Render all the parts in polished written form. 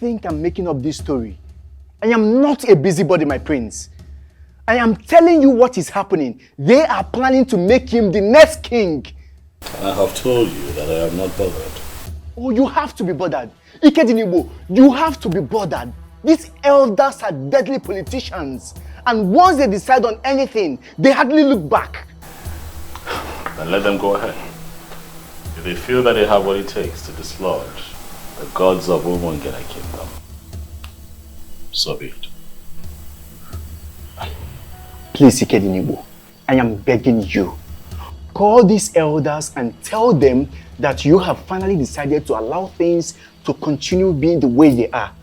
think I'm making up this story? I am not a busybody, my prince. I am telling you what is happening. They are planning to make him the next king. I have told you that I am not bothered. Oh, you have to be bothered. Ikedinibo, you have to be bothered. These elders are deadly politicians. And once they decide on anything, they hardly look back. Then let them go ahead. If they feel that they have what it takes to dislodge the gods of Umongena Kingdom, so be it. Please, Ikedinibo, I am begging you. Call these elders and tell them that you have finally decided to allow things to continue being the way they are.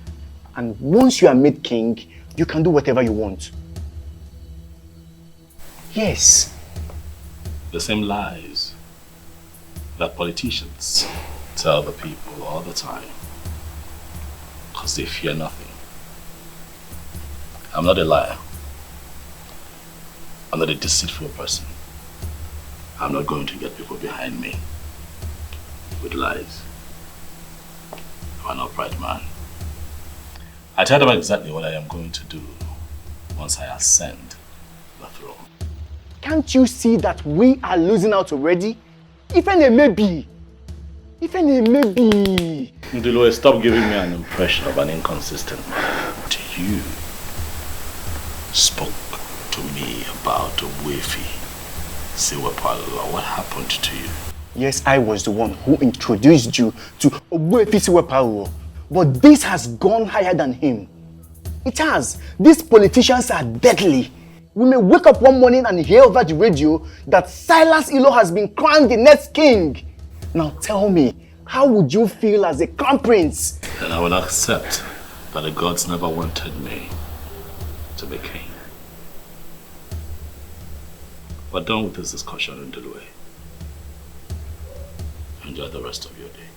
And once you are made king, you can do whatever you want. Yes. The same lies that politicians tell the people all the time, because they fear nothing. I'm not a liar. I'm not a deceitful person. I'm not going to get people behind me with lies. I'm an upright man. I tell them exactly what I am going to do once I ascend the throne. Can't you see that we are losing out already? If any may be. Ndilo, stop giving me an impression of an inconsistent man. You spoke to me about Wefi. Siwepalo. What happened to you? Yes, I was the one who introduced you to Wefi Siwepalo. But this has gone higher than him. It has. These politicians are deadly. We may wake up one morning and hear over the radio that Silas Ilo has been crowned the next king. Now tell me, how would you feel as a crown prince? Then I will accept that the gods never wanted me to be king. We're done with this discussion in Delaware. Enjoy the rest of your day.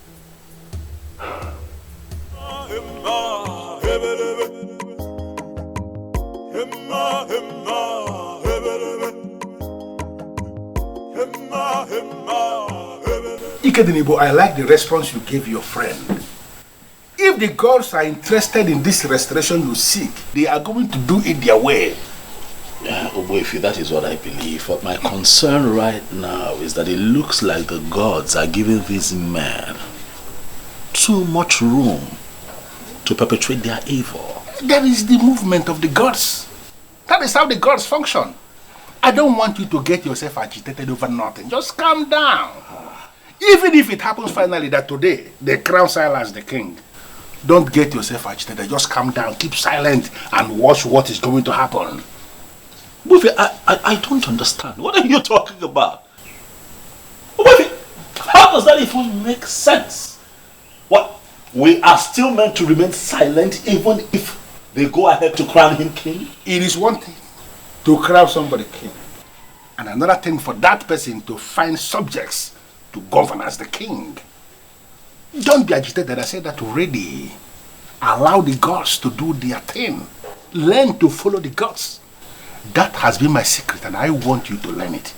Ikedinibo, I like the response you gave your friend. If the gods are interested in this restoration you seek, they are going to do it their way. Yeah, Oboifi, that is what I believe. But my concern right now is that it looks like the gods are giving these men too much room to perpetrate their evil. That is the movement of the gods. That is how the gods function. I don't want you to get yourself agitated over nothing. Just calm down. Even if it happens finally that today they crown Silas the king, don't get yourself agitated. Just calm down, keep silent, and watch what is going to happen. Buffy, I don't understand. What are you talking about? Buffy, how does that even make sense? What? We are still meant to remain silent even if they go ahead to crown him king? It is one thing to crown somebody king, and another thing for that person to find subjects to govern as the king. Don't be agitated. I said that already. Allow the gods to do their thing. Learn to follow the gods. That has been my secret, and I want you to learn it.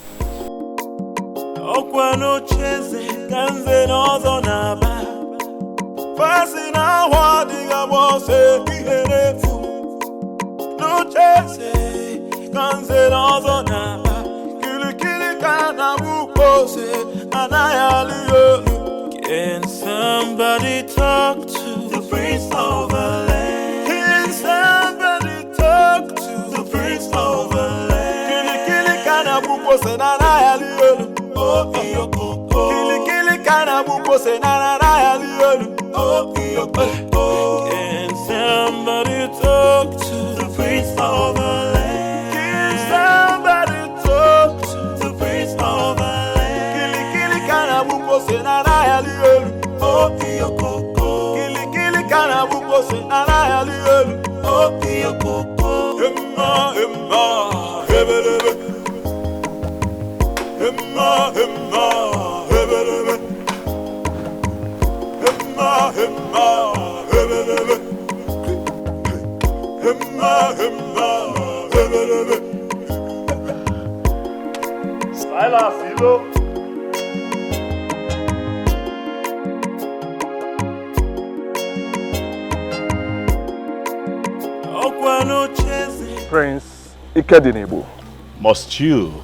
Can somebody talk to the prince of the land? Can somebody talk to the prince of the land? Kili kana buko se na na ya liolu. Oh iyo kili kana buko se na na ya liolu. Oh iyo Can somebody talk to the prince of the land? Can somebody talk to the prince of the land? Kili kana buko se na na ya liolu. Oh iyo kili kana buko se na na ya liolu. Oh iyo Emma hebelebe. Emma hebelebe. Emma hebelebe. Emma hebelebe. Silas Ilo. Prince Ikedinebo. Must you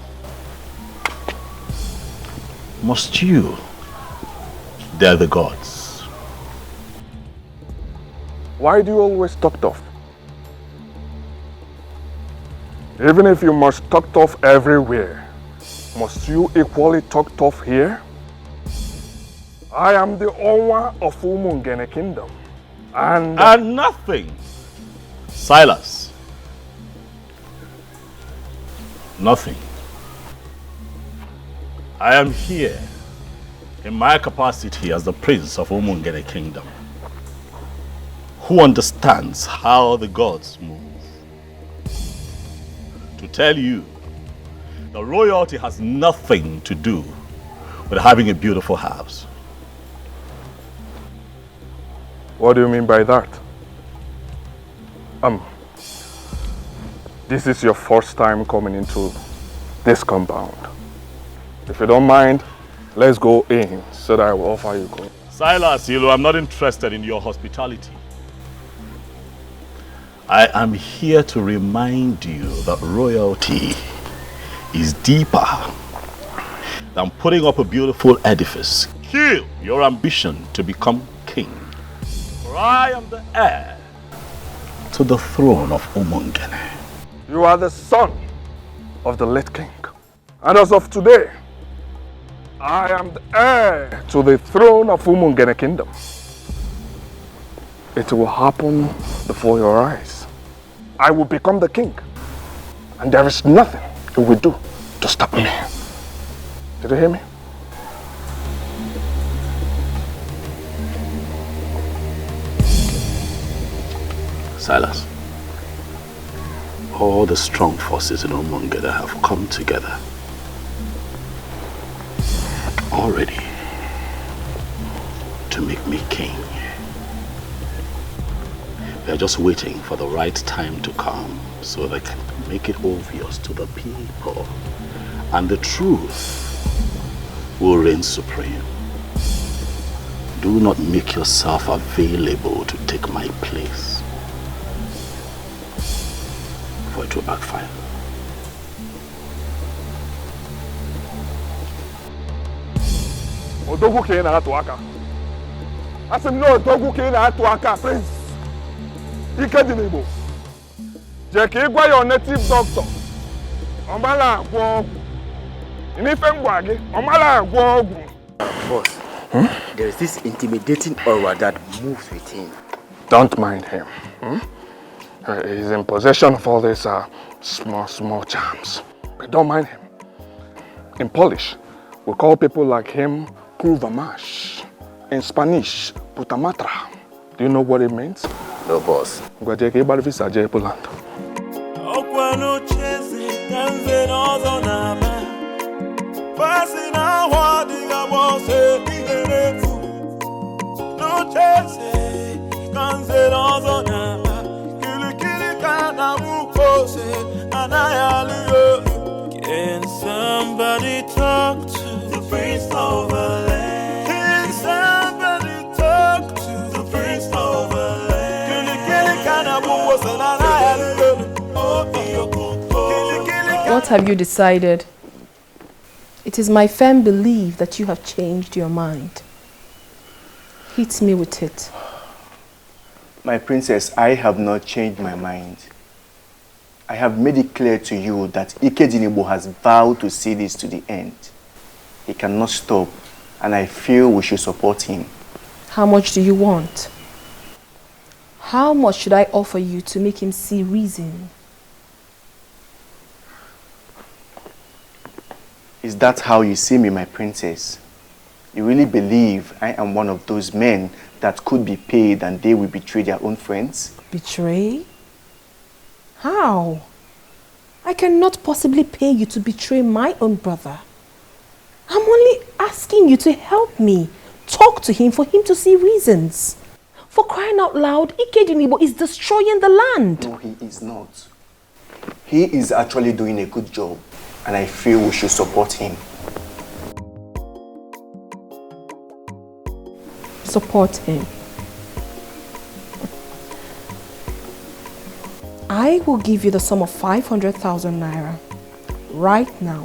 dare the gods? Why do you always talk tough? Even if you must talk tough everywhere, must you equally talk tough here? I am the owner of Umungene Kingdom. And nothing. Silas. Nothing. I am here in my capacity as the prince of Umungene Kingdom, who understands how the gods move. To tell you, the royalty has nothing to do with having a beautiful house. What do you mean by that? This is your first time coming into this compound. If you don't mind, let's go in so that I will offer you coin. Silas, I'm not interested in your hospitality. I am here to remind you that royalty is deeper than putting up a beautiful edifice. Kill your ambition to become king. For I am the heir to the throne of Umungene. You are the son of the late king. And as of today, I am the heir to the throne of Umungene Kingdom. It will happen before your eyes. I will become the king. And there is nothing you will do to stop me. Did you hear me? Silas, all the strong forces in Umungene have come together already to make me king. They're just waiting for the right time to come so they can make it obvious to the people, and the truth will reign supreme. Do not make yourself available to take my place, for it will backfire. Odogu ke na atu aka. Asim no odogu ke na atu aka, Prince Ikedinebo. Je ke gwa your native doctor. Omala agwo ogu. Inife ngwa gi, omala agwo ogu. Boss, there is this intimidating aura that moves with him. Don't mind him. He's in possession of all these small charms. But don't mind him. In Polish, we call people like him Kurvamash. In Spanish, Putamatra. Do you know what it means? No, boss. Can somebody talk to the prince of the land? Can somebody talk to the prince of the land? What have you decided? It is my firm belief that you have changed your mind. Hit me with it. My princess, I have not changed my mind. I have made it clear to you that Ikedinebo has vowed to see this to the end. He cannot stop, and I feel we should support him. How much do you want? How much should I offer you to make him see reason? Is that how you see me, my princess? You really believe I am one of those men that could be paid and they will betray their own friends? Betray? How? I cannot possibly pay you to betray my own brother. I'm only asking you to help me. Talk to him for him to see reasons. For crying out loud, Ikedinebo is destroying the land. No, he is not. He is actually doing a good job, and I feel we should support him. Support him. I will give you the sum of 500,000 naira right now.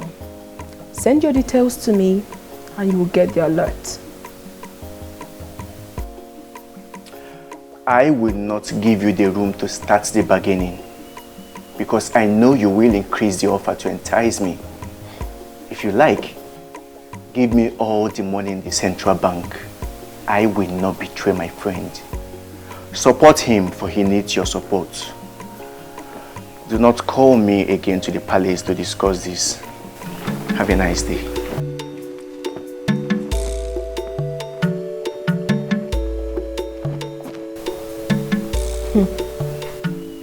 Send your details to me and you will get the alert. I will not give you the room to start the bargaining because I know you will increase the offer to entice me. If you like, give me all the money in the central bank. I will not betray my friend. Support him, for he needs your support. Do not call me again to the palace to discuss this. Have a nice day.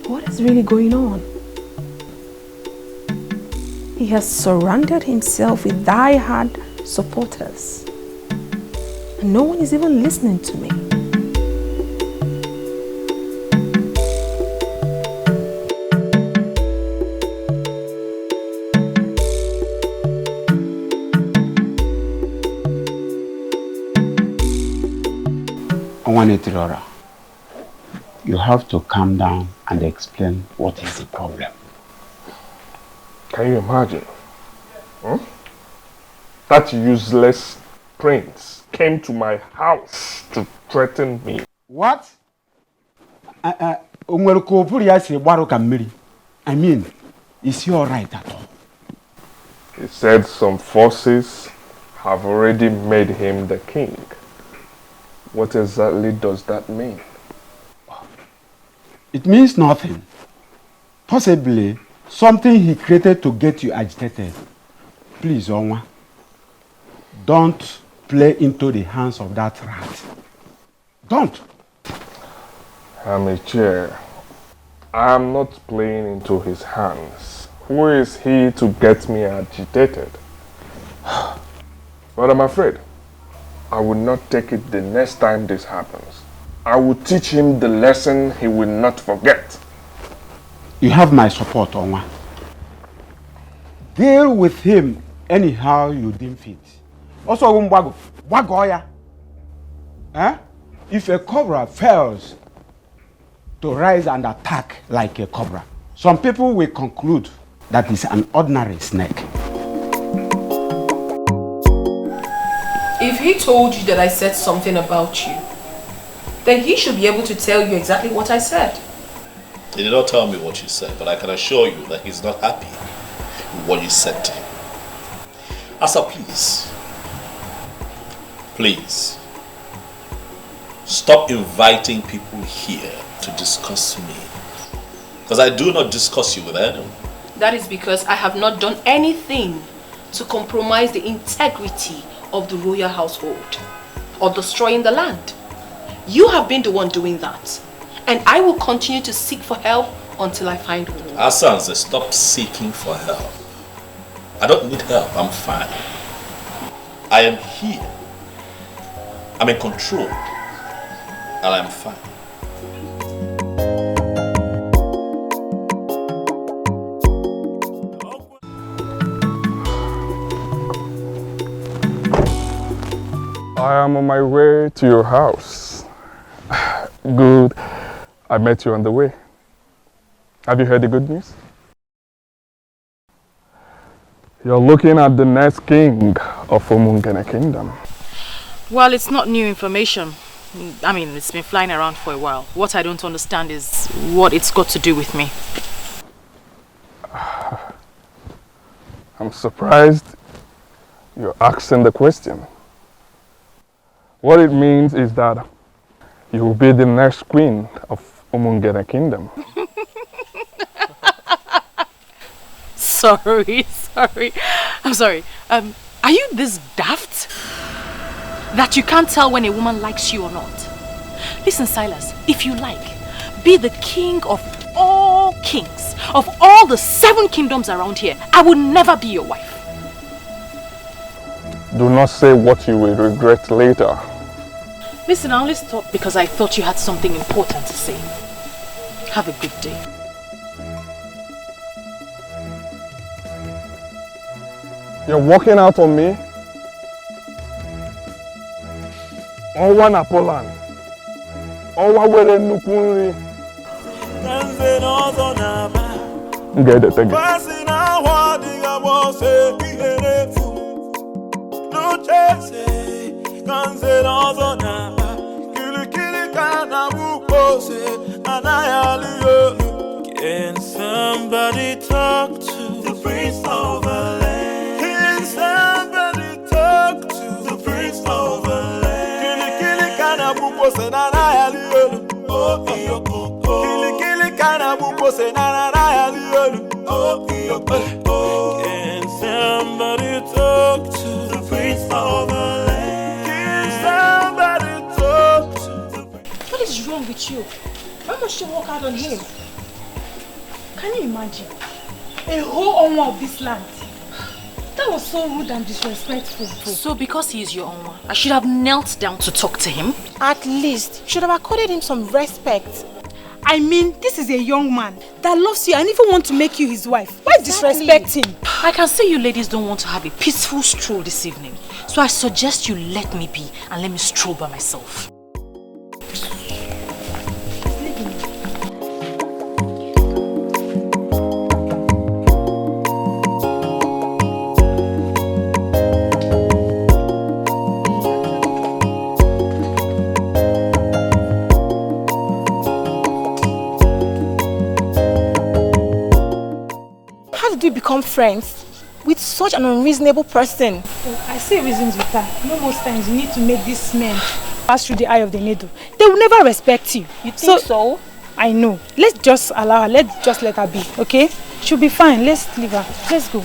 What is really going on? He has surrounded himself with die-hard supporters. And no one is even listening to me. Onwanetirora, you have to calm down and explain what is the problem. Can you imagine? That useless prince came to my house to threaten me. What? I mean, is he alright at all? He said some forces have already made him the king. What exactly does that mean? It means nothing. Possibly something he created to get you agitated. Please, Onwa, don't play into the hands of that rat. Don't. REMMY JES, I am not playing into his hands. Who is he to get me agitated? But I'm afraid I will not take it the next time this happens. I will teach him the lesson he will not forget. You have my support, Onwa. Deal with him anyhow you deem fit. Also, Wagoya. If a cobra fails to rise and attack like a cobra, some people will conclude that it's an ordinary snake. If he told you that I said something about you, then he should be able to tell you exactly what I said. He did not tell me what you said, but I can assure you that he's not happy with what you said to him. Asa, please, stop inviting people here to discuss me. Because I do not discuss you with anyone. That is because I have not done anything to compromise the integrity of the royal household or destroying the land. You have been the one doing that. And I will continue to seek for help until I find one. Asanze, stop seeking for help. I don't need help, I'm fine. I am here. I'm in control. And I'm fine. I am on my way to your house. Good. I met you on the way. Have you heard the good news? You're looking at the next king of Umungene Kingdom. Well, it's not new information. I mean, it's been flying around for a while. What I don't understand is what it's got to do with me. I'm surprised you're asking the question. What it means is that you will be the next queen of Umungene Kingdom. Sorry. I'm sorry. Are you this daft? That you can't tell when a woman likes you or not? Listen, Silas, if you like, be the king of all kings, of all the 7 kingdoms around here. I will never be your wife. Do not say what you will regret later. Listen, I only stopped because I thought you had something important to say. Have a good day. You're walking out on me? Owa na Poland. Owa were nukunri. Get the thing. Can somebody talk to the prince of the land? Can somebody talk to the prince of the land? Kili kana buko se na na yaliyo. Oh iyoko. Kili kana buko se na na yaliyo. Oh iyoko. Can somebody talk to the prince of the land? Can somebody talk to the prince? What is wrong with you? Why must you walk out on him? Can you imagine? A whole owner of this land. That was so rude and disrespectful. So because he is your owner, I should have knelt down to talk to him? At least, you should have accorded him some respect. I mean, this is a young man that loves you and even wants to make you his wife. Why disrespect him? I can see you ladies don't want to have a peaceful stroll this evening. So I suggest you let me be and let me stroll by myself. Become friends with such an unreasonable person. Oh, I see reasons with her. You know, most times you need to make these men pass through the eye of the needle. They will never respect you. You think so? I know. Let's just allow her. Let's just let her be, okay? She'll be fine. Let's leave her. Let's go.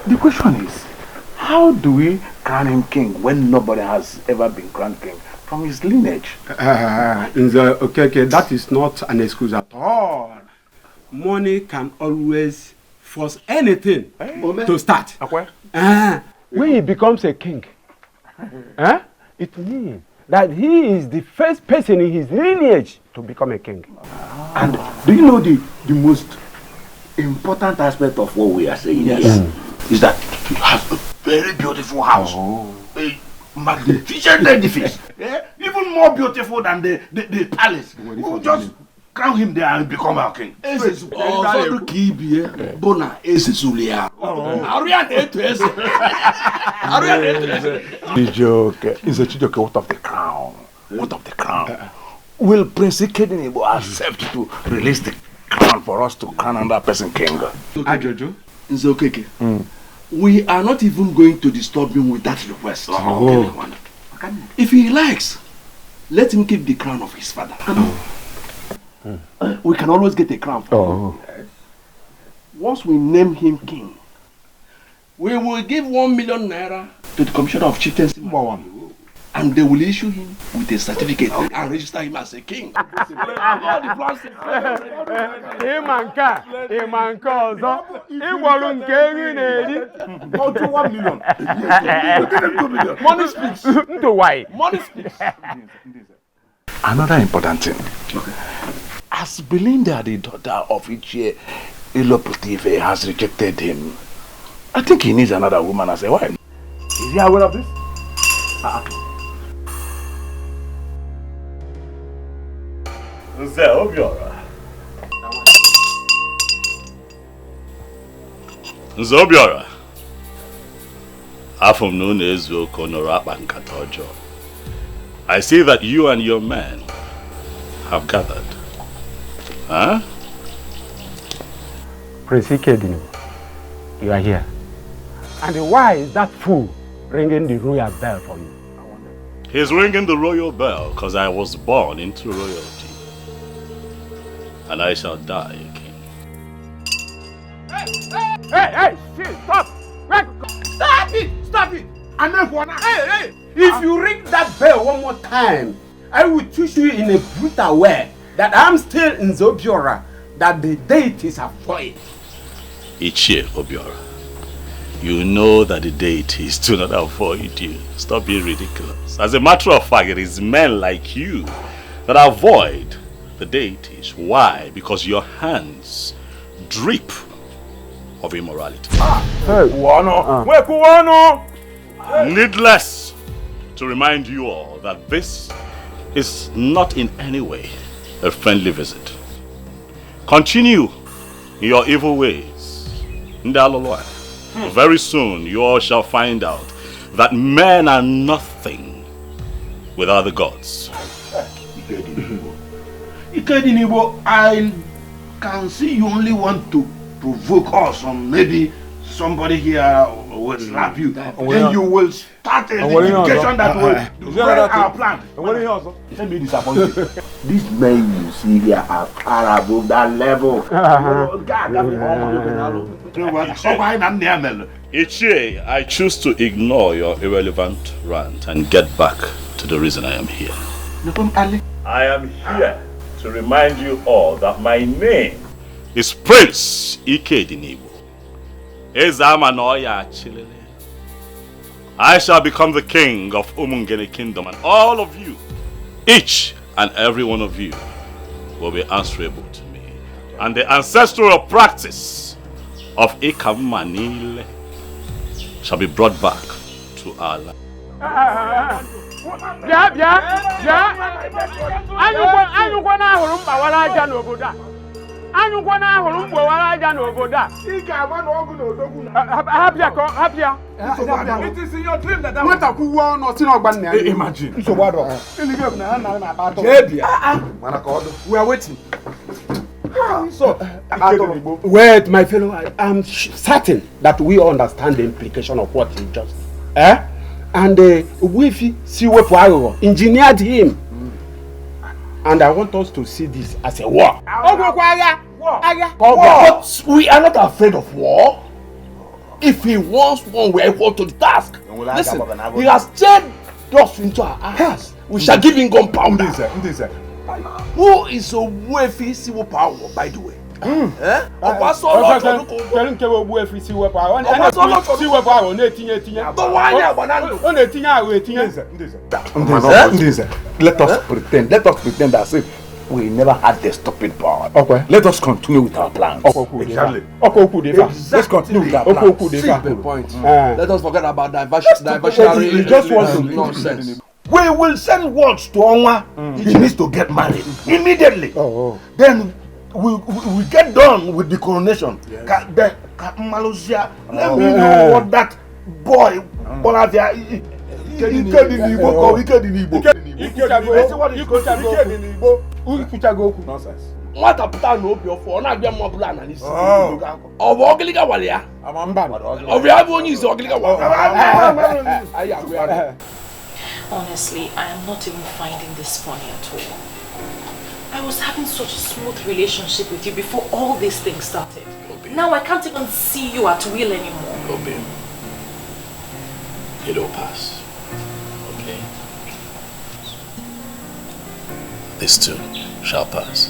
The question is, how do we crown him king when nobody has ever been crowned king from his lineage? Okay, that is not an excuse at all. Money can always force anything to start. When he becomes a king, it means that he is the first person in his lineage to become a king. And do you know the most important aspect of what we are saying here is that he has a very beautiful house, a magnificent edifice, even more beautiful than the palace. We'll just crown him there and become our king. Chijoke, what of the crown? What of the crown? Will Prince Ikedinebo accept to release the crown for us to crown another person king? Ajojo, it's okay. We are not even going to disturb him with that request. If he likes, let him keep the crown of his father. We can always get a crown for him. Once we name him king, we will give 1 million naira to the commissioner of chieftaincy, and they will issue him with a certificate and register him as a king. Money speaks. Money speaks. Another important thing. As Belinda, the daughter of Ichie Iloputive, has rejected him, I think he needs another woman as a wife. Is he aware of this? Nze Obiora. Nze Obiora. Afom no nezu konoro akpa nkata ọjọọ. I see that you and your men have gathered. Huh? Prince Ikedinebo, you are here. And why is that fool ringing the royal bell for you? He's ringing the royal bell because I was born into royalty. And I shall die a king. Hey, stop! Stop it! Stop it! Hey! If you ring that bell one more time, I will teach you in a brutal way that I'm still in Zobiora, that the deities are for it. Ichie Obiora, You know that the deities do not avoid you. Stop being ridiculous. As a matter of fact, it is men like you that avoid the deities. Why? Because your hands drip of immorality. Needless to remind you all that this is not in any way a friendly visit. Continue in your evil ways. Very soon you all shall find out that men are nothing without the gods. I can see you only want to provoke us, or maybe somebody here will slap you. Then you will start a litigation that will destroy our plan. Let me disappoint you. These men you see here are far above that level. Ichie, I choose to ignore your irrelevant rant and get back to the reason I am here. I am here to remind you all that my name is Prince Ikedinibo. I shall become the king of Umungene Kingdom, and all of you, each and every one of you, will be answerable to me. And the ancestral practice of Ikamanile shall be brought back to our land. It is in your dream that imagine. We are waiting. So, wait, my fellow, I'm certain that we understand the implication of what he just said. And Wifi Siwe engineered him. And I want us to see this as a war. But we are not afraid of war. If he wants one, we are equal to the task. Listen, he has chained us into our hands. We shall give him gunpowder. Who is a Wifi Siwe power, by the way? Let us pretend as if we never had the stupid power. Okay. Let us continue with our plans. Exactly. Let's continue with our plans. See the point. Let us forget about diversionary. You just want to nonsense. We will send words to Onwa. He needs to get married immediately. Then we get done with the coronation. Let me know what that boy nonsense. What a no be for na bia mo bla na ni. Of Ogiliga Walia. Of Yaboni is Ogiliga Walia. Honestly, I am not even finding this funny at all. I was having such a smooth relationship with you before all these things started. Now I can't even see you at will anymore. Obi, it'll pass. Okay? This too shall pass.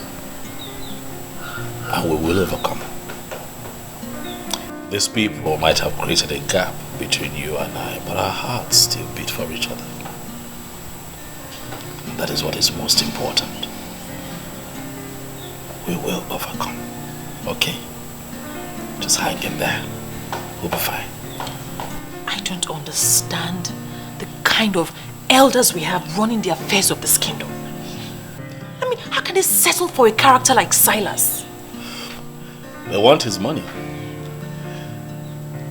And we will overcome. These people might have created a gap between you and I, but our hearts still beat for each other. That is what is most important. We will overcome. Okay? Just hang in there. We'll be fine. I don't understand the kind of elders we have running the affairs of this kingdom. I mean, how can they settle for a character like Silas? They want his money.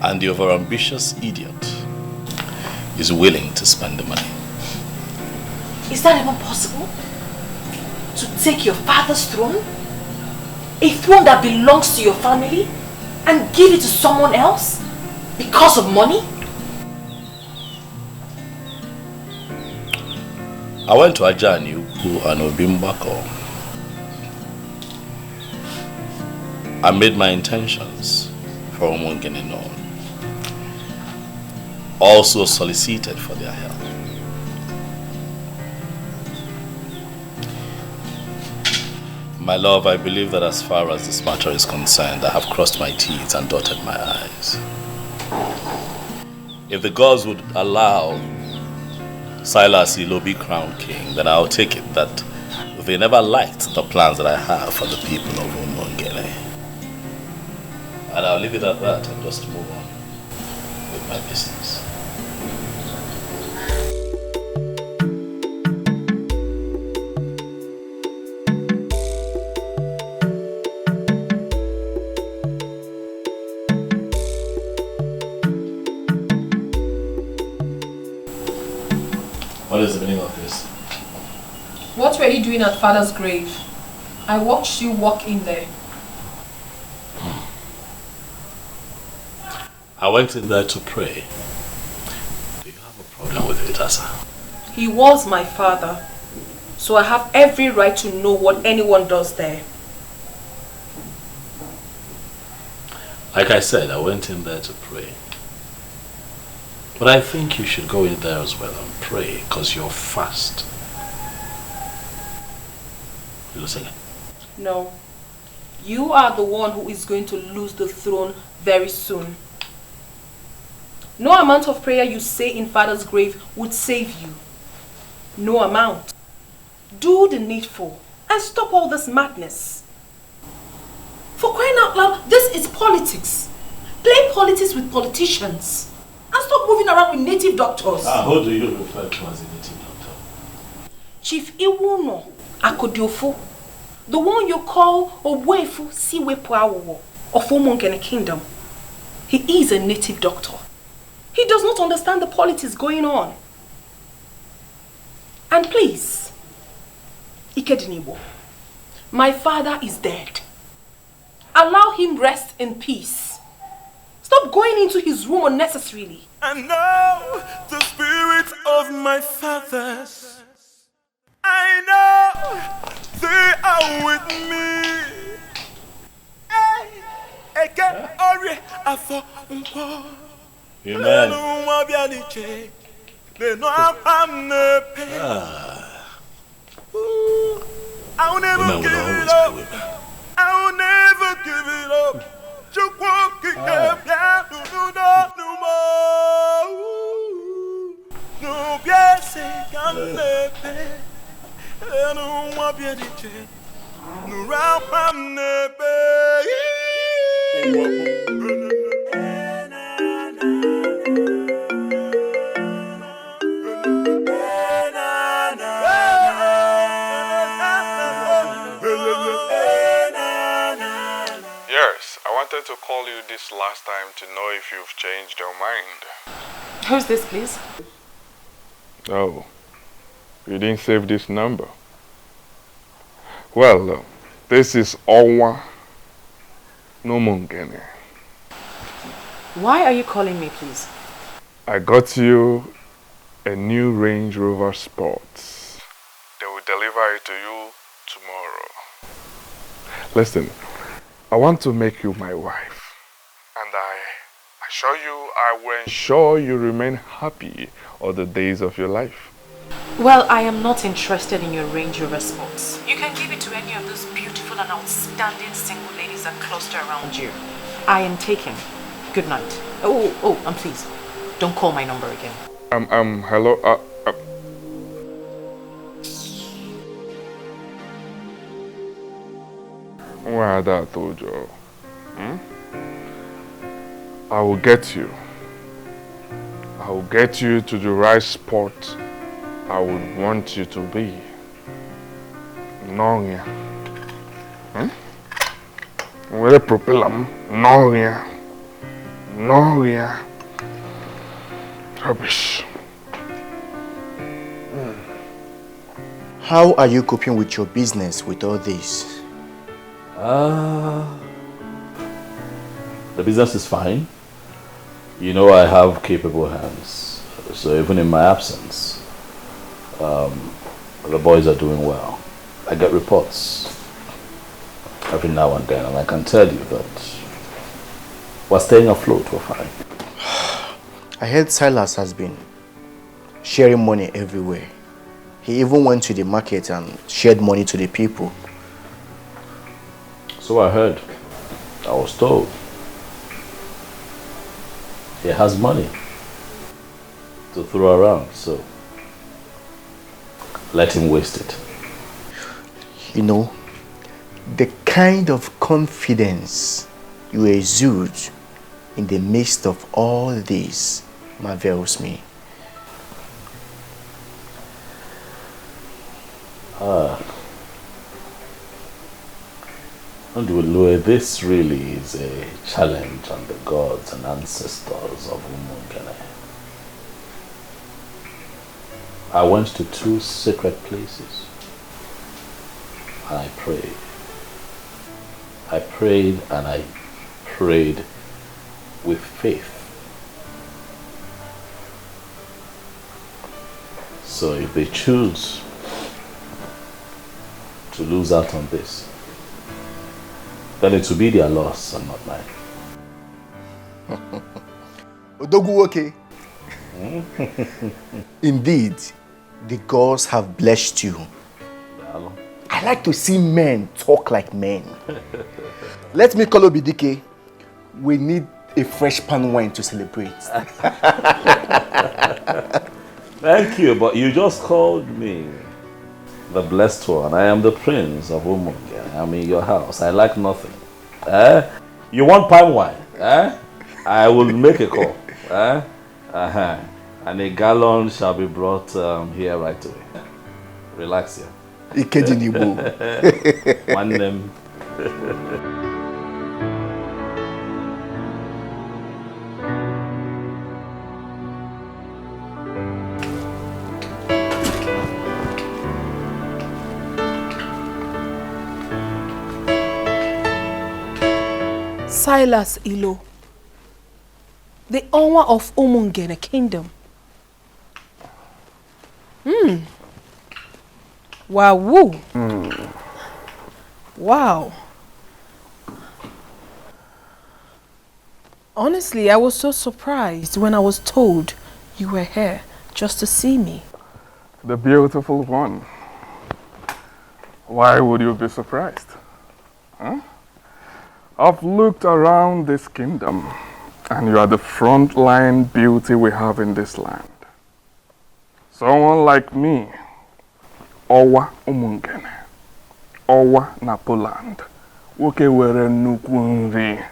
And the overambitious idiot is willing to spend the money. Is that even possible? To take your father's throne? A throne that belongs to your family? And give it to someone else? Because of money? I went to Ajani and Obimbako. I made my intentions for Umungene known. Also solicited for their help. My love, I believe that as far as this matter is concerned, I have crossed my T's and dotted my I's. If the gods would allow Silas Ilo be crowned king, then I'll take it that they never liked the plans that I have for the people of Umongene. And I'll leave it at that and just move on with my business. What is the meaning of this? What were you doing at Father's grave? I watched you walk in there. I went in there to pray. Do you have a problem with it, Asa? He was my father, so I have every right to know what anyone does there. Like I said, I went in there to pray. But I think you should go in there as well and pray, because you're fast. You listening? No. You are the one who is going to lose the throne very soon. No amount of prayer you say in Father's grave would save you. No amount. Do the needful and stop all this madness. For crying out loud, this is politics. Play politics with politicians. And stop moving around with native doctors. Who do you refer to as a native doctor? Chief Iwuno Akodiofo, the one you call Owefu Siwepuawo of Umongene Kingdom. He is a native doctor. He does not understand the politics going on. And please, Ikedinibo, my father is dead. Allow him rest in peace. Stop going into his room unnecessarily. I know the spirit of my fathers. I know they are with me. I'll never give it up. I'll never give it up. Yes, I wanted to call you this last time to know if you've changed your mind. Who's this, please? Oh, you didn't save this number. Well, this is Owa Nomongene. Why are you calling me, please? I got you a new Range Rover Sports. They will deliver it to you tomorrow. Listen, I want to make you my wife. And I assure you I will ensure you remain happy all the days of your life. Well, I am not interested in your Range Rover Sports. You can give it to any of those beautiful and outstanding single ladies that cluster around you. I am taken. Good night. Oh, and please, don't call my number again. Hello, Why that told you? I will get you. I will get you to the right spot I would want you to be. No, yeah. Where propeller? No, yeah. No, yeah. Rubbish. How are you coping with your business with all this? The business is fine. You know, I have capable hands. So even in my absence, the boys are doing well. I get reports every now and then, and I can tell you that we're staying afloat, we're fine. I heard Silas has been sharing money everywhere. He even went to the market and shared money to the people. So I heard. I was told. He has money to throw around, so let him waste it. You know, the kind of confidence you exude in the midst of all this marvels me. This really is a challenge on the gods and ancestors of Umungene. I went to 2 sacred places and I prayed. I prayed and I prayed with faith. So if they choose to lose out on this, then it will be their loss and not mine. Odogu, okay. Indeed, the gods have blessed you. I like to see men talk like men. Let me call Obidike. We need a fresh pan wine to celebrate. Thank you, but you just called me the blessed one. I am the prince of Umunge. I'm in your house. I like nothing. You want palm wine? I will make a call. And a gallon shall be brought here right away. Relax here. One name. Silas Ilo, the owner of Umungene Kingdom. Wow. Wow. Honestly, I was so surprised when I was told you were here just to see me. The beautiful one. Why would you be surprised? Huh? I've looked around this kingdom, and you are the frontline beauty we have in this land. Someone like me, Owa Umungene, Owa Napoland, Woke were Nukunri,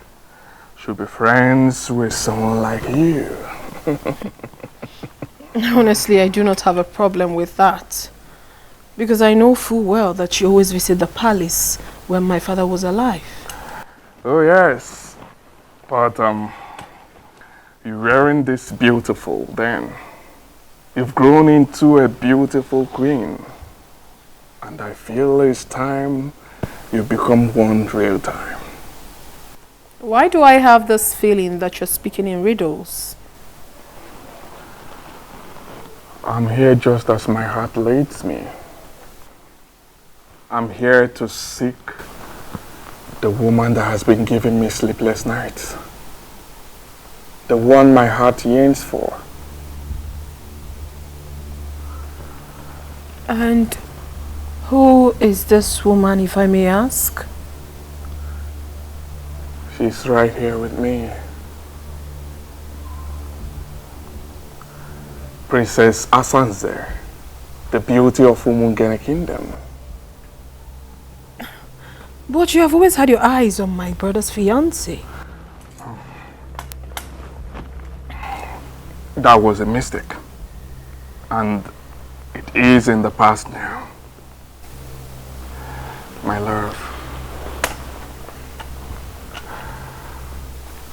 should be friends with someone like you. Honestly, I do not have a problem with that. Because I know full well that you always visit the palace when my father was alive. Oh yes, but you weren't this beautiful then. You've grown into a beautiful queen, and I feel it's time you become one real time. Why do I have this feeling that you're speaking in riddles? I'm here just as my heart leads me. I'm here to seek the woman that has been giving me sleepless nights. The one my heart yearns for. And who is this woman, if I may ask? She's right here with me. Princess Asanze, the beauty of Umungene Kingdom. But you have always had your eyes on my brother's fiancé. That was a mistake. And it is in the past now. My love,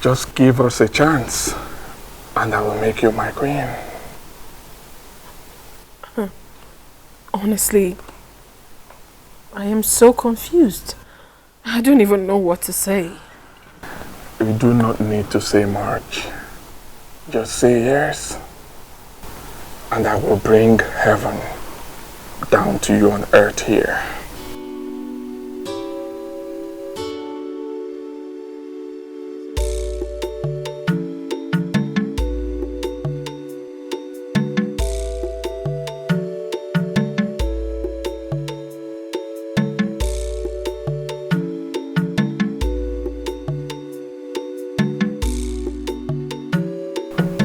just give us a chance and I will make you my queen. Honestly, I am so confused. I don't even know what to say. You do not need to say much. Just say yes, and I will bring heaven down to you on earth here.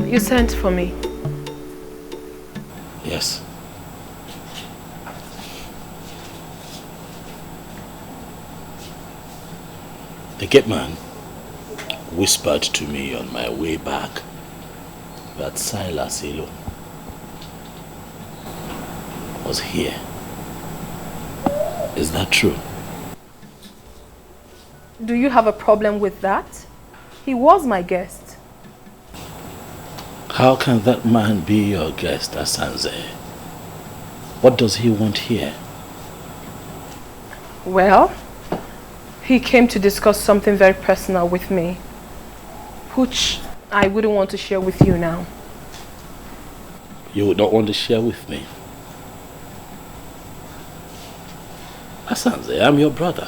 You sent for me. Yes. The gate man whispered to me on my way back that Silas Elo was here. Is that true? Do you have a problem with that? He was my guest. How can that man be your guest, Asanze? What does he want here? Well, he came to discuss something very personal with me, which I wouldn't want to share with you now. You would not want to share with me? Asanze, I'm your brother.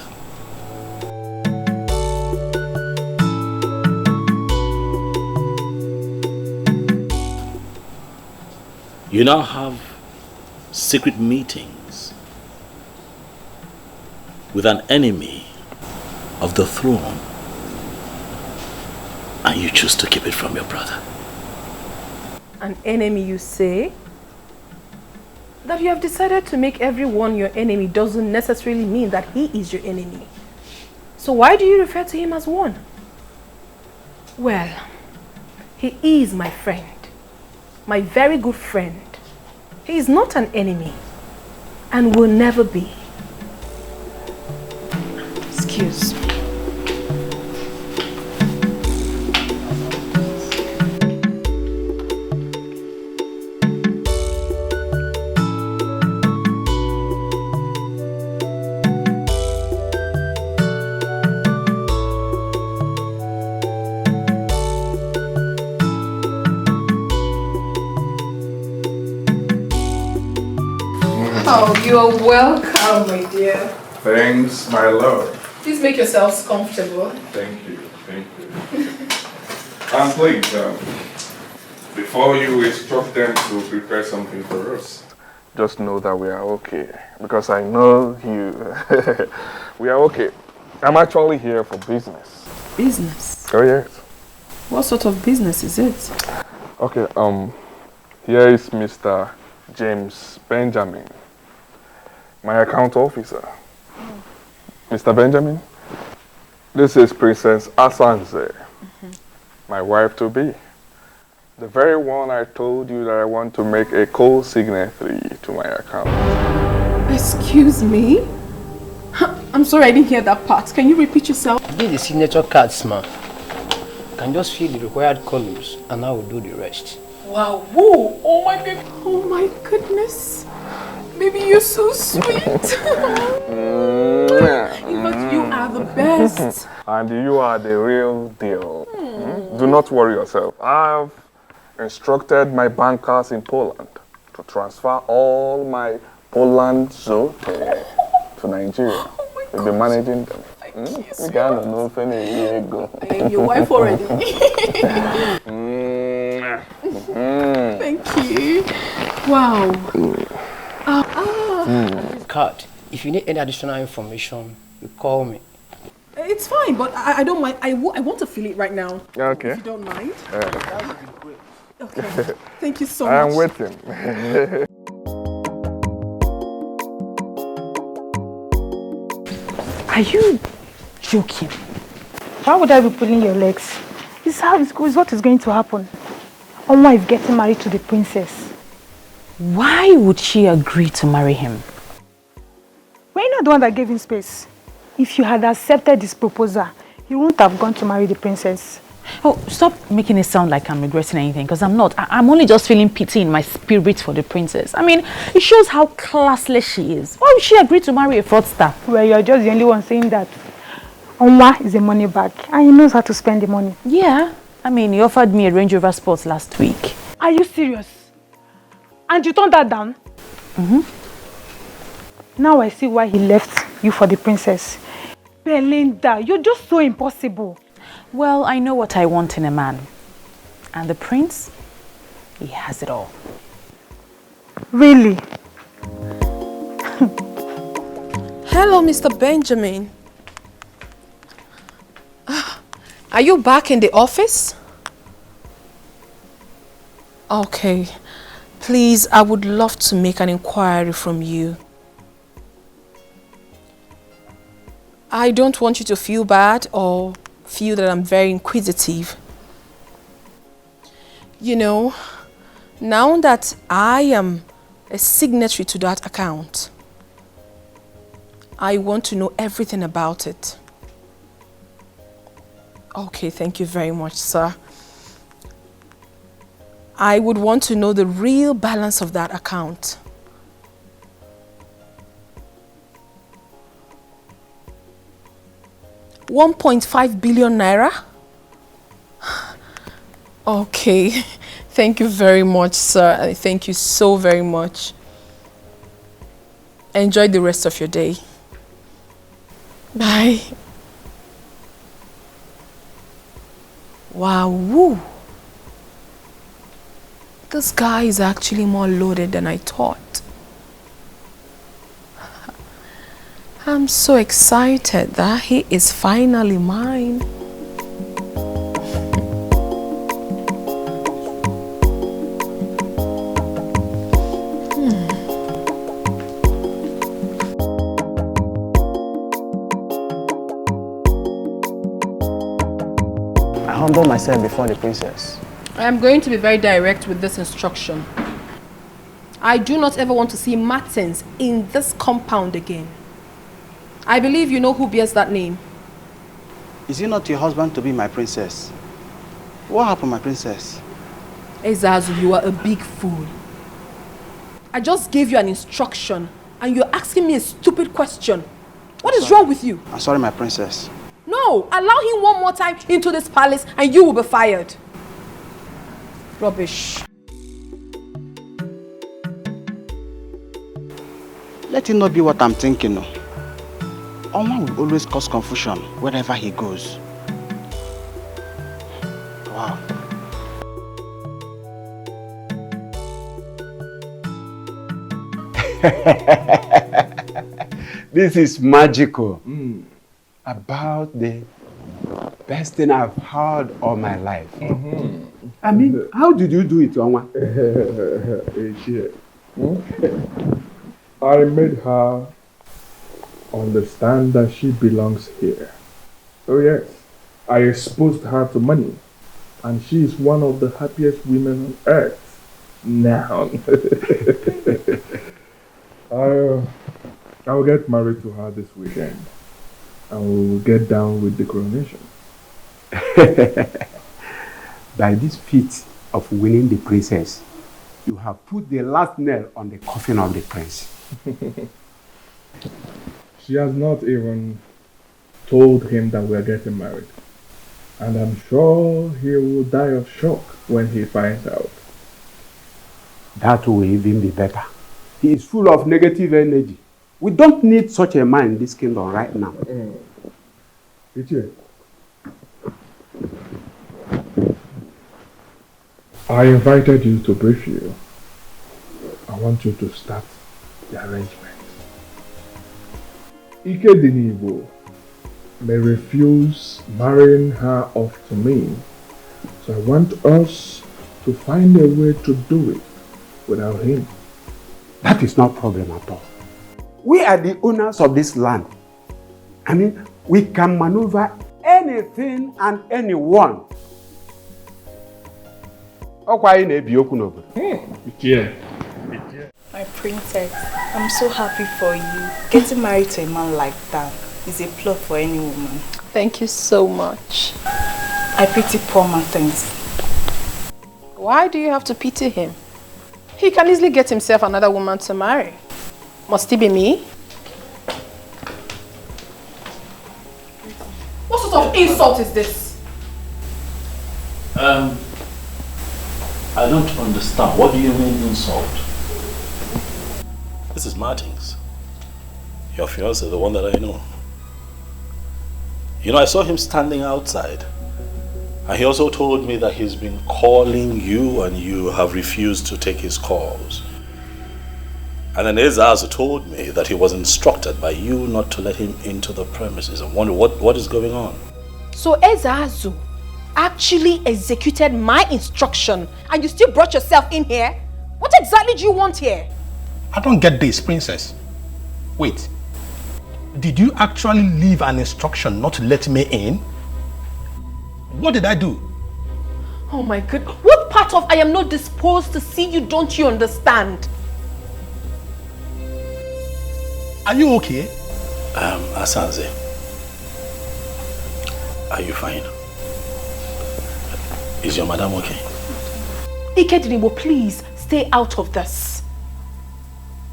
You now have secret meetings with an enemy of the throne, and you choose to keep it from your brother. An enemy, you say? That you have decided to make everyone your enemy doesn't necessarily mean that he is your enemy. So why do you refer to him as one? Well, he is my friend. My very good friend. He is not an enemy and will never be. Excuse me. Oh, you are welcome, my dear. Thanks, my love. Please make yourselves comfortable. Thank you, thank you. And please, before you instruct them to prepare something for us, just know that we are okay. Because I know you. We are okay. I'm actually here for business. Business? Oh, yes. What sort of business is it? Okay, here is Mr. James Benjamin, my account officer. Mr. Benjamin, this is Princess Asanze, my wife-to-be. The very one I told you that I want to make a co-signatory to my account. Excuse me? I'm sorry, I didn't hear that part. Can you repeat yourself? Get the signature cards, ma. You can just fill the required columns and I will do the rest. Wow, whoa, oh my baby. Oh my goodness. Baby, you're so sweet. But you are the best. And you are the real deal. Do not worry yourself. I've instructed my bankers in Poland to transfer all my Poland zote to Nigeria. We'll be managing them. I am your wife already. Thank you. Wow. Card. If you need any additional information, you call me. It's fine, but I don't mind. I want to feel it right now. Okay. If you don't mind. That would be great. Okay. Thank you so I am much. waiting. Are you joking? Why would I be pulling your legs? This is what is going to happen. Oma is getting married to the princess. Why would she agree to marry him? We're not the one that gave him space. If you had accepted this proposal, he wouldn't have gone to marry the princess. Oh, stop making it sound like I'm regretting anything, because I'm not. I'm only just feeling pity in my spirit for the princess. I mean, it shows how classless she is. Why would she agree to marry a fraudster? Well, you're just the only one saying that. Oma is a money bag and he knows how to spend the money. Yeah. I mean, he offered me a Range Rover Sport last week. Are you serious? And you turned that down? Now I see why he left you for the princess. Belinda, you're just so impossible. Well, I know what I want in a man. And the prince, he has it all. Really? Hello, Mr. Benjamin. Are you back in the office? Okay. Please, I would love to make an inquiry from you. I don't want you to feel bad or feel that I'm very inquisitive. You know, now that I am a signatory to that account, I want to know everything about it. Okay, thank you very much, sir. I would want to know the real balance of that account. ₦1.5 billion naira? Okay, thank you very much, sir. Thank you so very much. Enjoy the rest of your day. Bye. Wow, woo. This guy is actually more loaded than I thought. I'm so excited that he is finally mine. I humble myself before the princess. I am going to be very direct with this instruction. I do not ever want to see Martins in this compound again. I believe you know who bears that name. Is it not your husband to be my princess? What happened, my princess? Ezazu, you are a big fool. I just gave you an instruction and you're asking me a stupid question. What is wrong with you? I'm sorry, my princess. No, allow him one more time into this palace and you will be fired. Rubbish. Let it not be what I'm thinking. No. Oma will always cause confusion wherever he goes. Wow. This is magical. About the best thing I've heard all my life. I mean, how did you do it, Onwa? I made her understand that she belongs here. Oh yes, I exposed her to money, and she is one of the happiest women on earth now. I'll get married to her this weekend, and we will get down with the coronation. By this feat of winning the princess, you have put the last nail on the coffin of the prince. She has not even told him that we're getting married. And I'm sure he will die of shock when he finds out. That will even be better. He is full of negative energy. We don't need such a man in this kingdom right now. I invited you to brief you. I want you to start the arrangement. Ike Dinibo may refuse marrying her off to me. So I want us to find a way to do it without him. That is not a problem at all. We are the owners of this land. I mean, we can maneuver anything and anyone. My princess, I'm so happy for you. Getting married to a man like that is a plot for any woman. Thank you so much. I pity poor Martins. Why do you have to pity him? He can easily get himself another woman to marry. Must it be me? What sort of insult is this? I don't understand. What do you mean insult? This is Martins. Your fiancé, the one that I know. You know, I saw him standing outside. And he also told me that he's been calling you and you have refused to take his calls. And then Ezazu told me that he was instructed by you not to let him into the premises. I wonder what is going on. So Ezazu actually executed my instruction and you still brought yourself in here? What exactly do you want here? I don't get this, princess. Wait. Did you actually leave an instruction not to let me in? What did I do? Oh my God. What part of I am not disposed to see you don't you understand? Are you okay? Asanze, are you fine? Is your madam okay? Ikedinibo, please stay out of this.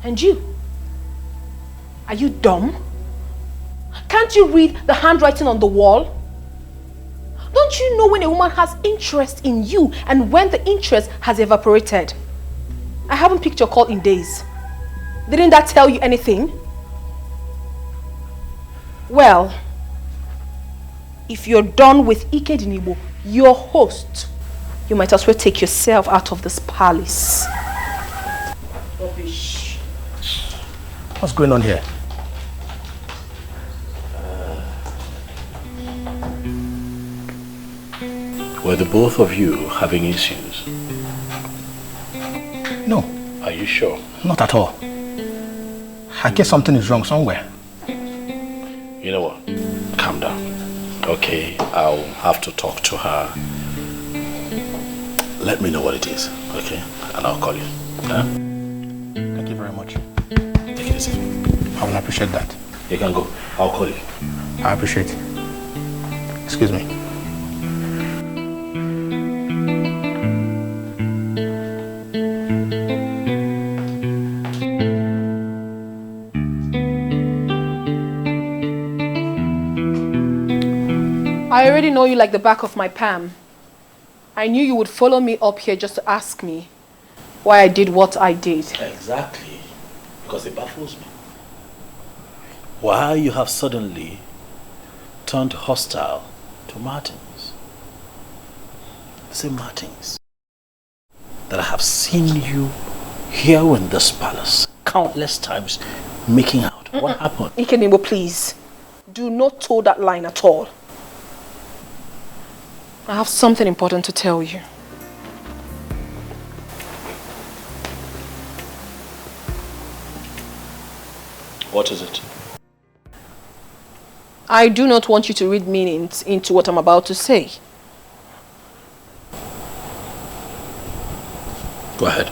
And you? Are you dumb? Can't you read the handwriting on the wall? Don't you know when a woman has interest in you and when the interest has evaporated? I haven't picked your call in days. Didn't that tell you anything? Well, if you're done with Ikedinibo, your host, you might as well take yourself out of this palace. Rubbish. What's going on here? Were the both of you having issues? No. Are you sure? Not at all. I guess something is wrong somewhere. You know what? Calm down. Okay, I'll have to talk to her. Let me know what it is, okay? And I'll call you. Huh? Thank you very much. Take it easy. I will appreciate that. You can go. I'll call you. I appreciate it. Excuse me. I already know you like the back of my palm. I knew you would follow me up here just to ask me why I did what I did. Exactly. Because it baffles me. Why you have suddenly turned hostile to Martins. The same Martins that I have seen you here in this palace countless times making out. What happened? Ikenebo, please. Do not toe that line at all. I have something important to tell you. What is it? I do not want you to read meanings into what I'm about to say. Go ahead.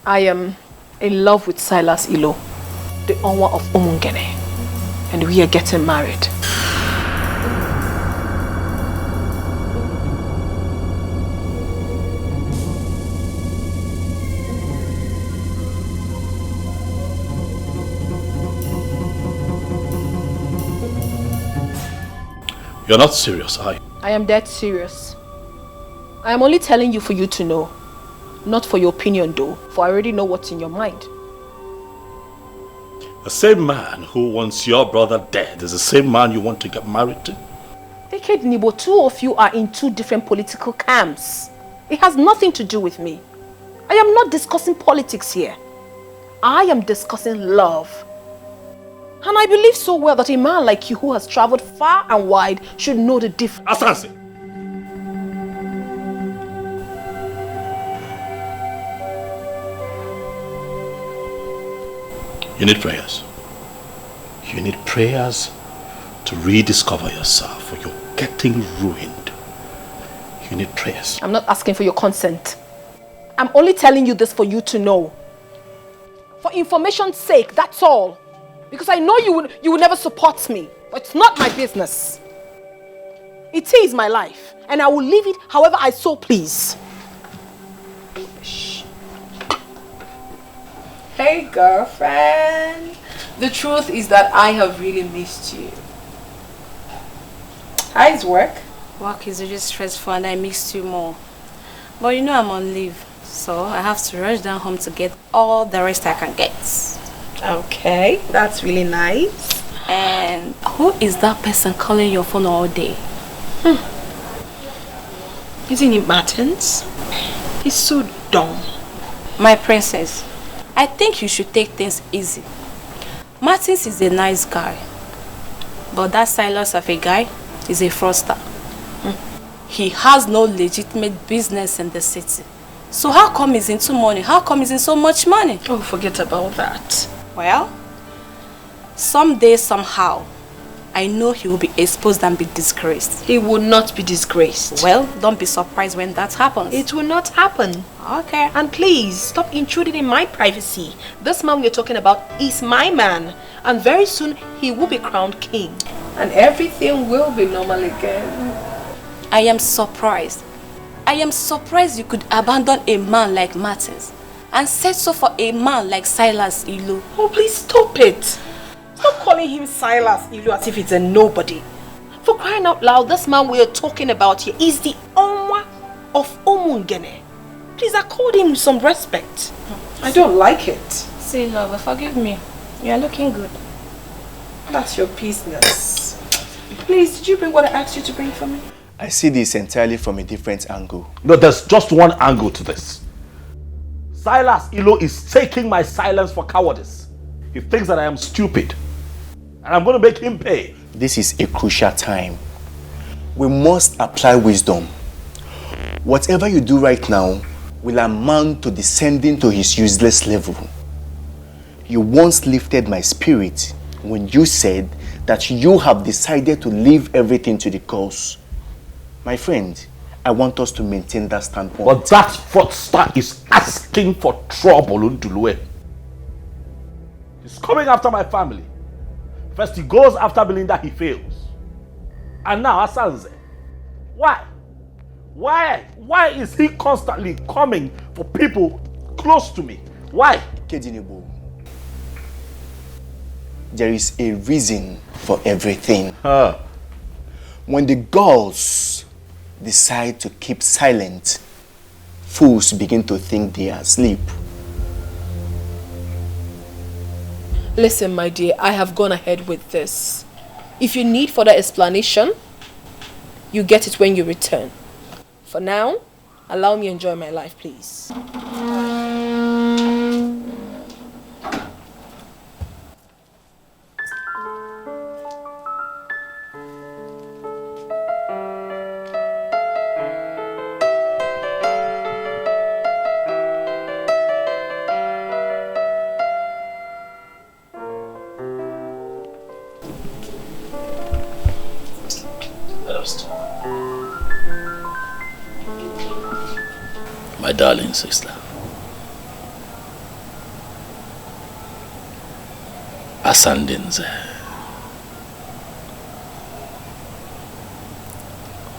I am in love with Silas Ilo, the Onwa of Umungene, and we are getting married. You're not serious, are you? I am dead serious. I am only telling you for you to know. Not for your opinion though, for I already know what's in your mind. The same man who wants your brother dead is the same man you want to get married to? Deked Nibo, two of you are in two different political camps. It has nothing to do with me. I am not discussing politics here. I am discussing love. And I believe so well that a man like you who has traveled far and wide should know the difference. Asansi! You need prayers. You need prayers to rediscover yourself, or you're getting ruined. You need prayers. I'm not asking for your consent. I'm only telling you this for you to know. For information's sake, that's all. Because I know you would never support me. But it's not my business. It is my life. And I will live it however I so please. Hey girlfriend. The truth is that I have really missed you. How's work? Work is really stressful and I missed you more. But you know I'm on leave. So I have to rush down home to get all the rest I can get. Okay, that's really nice. And who is that person calling your phone all day? Isn't it Martins? He's so dumb. My princess, I think you should take things easy. Martins is a nice guy. But that Silas of a guy is a fraudster. He has no legitimate business in the city. So how come he's into money? How come he's in so much money? Oh, forget about that. Well, someday, somehow, I know he will be exposed and be disgraced. He will not be disgraced. Well, don't be surprised when that happens. It will not happen. Okay. And please, stop intruding in my privacy. This man we're talking about is my man. And very soon, he will be crowned king. And everything will be normal again. I am surprised. I am surprised you could abandon a man like Martins and settle for a man like Silas Ilu. Oh, please stop it. Stop calling him Silas Ilu as if it's a nobody. For crying out loud, this man we are talking about here is the Onwa of Omungene. Please accord him some respect. I don't like it. See, lover, forgive me. You are looking good. That's your business. Please, did you bring what I asked you to bring for me? I see this entirely from a different angle. No, there's just one angle to this. Silas Ilo is taking my silence for cowardice. He thinks that I am stupid. And I'm going to make him pay. This is a crucial time. We must apply wisdom. Whatever you do right now will amount to descending to his useless level. You once lifted my spirit when you said that you have decided to leave everything to the cause. My friend, I want us to maintain that standpoint. But that fraudster is asking for trouble, Undulue. He's coming after my family. First he goes after Belinda, he fails. And now Asanze. Why? Why is he constantly coming for people close to me? Why? Kedinebo, there is a reason for everything. When the gods decide to keep silent, fools begin to think they are asleep. Listen, my dear, I have gone ahead with this. If you need further explanation, you get it when you return. For now, allow me to enjoy my life, please. My darling sister. Asandinze.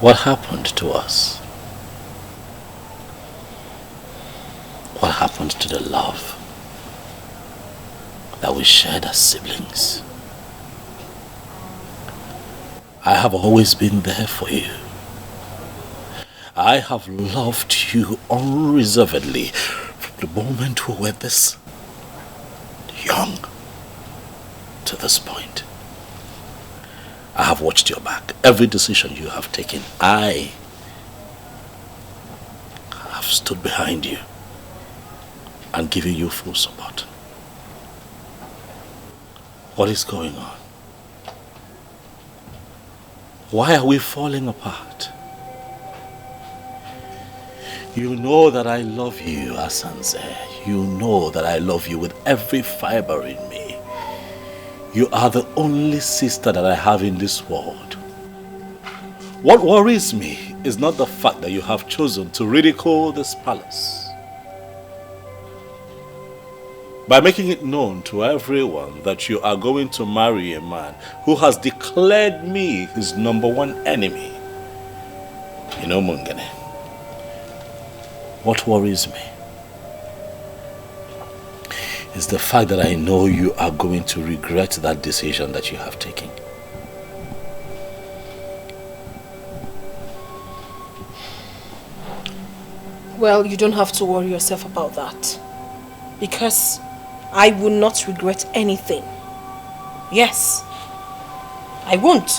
What happened to us? What happened to the love that we shared as siblings? I have always been there for you. I have loved you unreservedly from the moment we were this young to this point. I have watched your back. Every decision you have taken, I have stood behind you and given you full support. What is going on? Why are we falling apart? You know that I love you, Asanze. You know that I love you with every fiber in me. You are the only sister that I have in this world. What worries me is not the fact that you have chosen to ridicule this palace. By making it known to everyone that you are going to marry a man who has declared me his #1 enemy. You know, Mungene, what worries me is the fact that I know you are going to regret that decision that you have taken. Well, you don't have to worry yourself about that. Because I will not regret anything. Yes, I won't.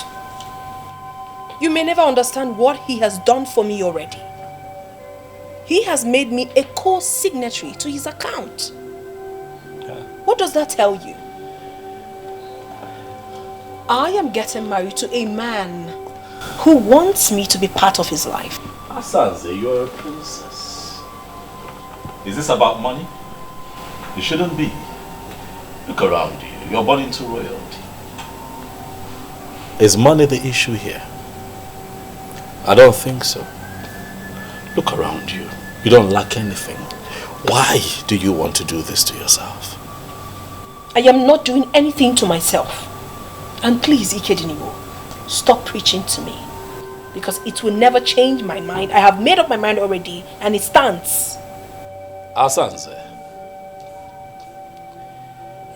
You may never understand what he has done for me already. He has made me a co-signatory to his account. What does that tell you? I am getting married to a man who wants me to be part of his life. Asanze, you're a princess. Is this about money? It shouldn't be. Look around you. You're born into royalty. Is money the issue here? I don't think so. Look around you. You don't lack anything. Why do you want to do this to yourself? I am not doing anything to myself. And please, Ikediniwo, stop preaching to me. Because it will never change my mind. I have made up my mind already and it stands. Asanze,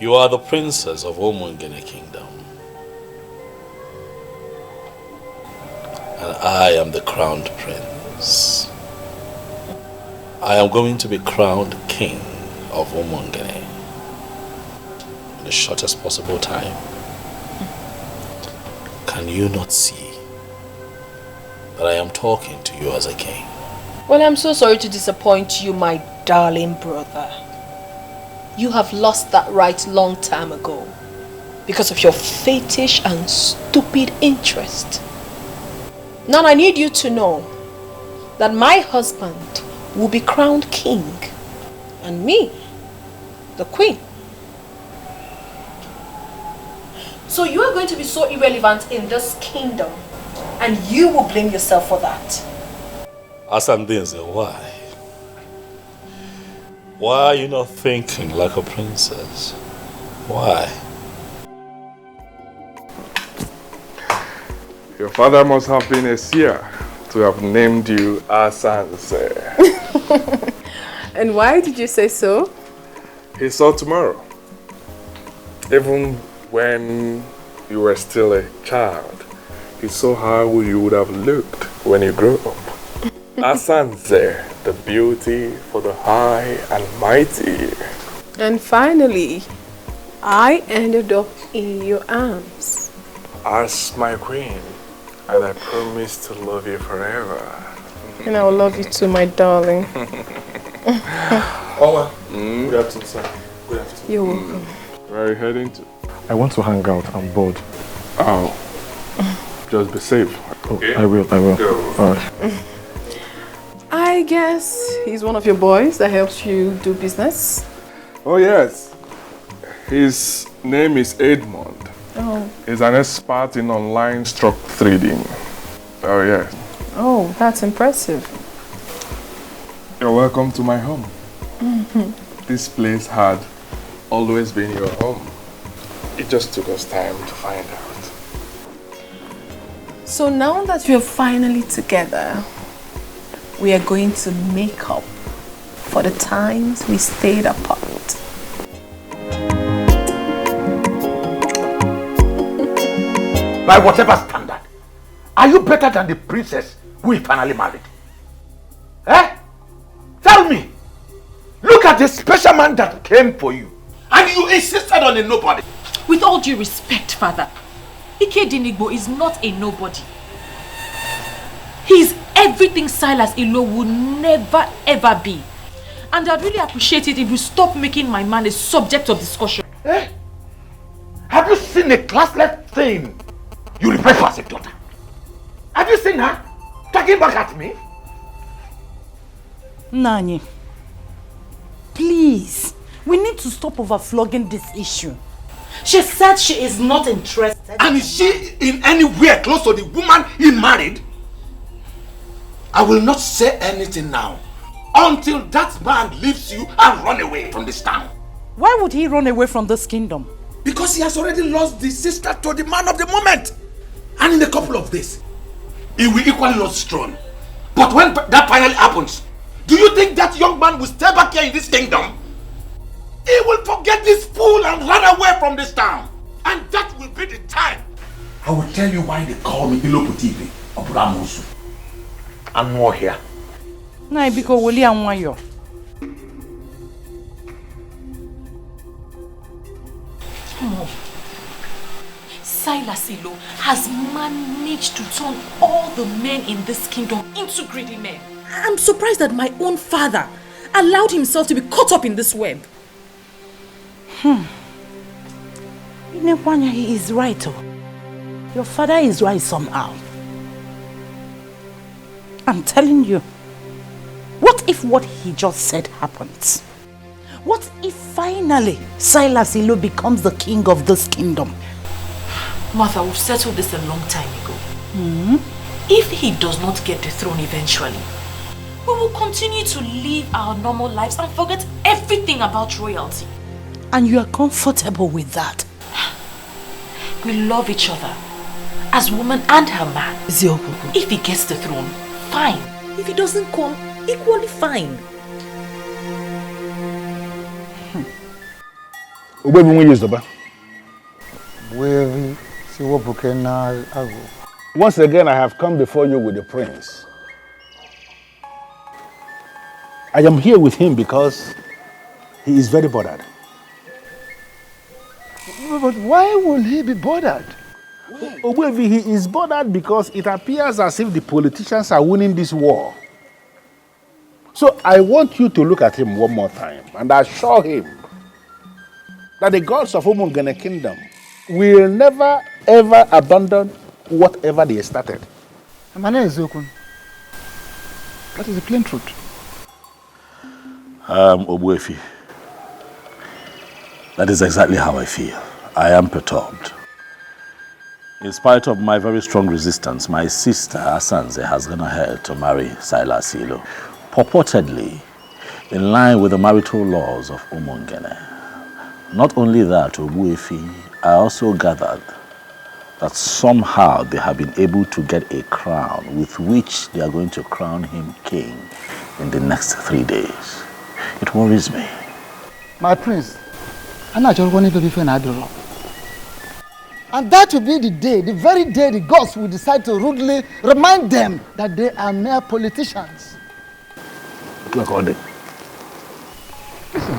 you are the princess of Omungene Kingdom. And I am the crowned prince. I am going to be crowned king of Omungene in the shortest possible time. Can you not see that I am talking to you as a king? Well, I'm so sorry to disappoint you, my darling brother. You have lost that right long time ago because of your fetish and stupid interest. Now I need you to know that my husband will be crowned king and me, the queen. So you are going to be so irrelevant in this kingdom and you will blame yourself for that. Asandinze, why? Why are you not thinking like a princess? Why? Your father must have been a seer to have named you Asanze. And why did you say so? He saw tomorrow. Even when you were still a child, he saw how you would have looked when you grew up. Asanze, the beauty for the high and mighty. And finally, I ended up in your arms. As my queen, and I promise to love you forever. And I will love you too, my darling. Oh, good afternoon, sir. Good afternoon. You're welcome. Where are you heading to? I want to hang out. I'm bored. Oh. Just be safe. Okay. I will. Go. All right. I guess he's one of your boys that helps you do business. Oh yes. His name is Edmond. Oh. He's an expert in online stock trading. Oh yes. Oh, that's impressive. You're welcome to my home. This place had always been your home. It just took us time to find out. So now that we're finally together, we are going to make up for the times we stayed apart. By whatever standard, are you better than the princess we finally married? Eh? Tell me. Look at the special man that came for you. And you insisted on a nobody. With all due respect, father, Ikedinigbo is not a nobody. He's everything Silas Ilo would never ever be. And I'd really appreciate it if you stop making my man a subject of discussion. Eh? Have you seen a classless thing you refer to as a daughter? Have you seen her talking back at me? Nani, please, we need to stop overflogging this issue. She said she is not interested. And is she in anywhere close to the woman he married? I will not say anything now until that man leaves you and run away from this town. Why would he run away from this kingdom? Because he has already lost the sister to the man of the moment. And in a couple of days, he will equally lose his throne. But when that finally happens, do you think that young man will stay back here in this kingdom? He will forget this fool and run away from this town. And that will be the time. I will tell you why they call me Iloputivi of Ramosu. And more here. Nah, because Willie and Wayo. Silas Ilo has managed to turn all the men in this kingdom into greedy men. I'm surprised that my own father allowed himself to be caught up in this web. Inewanya, he is right. Your father is right somehow. I'm telling you. What if what he just said happens? What if finally Silas Ilo becomes the king of this kingdom? Martha, we've settled this a long time ago. If he does not get the throne eventually, we will continue to live our normal lives and forget everything about royalty. And you are comfortable with that? We love each other as woman and her man. If he gets the throne, fine. If he doesn't come, equally fine. Once again, I have come before you with the prince. I am here with him because he is very bothered. But why will he be bothered? Obuevi, he is bothered because it appears as if the politicians are winning this war. So I want you to look at him one more time and assure him that the gods of Umungene Kingdom will never ever abandon whatever they started. My name is Okun. That is the plain truth. Obuefi, that is exactly how I feel. I am perturbed. In spite of my very strong resistance, my sister Asanze has gone ahead to marry Silas Ilo, purportedly in line with the marital laws of Umungene. Not only that, Obuefi, I also gathered that somehow they have been able to get a crown with which they are going to crown him king in the next 3 days. It worries me. My prince, I'm not just wanting to be Fenadro. And that will be the day, the very day the gods will decide to rudely remind them that they are mere politicians. Look all day. Listen,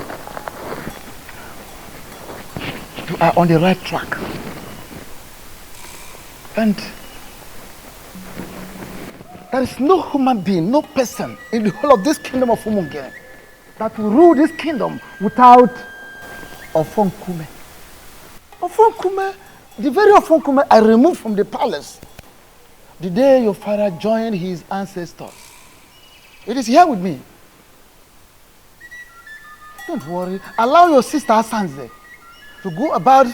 you are on the right track. And there is no human being, no person in the whole of this kingdom of Umungene that will rule this kingdom without Ofonkume. Ofonkume, the very Ofonkume I removed from the palace the day your father joined his ancestors. It is here with me. Don't worry. Allow your sister Asanze to go about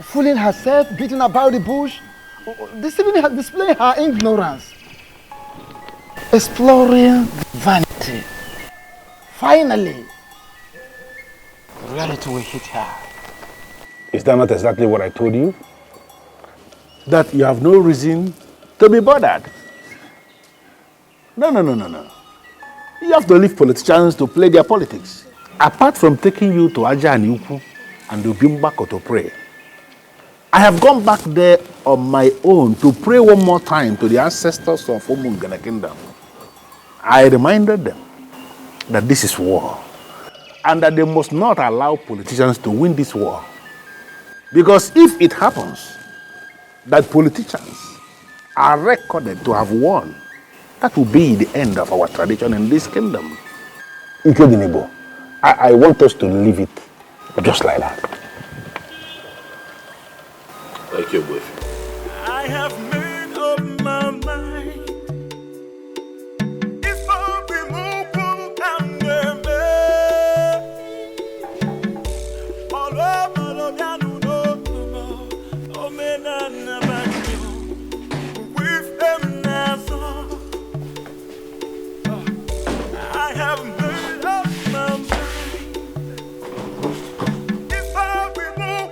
fooling herself, beating about the bush, displaying her ignorance, exploring vanity. Finally, reality will hit her. Is that not exactly what I told you? That you have no reason to be bothered. No. You have to leave politicians to play their politics. Apart from taking you to Aja and Yuku and Ubimbako to pray, I have gone back there on my own to pray one more time to the ancestors of Umungene Kingdom. I reminded them that this is war and that they must not allow politicians to win this war. Because if it happens that politicians are recorded to have won, that will be the end of our tradition in this kingdom. Including I want us to leave it just like that. Thank you, boyfriend. I have made up my mind. It's for the move and I have made up my mind. It's for the move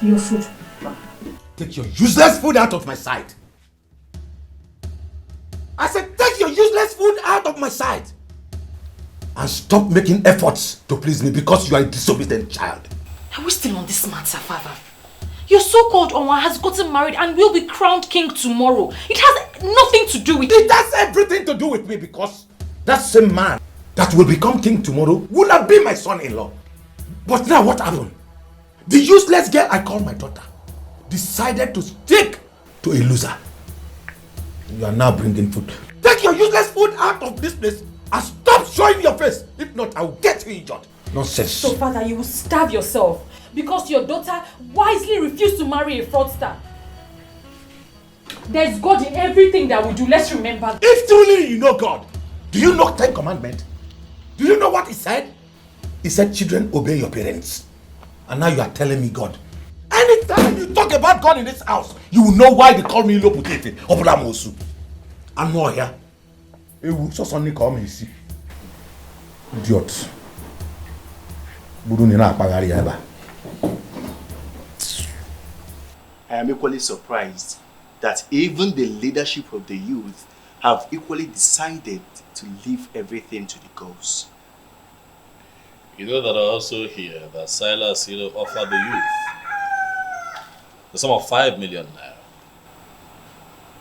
Your food. Take your useless food out of my sight. I said, take your useless food out of my sight. And stop making efforts to please me because you are a disobedient child. Are we still on this matter, father? Your so-called Onwa has gotten married and will be crowned king tomorrow. It has nothing to do with it. It has everything to do with me because that same man that will become king tomorrow will not be my son-in-law. But now what happened? The useless girl I call my daughter decided to stick to a loser. You are now bringing food. Take your useless useless food out of this place and stop showing your face. If not, I will get you injured. Nonsense. So, Father, you will starve yourself because your daughter wisely refused to marry a fraudster. There's God in everything that we do. Let's remember. If truly you know God, do you know 10 commandments? Do you know what he said? He said, children, obey your parents. And now you are telling me God. Anytime you talk about God in this house, you will know why they call me Loputete or Bramosu. I'm not here. It will just only call me see. Idiot. I am equally surprised that even the leadership of the youth have equally decided to leave everything to the gods. You know that I also hear that Silas, offered the youth the sum of 5 million naira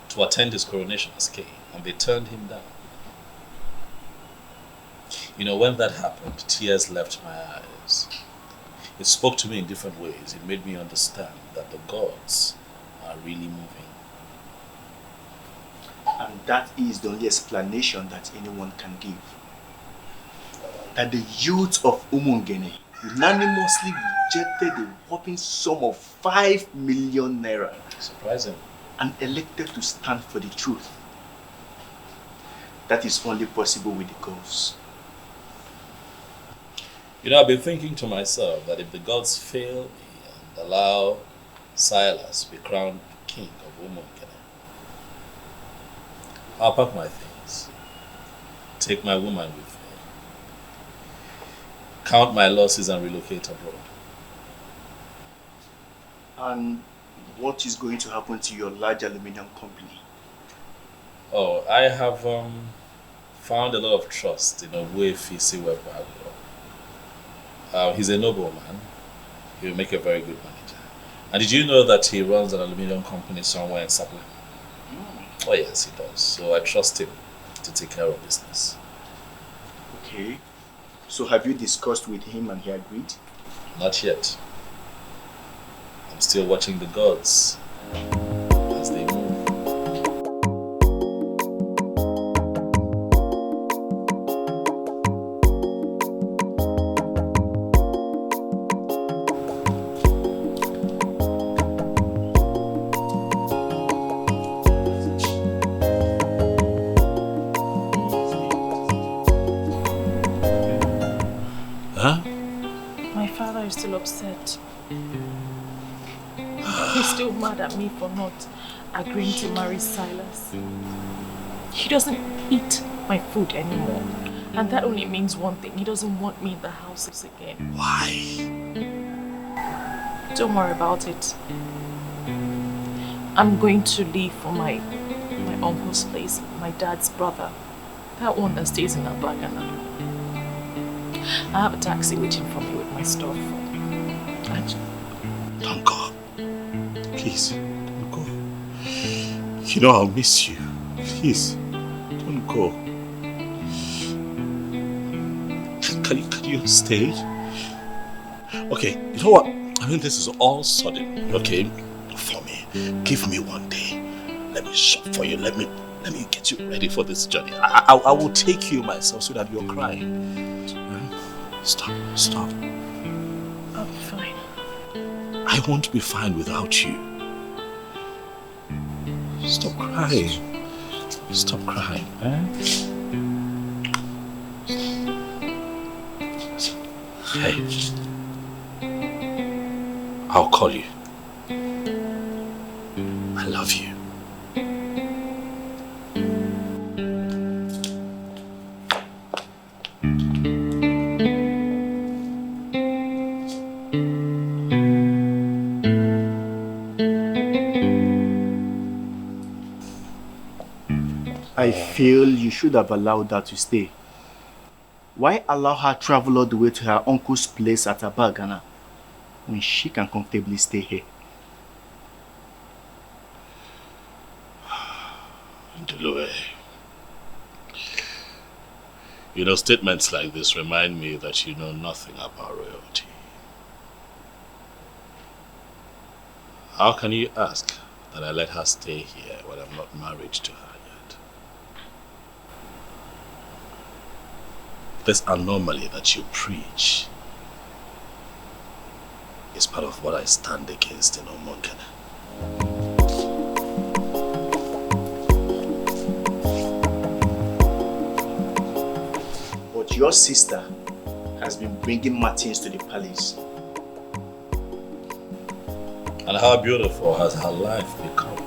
to attend his coronation as king, and they turned him down. When that happened, tears left my eyes. It spoke to me in different ways. It made me understand that the gods are really moving. And that is the only explanation that anyone can give. That the youth of Umungene unanimously rejected the whopping sum of 5 million naira. Surprising. And elected to stand for the truth. That is only possible with the gods. I've been thinking to myself that if the gods fail me and allow Silas to be crowned king of Umungene, I'll pack my things, take my woman with me, count my losses and relocate abroad. And what is going to happen to your large aluminium company? Oh, I have found a lot of trust in Obuefi Webalo. He's a nobleman. He'll make a very good manager. And did you know that he runs an aluminium company somewhere in Sapele? Oh yes, he does. So I trust him to take care of business. Okay. So have you discussed with him and he agreed? Not yet. I'm still watching the gods as they move. Still upset. He's still mad at me for not agreeing to marry Silas. He doesn't eat my food anymore. And that only means one thing. He doesn't want me in the houses again. Why? Don't worry about it. I'm going to leave for my uncle's place, my dad's brother. That one that stays in Abagana. I have a taxi waiting for me with my stuff. Don't go. Please, don't go. I'll miss you. Please, don't go. Can you stay? Okay, you know what? This is all sudden, okay? For me. Give me one day. Let me shop for you. Let me get you ready for this journey. I will take you myself so that you're crying. Stop. I'll be fine. I won't be fine without you. Stop crying. Stop crying, Hey. I'll call you. I love you. I feel you should have allowed her to stay. Why allow her travel all the way to her uncle's place at Abagana when she can comfortably stay here? Delue. Statements like this remind me that you know nothing about royalty. How can you ask that I let her stay here when I'm not married to her yet? This anomaly that you preach is part of what I stand against in Omonkene. But your sister has been bringing Martins to the palace. And how beautiful has her life become?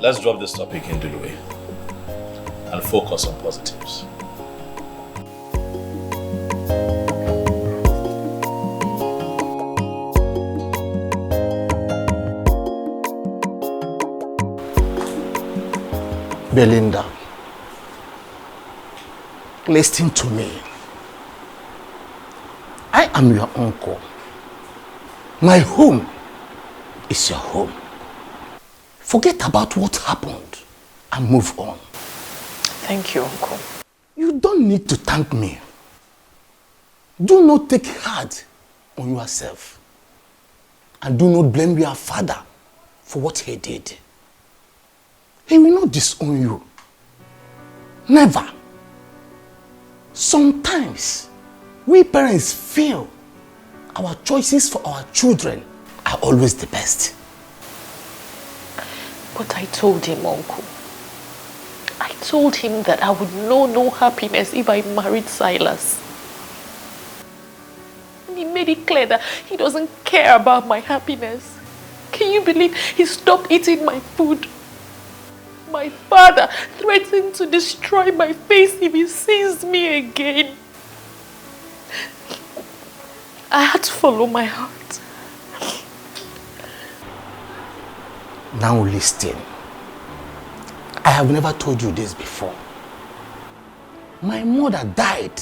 Let's drop this topic in Duluwe and focus on positives. Belinda, listen to me. I am your uncle. My home is your home. Forget about what happened and move on. Thank you, Uncle. You don't need to thank me. Do not take hard on yourself. And do not blame your father for what he did. He will not disown you. Never. Sometimes, we parents feel our choices for our children are always the best. But I told him, Uncle. I told him that I would know no happiness if I married Silas. And he made it clear that he doesn't care about my happiness. Can you believe he stopped eating my food? My father threatened to destroy my face if he sees me again. I had to follow my heart. Now listen. I have never told you this before. My mother died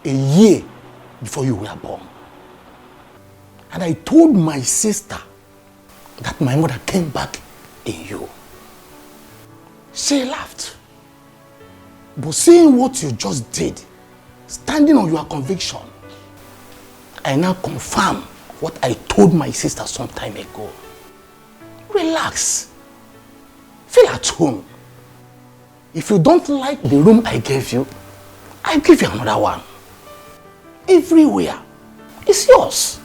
a year before you were born. And I told my sister that my mother came back in you. She laughed. But seeing what you just did, standing on your conviction, I now confirm what I told my sister some time ago. Relax. Feel at home. If you don't like the room I gave you, I'll give you another one. Everywhere. It's yours.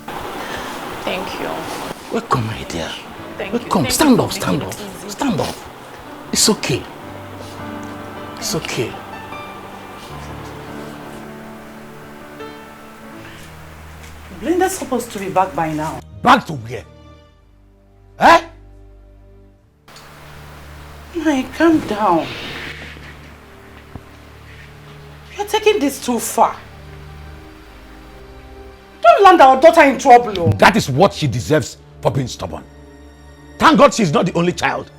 Thank you. Welcome, my dear. Thank you. Welcome. Stand up, stand up. Stand up. It's okay. It's okay. Blinda's supposed to be back by now. Back to where? Eh? Hey, calm down. You're taking this too far. Don't land our daughter in trouble. Oh. That is what she deserves for being stubborn. Thank God she's not the only child.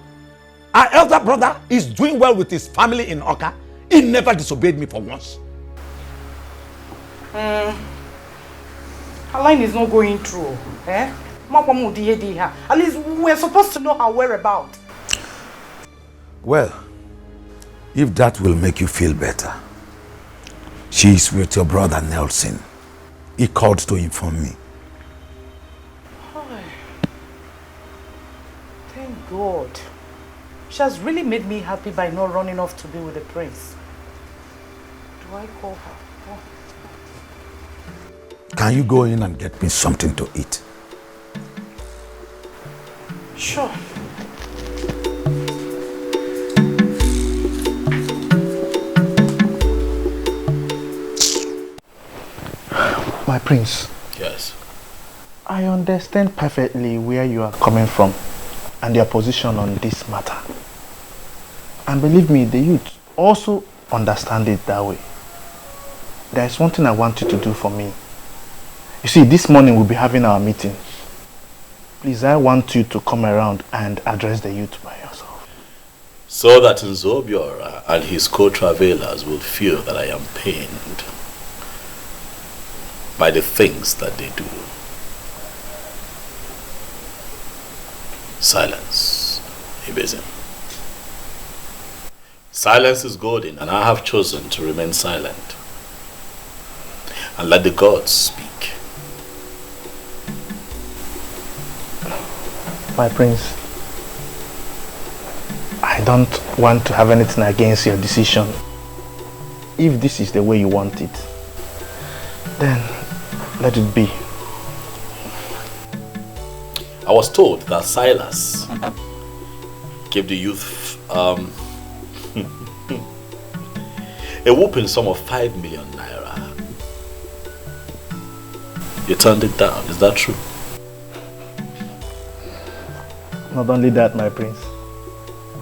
Our elder brother is doing well with his family in Oka. He never disobeyed me for once. Her line is not going through. Eh? At least we're supposed to know her whereabouts. Well, if that will make you feel better, she is with your brother Nelson. He called to inform me. Thank God. She has really made me happy by not running off to be with the prince. Do I call her? Oh. Can you go in and get me something to eat? Sure. My prince. Yes. I understand perfectly where you are coming from and your position on this matter. And believe me, the youth also understand it that way. There is one thing I want you to do for me. You see, this morning we'll be having our meeting. Please, I want you to come around and address the youth by yourself. So that Nzobiora and his co-travelers will feel that I am pained by the things that they do. Silence, Ibezim. Silence is golden, and I have chosen to remain silent and let the gods speak. My prince, I don't want to have anything against your decision. If this is the way you want it, then let it be. I was told that Silas gave the youth a whooping sum of 5 million naira. You turned it down, is that true? Not only that, my prince.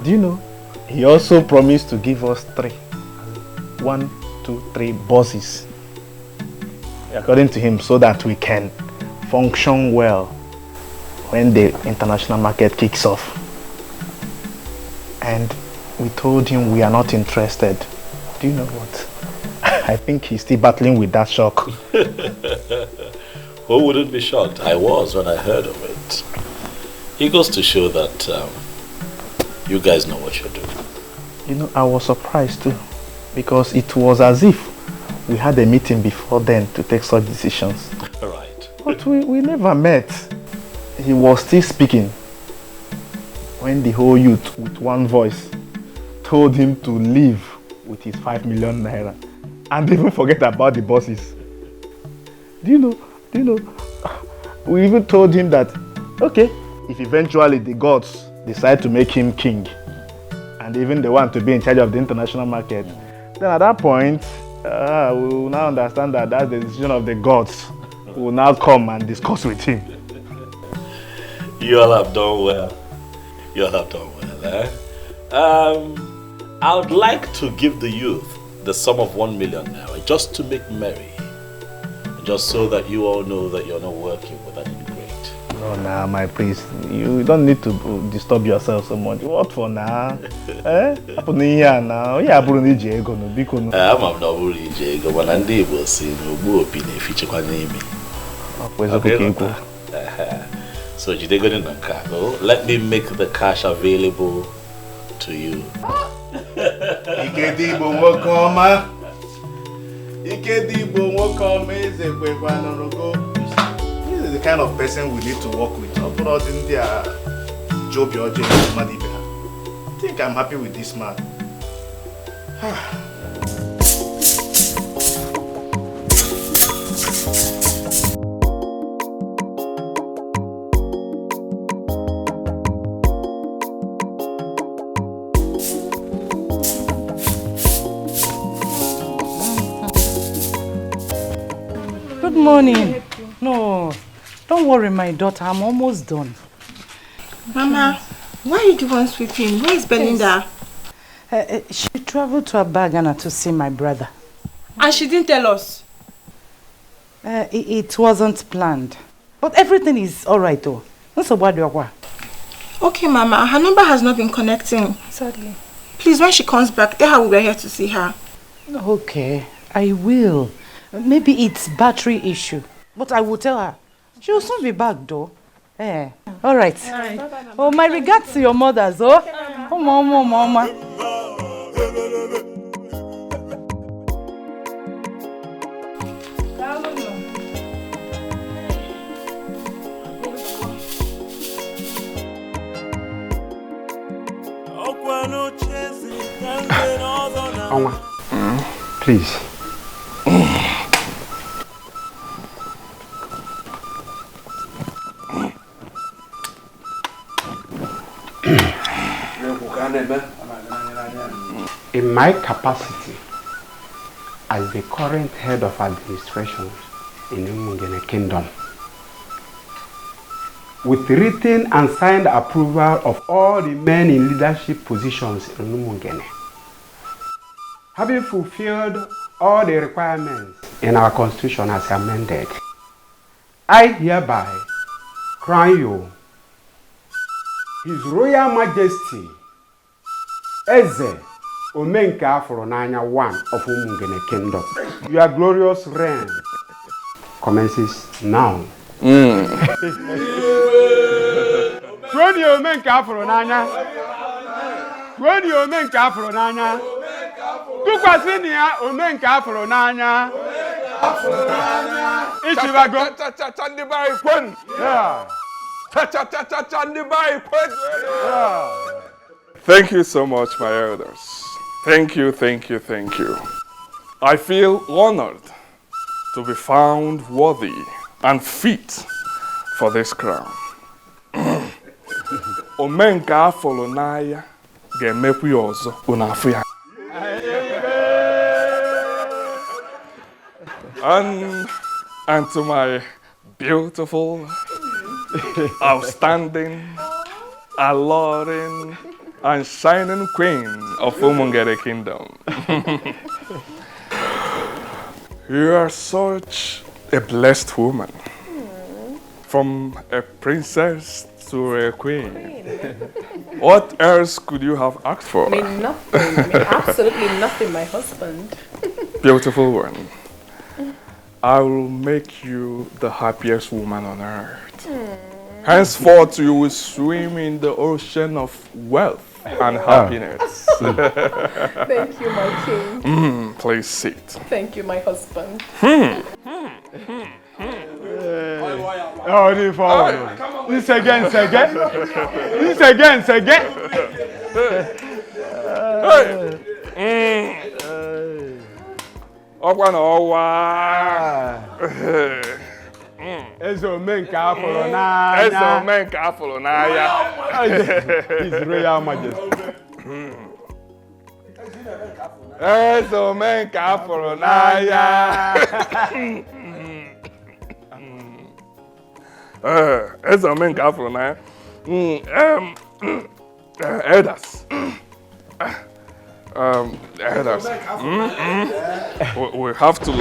Do you know, he also promised to give us 3. 1, 2, 3 bosses. According to him, so that we can function well when the international market kicks off. And we told him we are not interested. Do you know what? I think he's still battling with that shock. Who wouldn't be shocked? I was when I heard of it. It goes to show that you guys know what you're doing. You know, I was surprised too, because it was as if we had a meeting before then to take such decisions. Right. But we never met. He was still speaking when the whole youth with one voice told him to leave with his 5 million naira and even forget about the bosses. Do you know, we even told him that, okay, if eventually the gods decide to make him king and even they want to be in charge of the international market, then at that point, we will now understand that that's the decision of the gods. We will now come and discuss with him. You all have done well. You all have done well, eh? I would like to give the youth the sum of 1 million naira just to make merry. Just so that you all know that you're not working with an ingrate. No, nah, my priest. You don't need to disturb yourself so much. What for now? Eh? Happen here now. Yeah, I'm not ego no biko no. I'm not ego, but I'm able to see no go opinion feature kwa name. So you take it in cargo. Let me make the cash available to you. Ikedibo wokoma. This is the kind of person we need to work with. I think I'm happy with this man. Good morning. No, don't worry, my daughter. I'm almost done. Mama, why are you the one sweeping? Where is Belinda? She traveled to Abagana to see my brother. And she didn't tell us? It wasn't planned. But everything is alright though. Okay, Mama. Her number has not been connecting. Sadly. Please, when she comes back, tell her we were here to see her. Okay, I will. Maybe it's battery issue. But I will tell her. She will soon be back though. Eh. Alright. Oh, my regards to your mothers, oh. Oh, mama. Onwa, please. In my capacity as the current head of administration in Umungene Kingdom, with written and signed approval of all the men in leadership positions in Umungene, having fulfilled all the requirements in our constitution as amended, I hereby crown you His Royal Majesty Eze Omenka Afronanya I of Umungene Kingdom. Your glorious reign commences now. When you Omenka Afronanya, when you Omenka Afronanya, Tukwasinia Omenka Afronanya, Ichivago, Chandibai Kun, yeah. Thank you so much, my elders. Thank you, thank you, thank you. I feel honored to be found worthy and fit for this crown. Omenka Folonaya ga-emekwu ya ọzọ unafu ya. And to my beautiful, outstanding, alluring, and shining queen of Umungere Kingdom. You are such a blessed woman. From a princess to a queen. What else could you have asked for? I mean, nothing. I mean, absolutely nothing, my husband. Beautiful one. I will make you the happiest woman on earth. Henceforth, you will swim in the ocean of wealth and happiness. Thank you, my king. Please sit. Thank you, my husband. Oh, this forward. This again. This again. Ezo menka afolo n'anya. His Royal Majesty. Ezo menka afolo n'anya. Ezo menka afolo n'anya. Elders. Elders. We have to.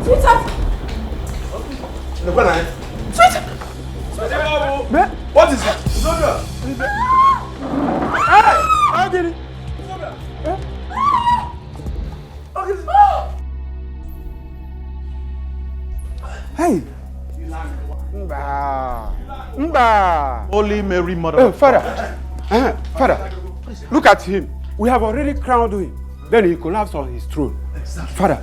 Sweetheart! Sweetheart! What is it? Hey! How did it? Hey! Mba! Holy Mary, Mother of Father! Father, look at him. We have already crowned him. Then he collapsed on his throne. Father,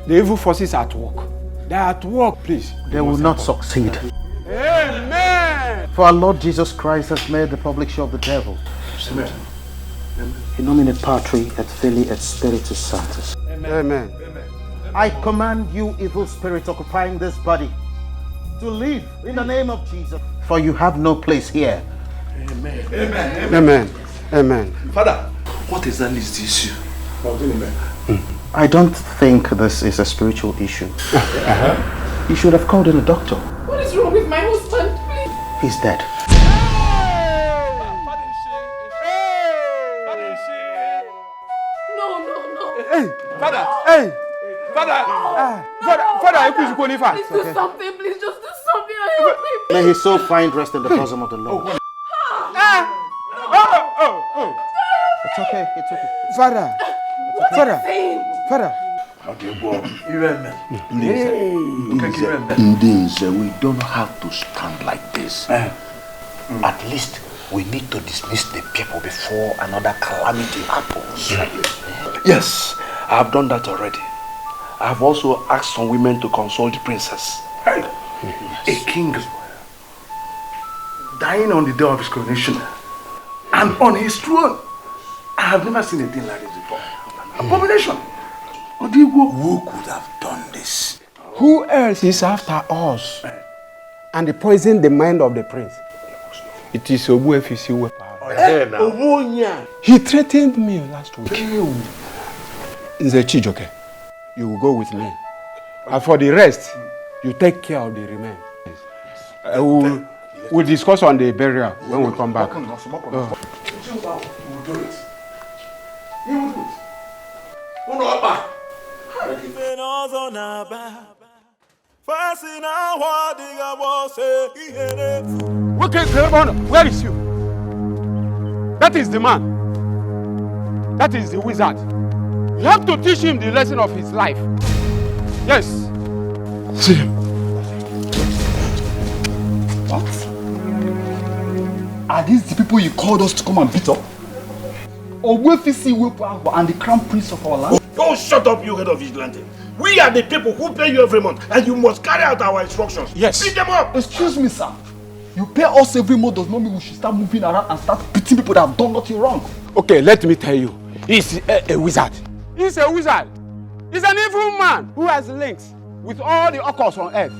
the evil forces are at work. They are at work, please. They will not succeed. Amen! For our Lord Jesus Christ has made the public show of the devil. Amen. In nomine Patri et Filii et Spiritus Sanctus. Amen. I command you, evil spirit occupying this body, to leave in the name of Jesus. For you have no place here. Amen. Amen. Amen. Father, what exactly is the issue? I don't think this is a spiritual issue. You should have called in a doctor. What is wrong with my husband? Please. He's dead. No. Hey, Father! Hey! Father! Father, Please do something. Please just do something. Help me. May his soul find rest in the bosom of the Lord. It's okay. Father! We don't have to stand like this. At least we need to dismiss the people before another calamity happens. Yes, I have done that already. I have also asked some women to console the princess. A king dying on the day of his coronation and on his throne. I have never seen a thing like this before. Abomination. Who could have done this? Who else is after us? And they poisoned the mind of the prince. It is Obuefisi Wepa. He threatened me last week. Nze Chijoke, you will go with me. And for the rest, you take care of the remains. We'll discuss on the burial when we come back. You will do it. You will do it. Where is you? That is the man. That is the wizard. You have to teach him the lesson of his life. Yes. See him. What? Are these the people you called us to come and beat up? Obuefisi Wepa and the crown prince of our land? Oh, shut up, you head of vigilante. We are the people who pay you every month, and you must carry out our instructions. Yes. Beat them up. Excuse me, sir. You pay us every month does not mean we should start moving around and start beating people that have done nothing wrong. Okay, let me tell you. He's a wizard. He's a wizard. He's an evil man who has links with all the occults on earth.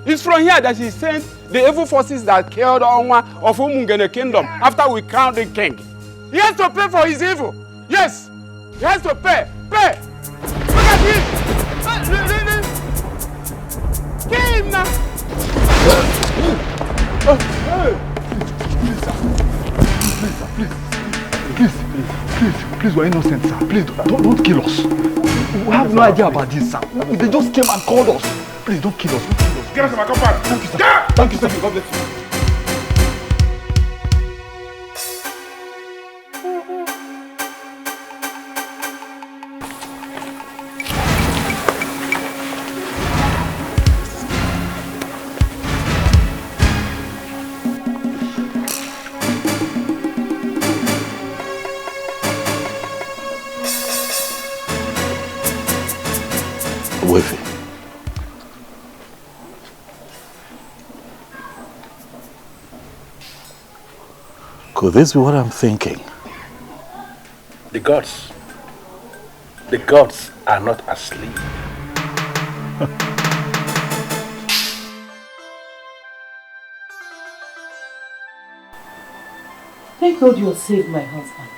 It's from here that he sent the evil forces that killed Onwa of Umungene kingdom after we crowned the king. He has to pay for his evil. Yes, he has to pay. Pay. Look at him. Kill him now. Please, we're innocent, sir. Please, don't kill us. We have no idea about this, sir. They just came and called us. Please, don't kill us. Get us to my compound. Thank you, sir. Yeah. Thank you, sir. God bless you. Wifey. Could this be what I'm thinking? The gods are not asleep. Thank God you saved my husband.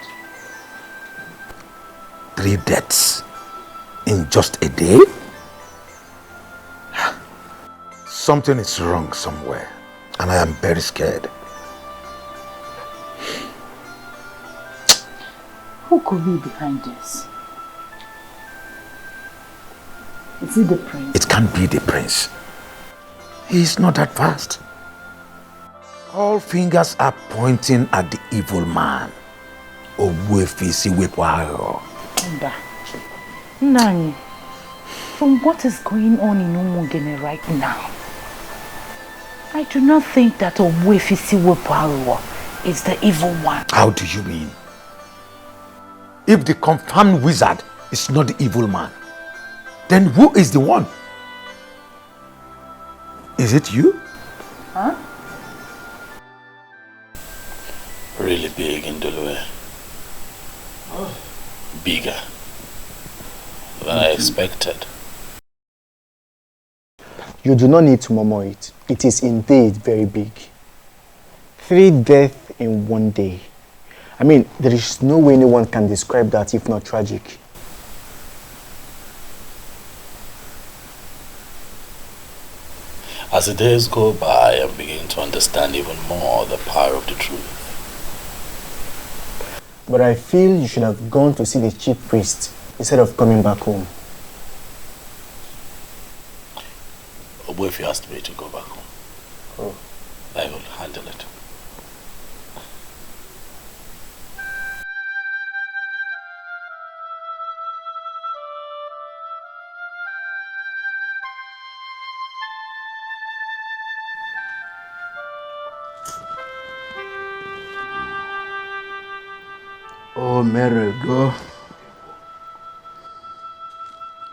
3 deaths in just a day? Something is wrong somewhere, and I am very scared. Who could be behind this? Is it the prince? It can't be the prince. He is not that fast. All fingers are pointing at the evil man. Nani, from what is going on in Umugene right now, I do not think that Owefisi Weparuwa is the evil one. How do you mean? If the confirmed wizard is not the evil man, then who is the one? Is it you? Huh? Really big in Dolue. Oh. Bigger than I expected. You do not need to murmur it. It is indeed very big. 3 deaths in 1 day. I mean, there is no way anyone can describe that if not tragic. As the days go by, I'm beginning to understand even more the power of the truth. But I feel you should have gone to see the chief priest instead of coming back home. What if you asked me to go back home? Oh. I will handle it. Oh, Mary, go.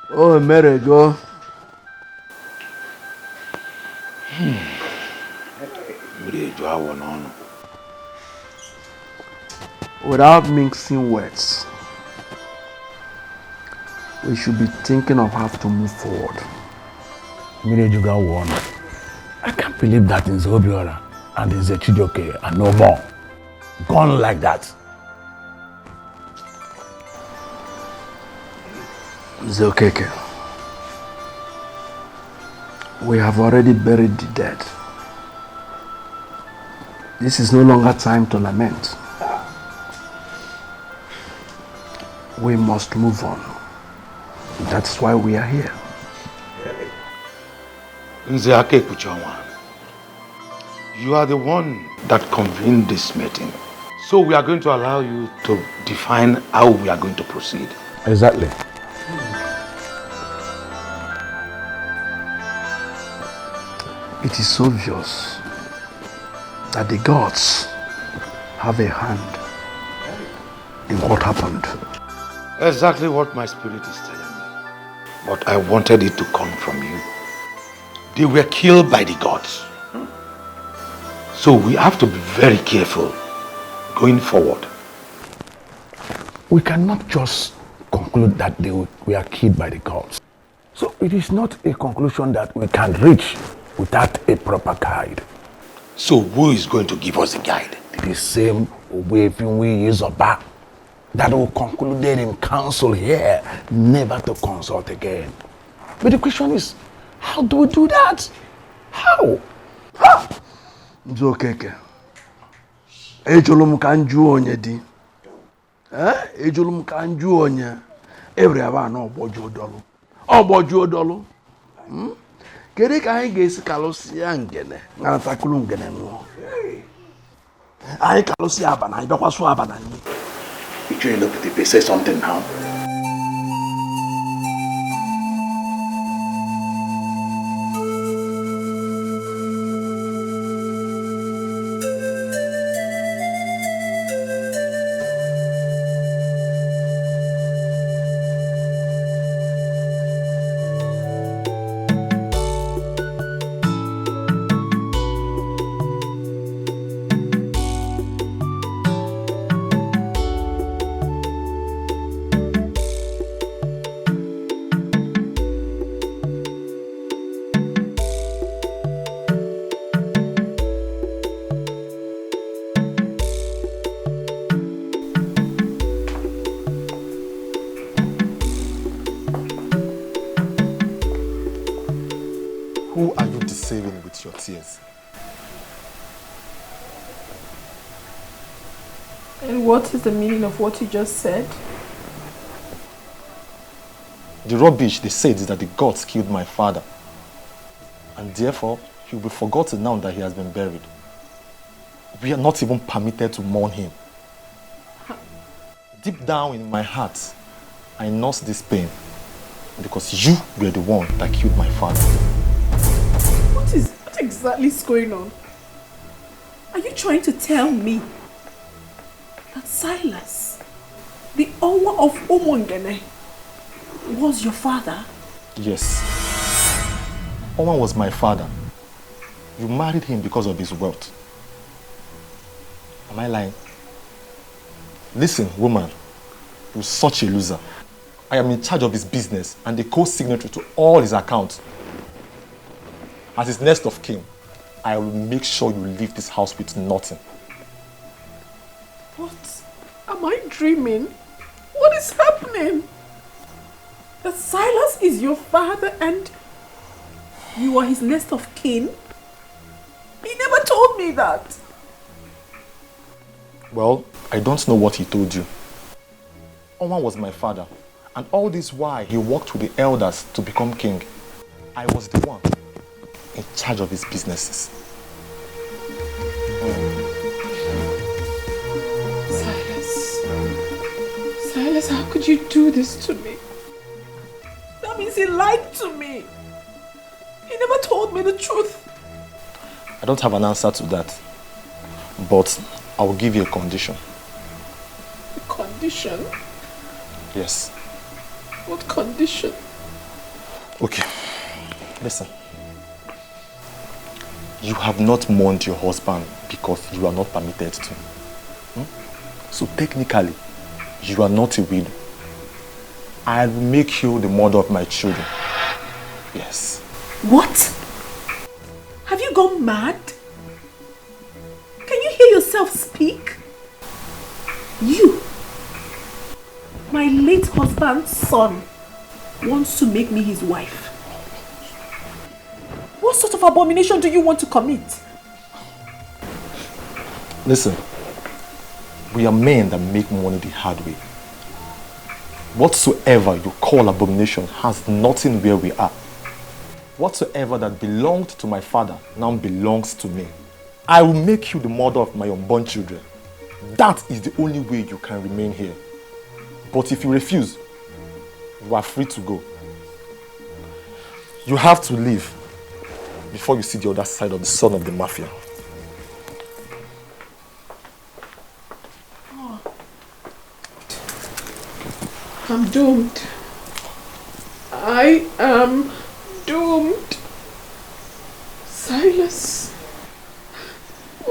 Oh, Mary, go. Without mixing words, we should be thinking of how to move forward. I can't believe that in Zobiora and in Zechidoke and no more. Gone like that. Zokeke, we have already buried the dead. This is no longer time to lament. We must move on. That's why we are here. Nzeake Kuchonwa, you are the one that convened this meeting. So we are going to allow you to define how we are going to proceed. Exactly. It is obvious that the gods have a hand in what happened. Exactly what my spirit is telling me. But I wanted it to come from you. They were killed by the gods. So we have to be very careful going forward. We cannot just conclude that they were killed by the gods. So it is not a conclusion that we can reach without a proper guide. So who is going to give us a guide? The same Owefinwi Izoba that will concluded in council here never to consult again. But the question is, how do we do that? How? It's okay. Ejolum kanju onye di. Ejolum kanju onye. Every aba no bojo dolu. Obojo dolu. Kere ka anyị ga-esi kalụsịa ngene naratakulu ngene nụọ. Anyị kalụsịa abana, anyị bịakwasụ abana anyị. You look at the say something now. Who are you deceiving with your tears? And what is the meaning of what you just said? The rubbish they said is that the gods killed my father. And therefore, he will be forgotten now that he has been buried. We are not even permitted to mourn him. Deep down in my heart, I nurse this pain because you were the one that killed my father. What exactly is going on? Are you trying to tell me that Silas, the owner of Omongene, was your father? Yes. Oman was my father. You married him because of his wealth. Am I lying? Listen, woman, you're such a loser. I am in charge of his business and the co-signatory to all his accounts. As his next of kin, I will make sure you leave this house with nothing. What? Am I dreaming? What is happening? That Silas is your father and you are his next of kin? He never told me that. Well, I don't know what he told you. Oman was my father, and all this while he worked with the elders to become king. I was the one in charge of his businesses. Silas, how could you do this to me? That means he lied to me. He never told me the truth. I don't have an answer to that, but I will give you a condition. A condition? Yes. What condition? Okay, listen. You have not mourned your husband because you are not permitted to. So technically, you are not a widow. I will make you the mother of my children. Yes. What? Have you gone mad? Can you hear yourself speak? You, my late husband's son, wants to make me his wife. What sort of abomination do you want to commit? Listen, we are men that make money the hard way. Whatsoever you call abomination has nothing where we are. Whatsoever that belonged to my father now belongs to me. I will make you the mother of my unborn children. That is the only way you can remain here. But if you refuse, you are free to go. You have to leave before you see the other side of the son of the mafia. I'm doomed. I am doomed. Silas,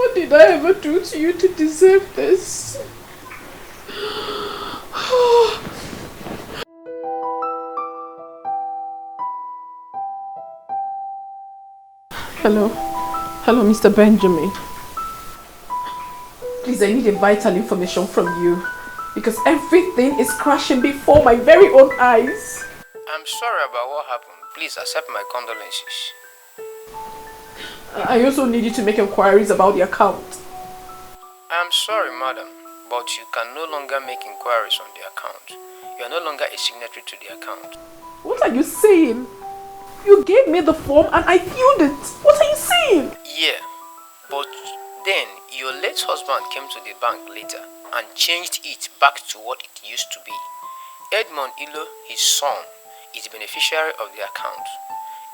What did I ever do to you to deserve this? Hello? Hello, Mr. Benjamin. Please, I need a vital information from you. Because everything is crashing before my very own eyes. I'm sorry about what happened. Please accept my condolences. I also need you to make inquiries about the account. I'm sorry, madam, but you can no longer make inquiries on the account. You are no longer a signatory to the account. What are you saying? You gave me the form and I filled it. What are you saying? Yeah, but then your late husband came to the bank later and changed it back to what it used to be. Edmond Ilo, his son, is the beneficiary of the account.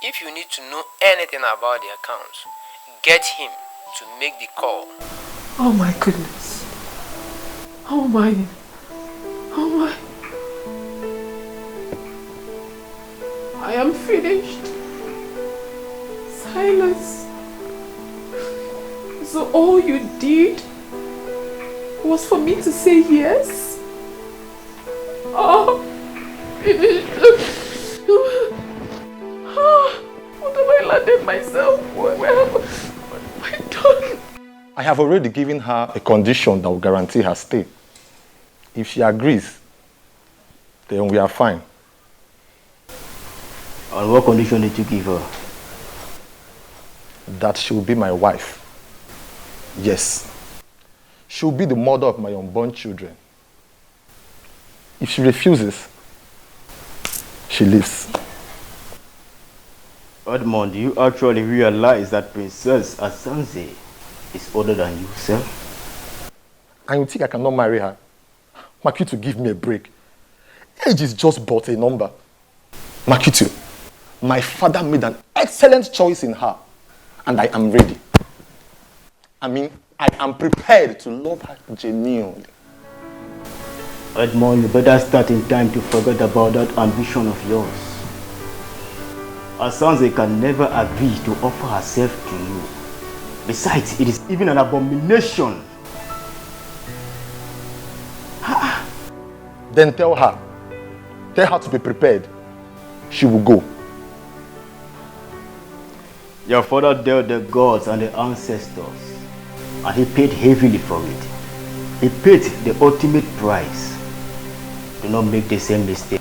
If you need to know anything about the account, get him to make the call. Oh my goodness. Oh my. Oh my. I am finished. Silas. So all you did was for me to say yes? Oh, finished. What have I landed myself? Where have I done? I have already given her a condition that will guarantee her stay. If she agrees, then we are fine. On what condition did you give her? That she will be my wife. Yes. She will be the mother of my unborn children. If she refuses, she leaves. Edmond, do you actually realize that Princess Asanze is older than you, sir? And you think I cannot marry her? Makitu, give me a break. Age is just but a number. Makitu, my father made an excellent choice in her, and I am ready. I mean, I am prepared to love her genuinely. Edmond, you better start in time to forget about that ambition of yours. Asanze can never agree to offer herself to you. Besides, it is even an abomination. Then tell her to be prepared. She will go. Your father dealt the gods and the ancestors, and he paid heavily for it. He paid the ultimate price. Do not make the same mistake.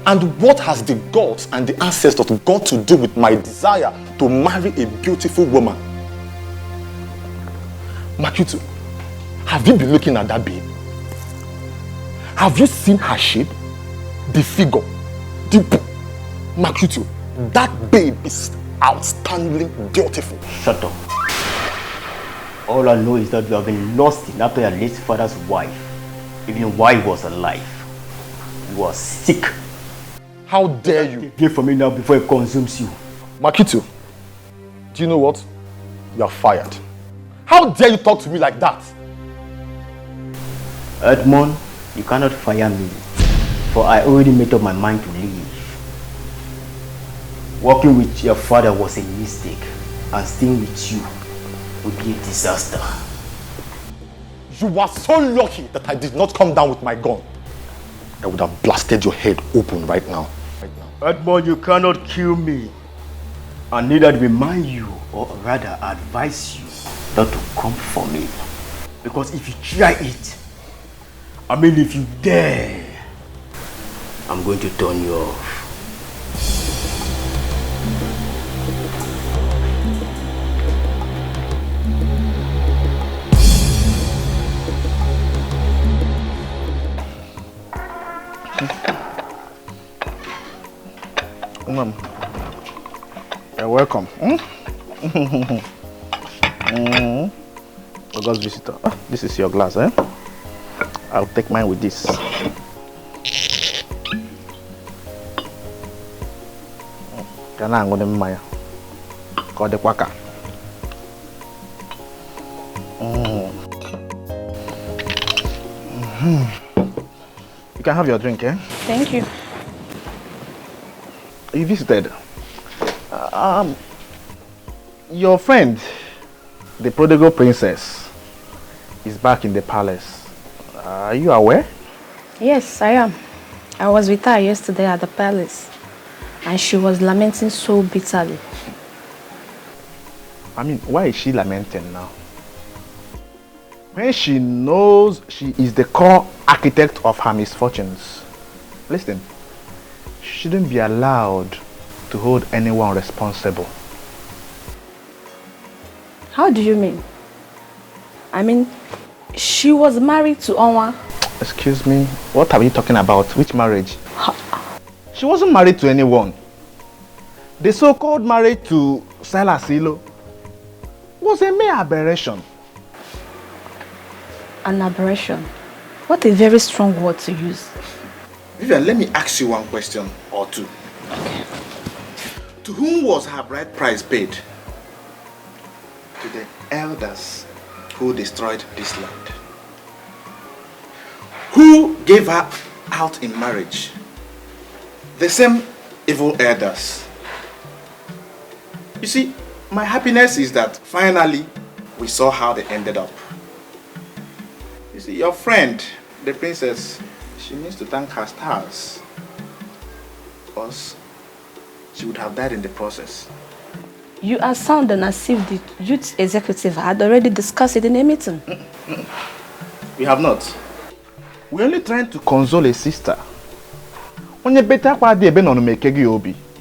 And what has the gods and the ancestors got to do with my desire to marry a beautiful woman? Makitu, have you been looking at that babe? Have you seen her shape? The figure? Makitu, that babe is outstandingly beautiful. Shut up. All I know is that you have been lost in after your late father's wife, even while he was alive. You are sick. How dare you? Get from me now before it consumes you. Makitu, do you know what? You are fired. How dare you talk to me like that? Edmond, you cannot fire me, for I already made up my mind to leave. Working with your father was a mistake, and staying with you would be a disaster. You are so lucky that I did not come down with my gun. I would have blasted your head open right now. Edmond, you cannot kill me. I neither remind you, or rather advise you, not to come for me. Because if you try it, if you dare, I'm going to turn you off. Mom, you're welcome. August visitor. This is your glass, eh? I'll take mine with this. Can I go to my call the quaka? You can have your drink, eh? Thank you. You visited. Your friend, the prodigal princess is back in the palace. Are you aware? Yes, I am. I was with her yesterday at the palace, and she was lamenting so bitterly. I mean, why is she lamenting now? When she knows she is the core architect of her misfortunes. Listen, she shouldn't be allowed to hold anyone responsible. How do you mean? I mean, she was married to Onwa. Excuse me, what are you talking about? Which marriage? She wasn't married to anyone. The so-called marriage to Silas Ilo was a mere aberration. An aberration? What a very strong word to use. Vivian, let me ask you one question or two. Okay. To whom was her bride price paid? To the elders who destroyed this land. Who gave her out in marriage? The same evil elders. You see, my happiness is that finally we saw how they ended up. You see, your friend, the princess, she needs to thank her stars. Because she would have died in the process. You are sounding as if the youth executive had already discussed it in a meeting. We have not. We're only trying to console a sister. You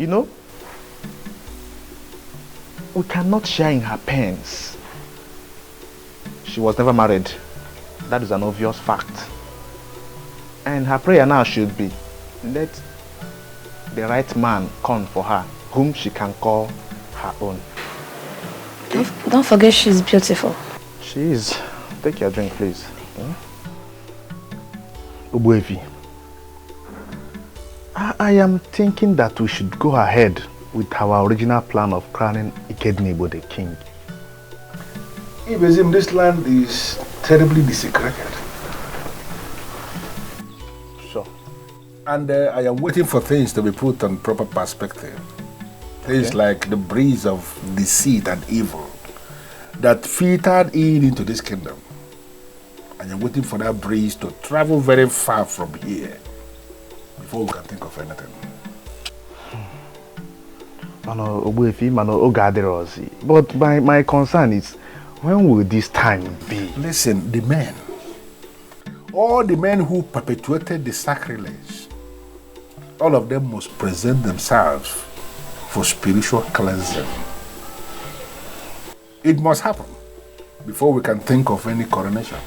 know? We cannot share in her pains. She was never married. That is an obvious fact. And her prayer now should be, let the right man come for her, whom she can call her own. Don't forget she's beautiful. She is. Take your drink, please. Ubuevi, I am thinking that we should go ahead with our original plan of crowning Ikednibo the king. Ibezim, this land is terribly desecrated. Sure. And I am waiting for things to be put on proper perspective. Things like the breeze of deceit and evil that filtered into this kingdom. I am waiting for that breeze to travel very far from here before we can think of anything. But my concern is, when will this time be? Listen, the men, all the men who perpetuated the sacrilege, all of them must present themselves for spiritual cleansing. It must happen before we can think of any coronation.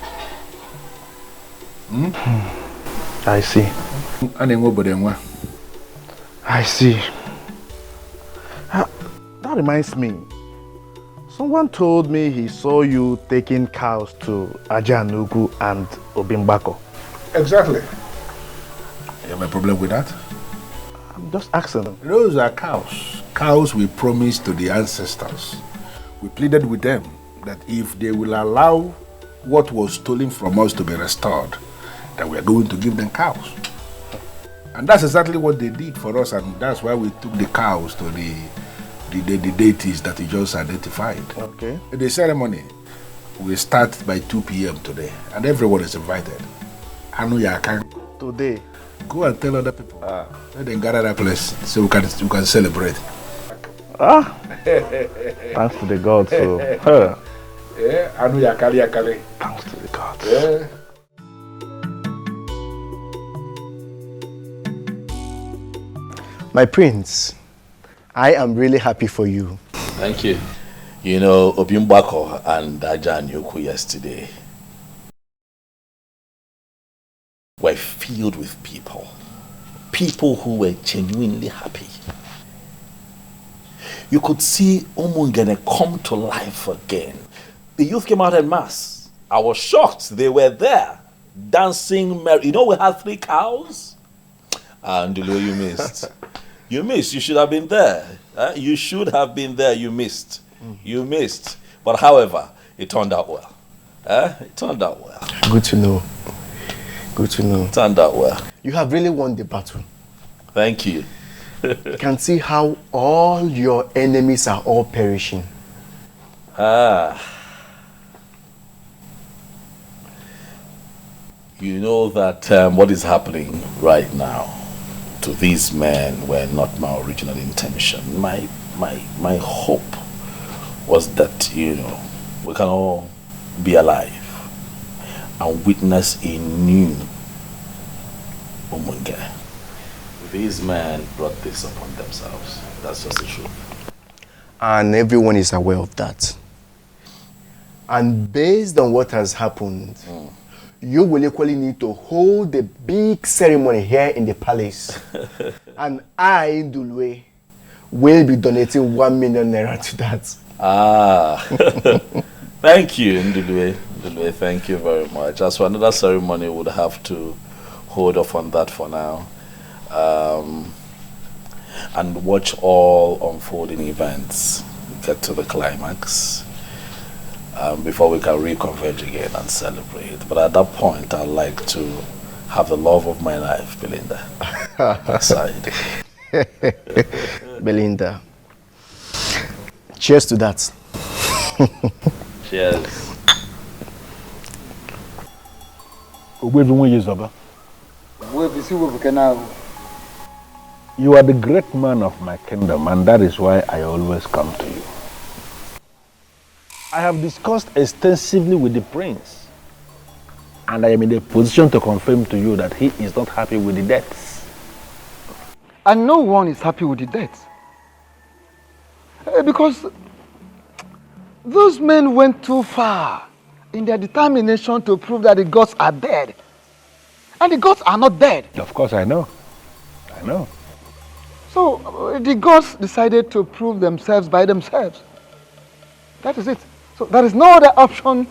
I see. I see. That reminds me. Someone told me he saw you taking cows to Ajanugu and Obimbako. Exactly. You have a problem with that? I'm just asking them. Those are cows. Cows we promised to the ancestors. We pleaded with them that if they will allow what was stolen from us to be restored, that we are going to give them cows. And that's exactly what they did for us, and that's why we took the cows to the deities that you just identified. Okay. The ceremony will start by 2 p.m. today, and everyone is invited. Today? Go and tell other people. Let them gather that place so we can celebrate. Thanks to the gods. So, thanks to the gods. Yeah. My prince, I am really happy for you. Thank you. You know, Obimbako and Ajan Yoku yesterday were filled with people who were genuinely happy. You could see Omungene come to life again. The youth came out en masse. I was shocked. They were there, dancing. You know, we had 3 cows. And you missed. You missed. You should have been there. You should have been there. You missed. You missed. But however, it turned out well. It turned out well. Good to know. Good to know. It turned out well. You have really won the battle. Thank you. You can see how all your enemies are all perishing. You know that what is happening right now to these men were not my original intention. My hope was that, you know, we can all be alive and witness a new Umunge. These men brought this upon themselves. That's just the truth. And everyone is aware of that. And based on what has happened, you will equally need to hold a big ceremony here in the palace. And I, Ndulwe, will be donating 1 million naira to that. Ah, thank you, Ndulwe. Ndulwe, thank you very much. As for another ceremony, we would have to hold off on that for now. And watch all unfolding events get to the climax before we can reconverge again and celebrate. But at that point, I'd like to have the love of my life, Belinda, aside. Belinda, cheers to that. Cheers. You are the great man of my kingdom, and that is why I always come to you. I have discussed extensively with the prince, and I am in a position to confirm to you that he is not happy with the debts. And no one is happy with the debts. Because those men went too far in their determination to prove that the gods are dead. And the gods are not dead. Of course, I know. I know. So the gods decided to prove themselves by themselves. That is it. So there is no other option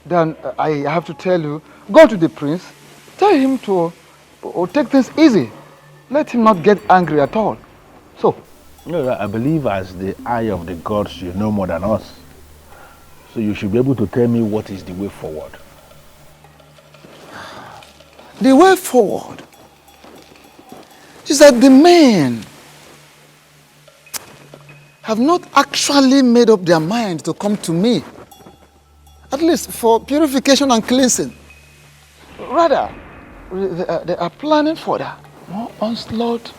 than I have to tell you, go to the prince, tell him to take things easy. Let him not get angry at all. So. No, I believe as the eye of the gods, you know more than us. So you should be able to tell me what is the way forward. The way forward is that the men have not actually made up their mind to come to me, at least for purification and cleansing. Rather, they are planning for that more onslaught,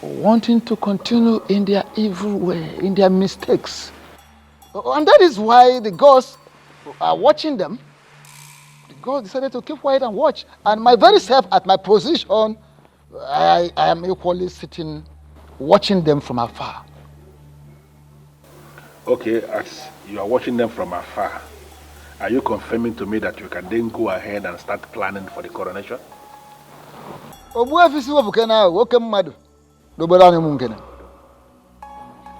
wanting to continue in their evil way, in their mistakes. And that is why the gods are watching them. The gods decided to keep quiet and watch. And my very self, at my position, I am equally sitting, watching them from afar. Okay, as you are watching them from afar, are you confirming to me that you can then go ahead and start planning for the coronation?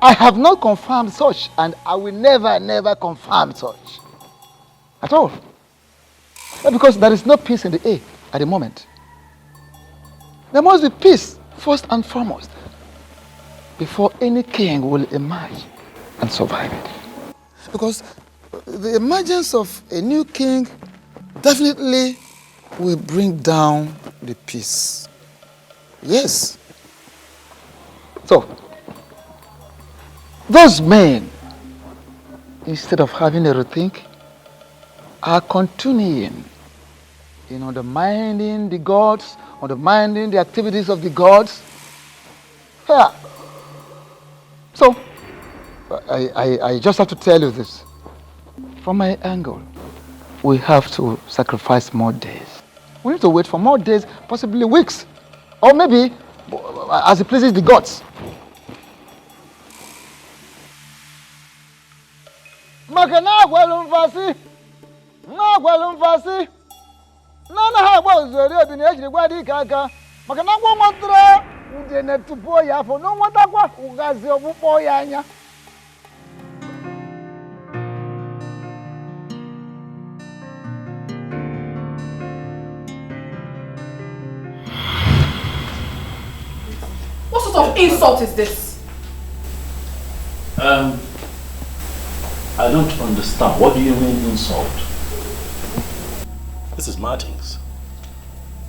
I have not confirmed such, and I will never confirm such. At all. Because there is no peace in the air at the moment. There must be peace, first and foremost, before any king will emerge and survive it. Because the emergence of a new king definitely will bring down the peace. Yes. So, those men, instead of having a rethink, are continuing in undermining the gods, undermining the activities of the gods. Yeah. So, I just have to tell you this. From my angle, we have to sacrifice more days. We need to wait for more days, possibly weeks, or maybe as it pleases the gods. Maka na agwalum fasi na ha agba ozori obi na ejiri gwa dị aka maka na agwa nwatara ude na tupu ya afọ no nwatakwa ugazi ogbukpọ ya anya. What sort of insult is this? I don't understand. What do you mean insult? This is Martins.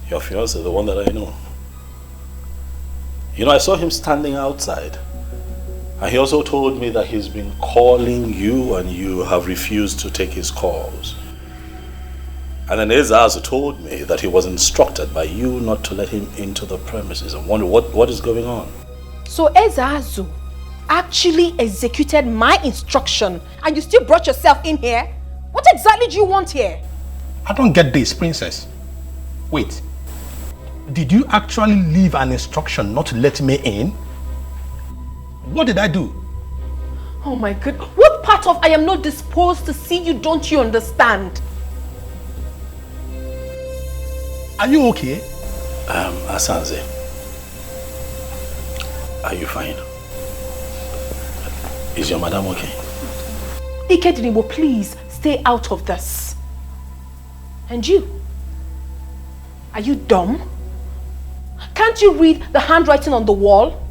Your fiancé, the one that I know. You know, I saw him standing outside. And he also told me that he's been calling you and you have refused to take his calls. And then Ezazu told me that he was instructed by you not to let him into the premises. I wonder what is going on. So Ezazu actually executed my instruction and you still brought yourself in here? What exactly do you want here? I don't get this, princess. Wait. Did you actually leave an instruction not to let me in? What did I do? Oh my God. What part of I am not disposed to see you don't you understand? Are you okay? Asanze, are you fine? Is your madam okay? Ikedinibo, please stay out of this. And you? Are you dumb? Can't you read the handwriting on the wall?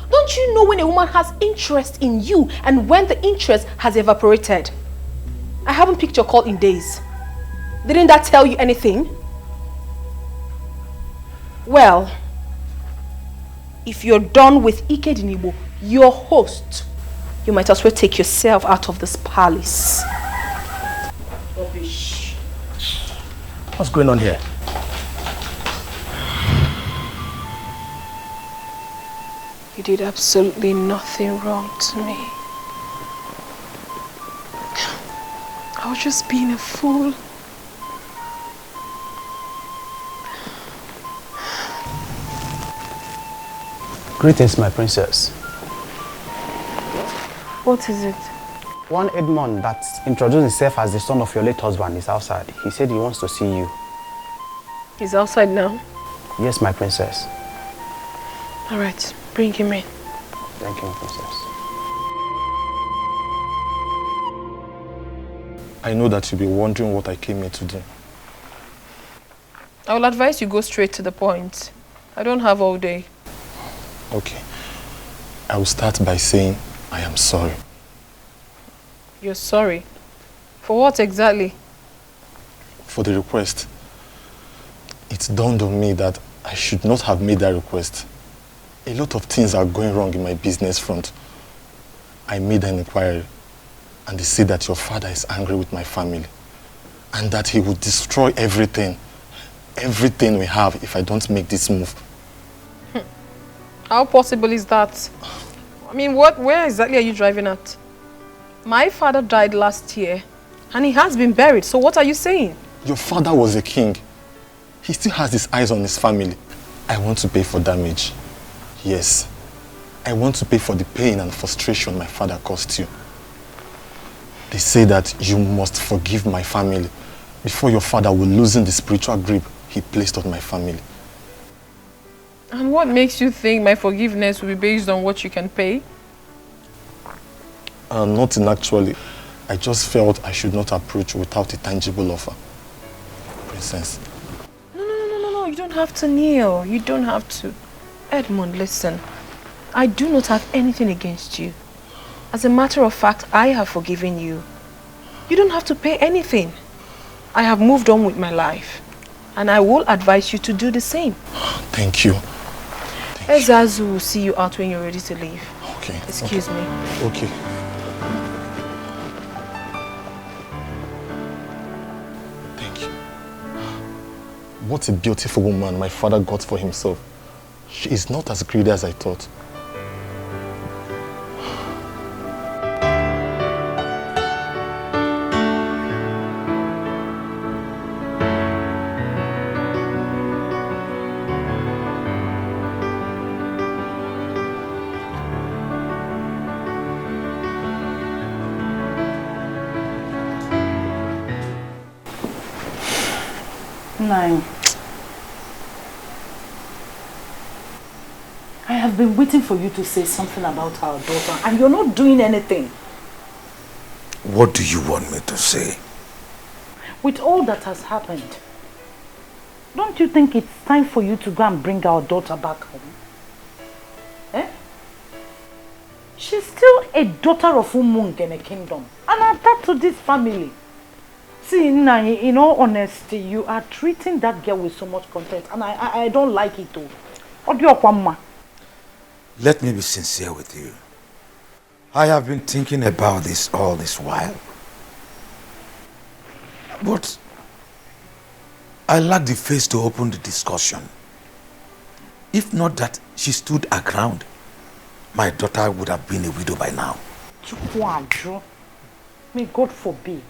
Don't you know when a woman has interest in you and when the interest has evaporated? I haven't picked your call in days. Didn't that tell you anything? Well, if you're done with Ikedinibo, your host, you might as well take yourself out of this palace. Rubbish. What's going on here? You did absolutely nothing wrong to me. I was just being a fool. Greetings, my princess. What is it? One Edmond that introduced himself as the son of your late husband is outside. He said he wants to see you. He's outside now? Yes, my princess. All right, bring him in. Thank you, my princess. I know that you'll be wondering what I came here to do. I will advise you go straight to the point. I don't have all day. Okay. I will start by saying I am sorry. You're sorry? For what exactly? For the request. It dawned on me that I should not have made that request. A lot of things are going wrong in my business front. I made an inquiry and they say that your father is angry with my family and that he will destroy everything we have if I don't make this move. How possible is that? I mean, where exactly are you driving at? My father died last year and he has been buried, so what are you saying? Your father was a king. He still has his eyes on his family. I want to pay for damage. Yes. I want to pay for the pain and frustration my father caused you. They say that you must forgive my family before your father will loosen the spiritual grip he placed on my family. And what makes you think my forgiveness will be based on what you can pay? Nothing actually. I just felt I should not approach without a tangible offer. Princess. No, you don't have to kneel. You don't have to. Edmund, listen. I do not have anything against you. As a matter of fact, I have forgiven you. You don't have to pay anything. I have moved on with my life. And I will advise you to do the same. Thank you. Ezazu will see you out when you're ready to leave. Okay. Excuse me. Okay. Thank you. What a beautiful woman my father got for himself. She is not as greedy as I thought. Nine. I have been waiting for you to say something about our daughter and you're not doing anything. What do you want me to say? With all that has happened, don't you think it's time for you to go and bring our daughter back home? Eh? She's still a daughter of Umung in a kingdom and attached to this family. See, Nai, in all honesty, you are treating that girl with so much contempt and I don't like it too. Let me be sincere with you. I have been thinking about this all this while. But I lacked the face to open the discussion. If not that she stood her ground, my daughter would have been a widow by now. May God forbid.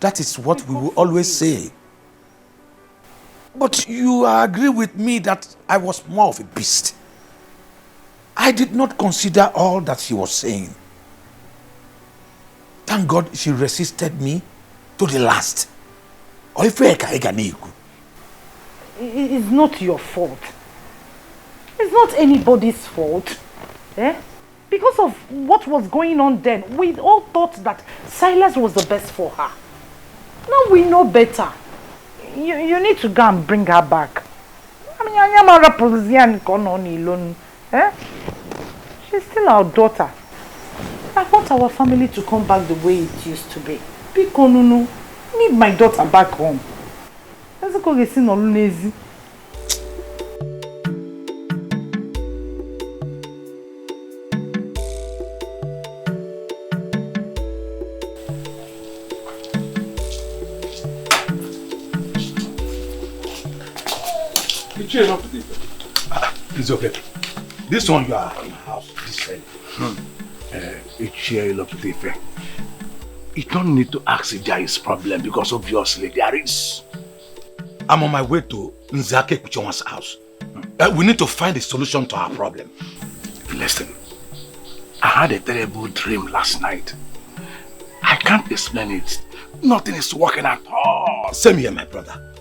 That is what we will always say. But you agree with me that I was more of a beast. I did not consider all that she was saying. Thank God she resisted me to the last. It's not your fault. It's not anybody's fault. Because of what was going on then, we all thought that Silas was the best for her. Now we know better. You need to go and bring her back. I mean, she's still our daughter. I want our family to come back the way it used to be. Pikonunu, need my daughter back home. Let's go get seen on lazy. It's okay. This one you are in the house, this it's here you love to take. You don't need to ask if there is problem because obviously there is. I'm on my way to Nzake Kuchonwa's house. We need to find a solution to our problem. Listen, I had a terrible dream last night. I can't explain it. Nothing is working at all. Same here, my brother.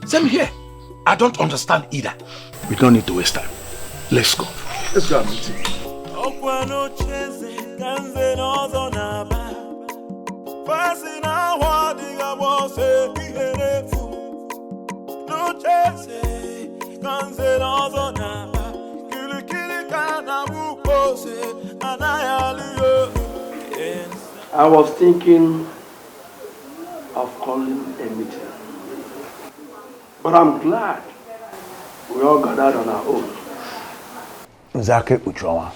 Same here. I don't understand either. We don't need to waste time. Let's go. Let's go and meet him. I was thinking of calling a meeting, but I'm glad we all gathered on our own. Nzake Uchowa,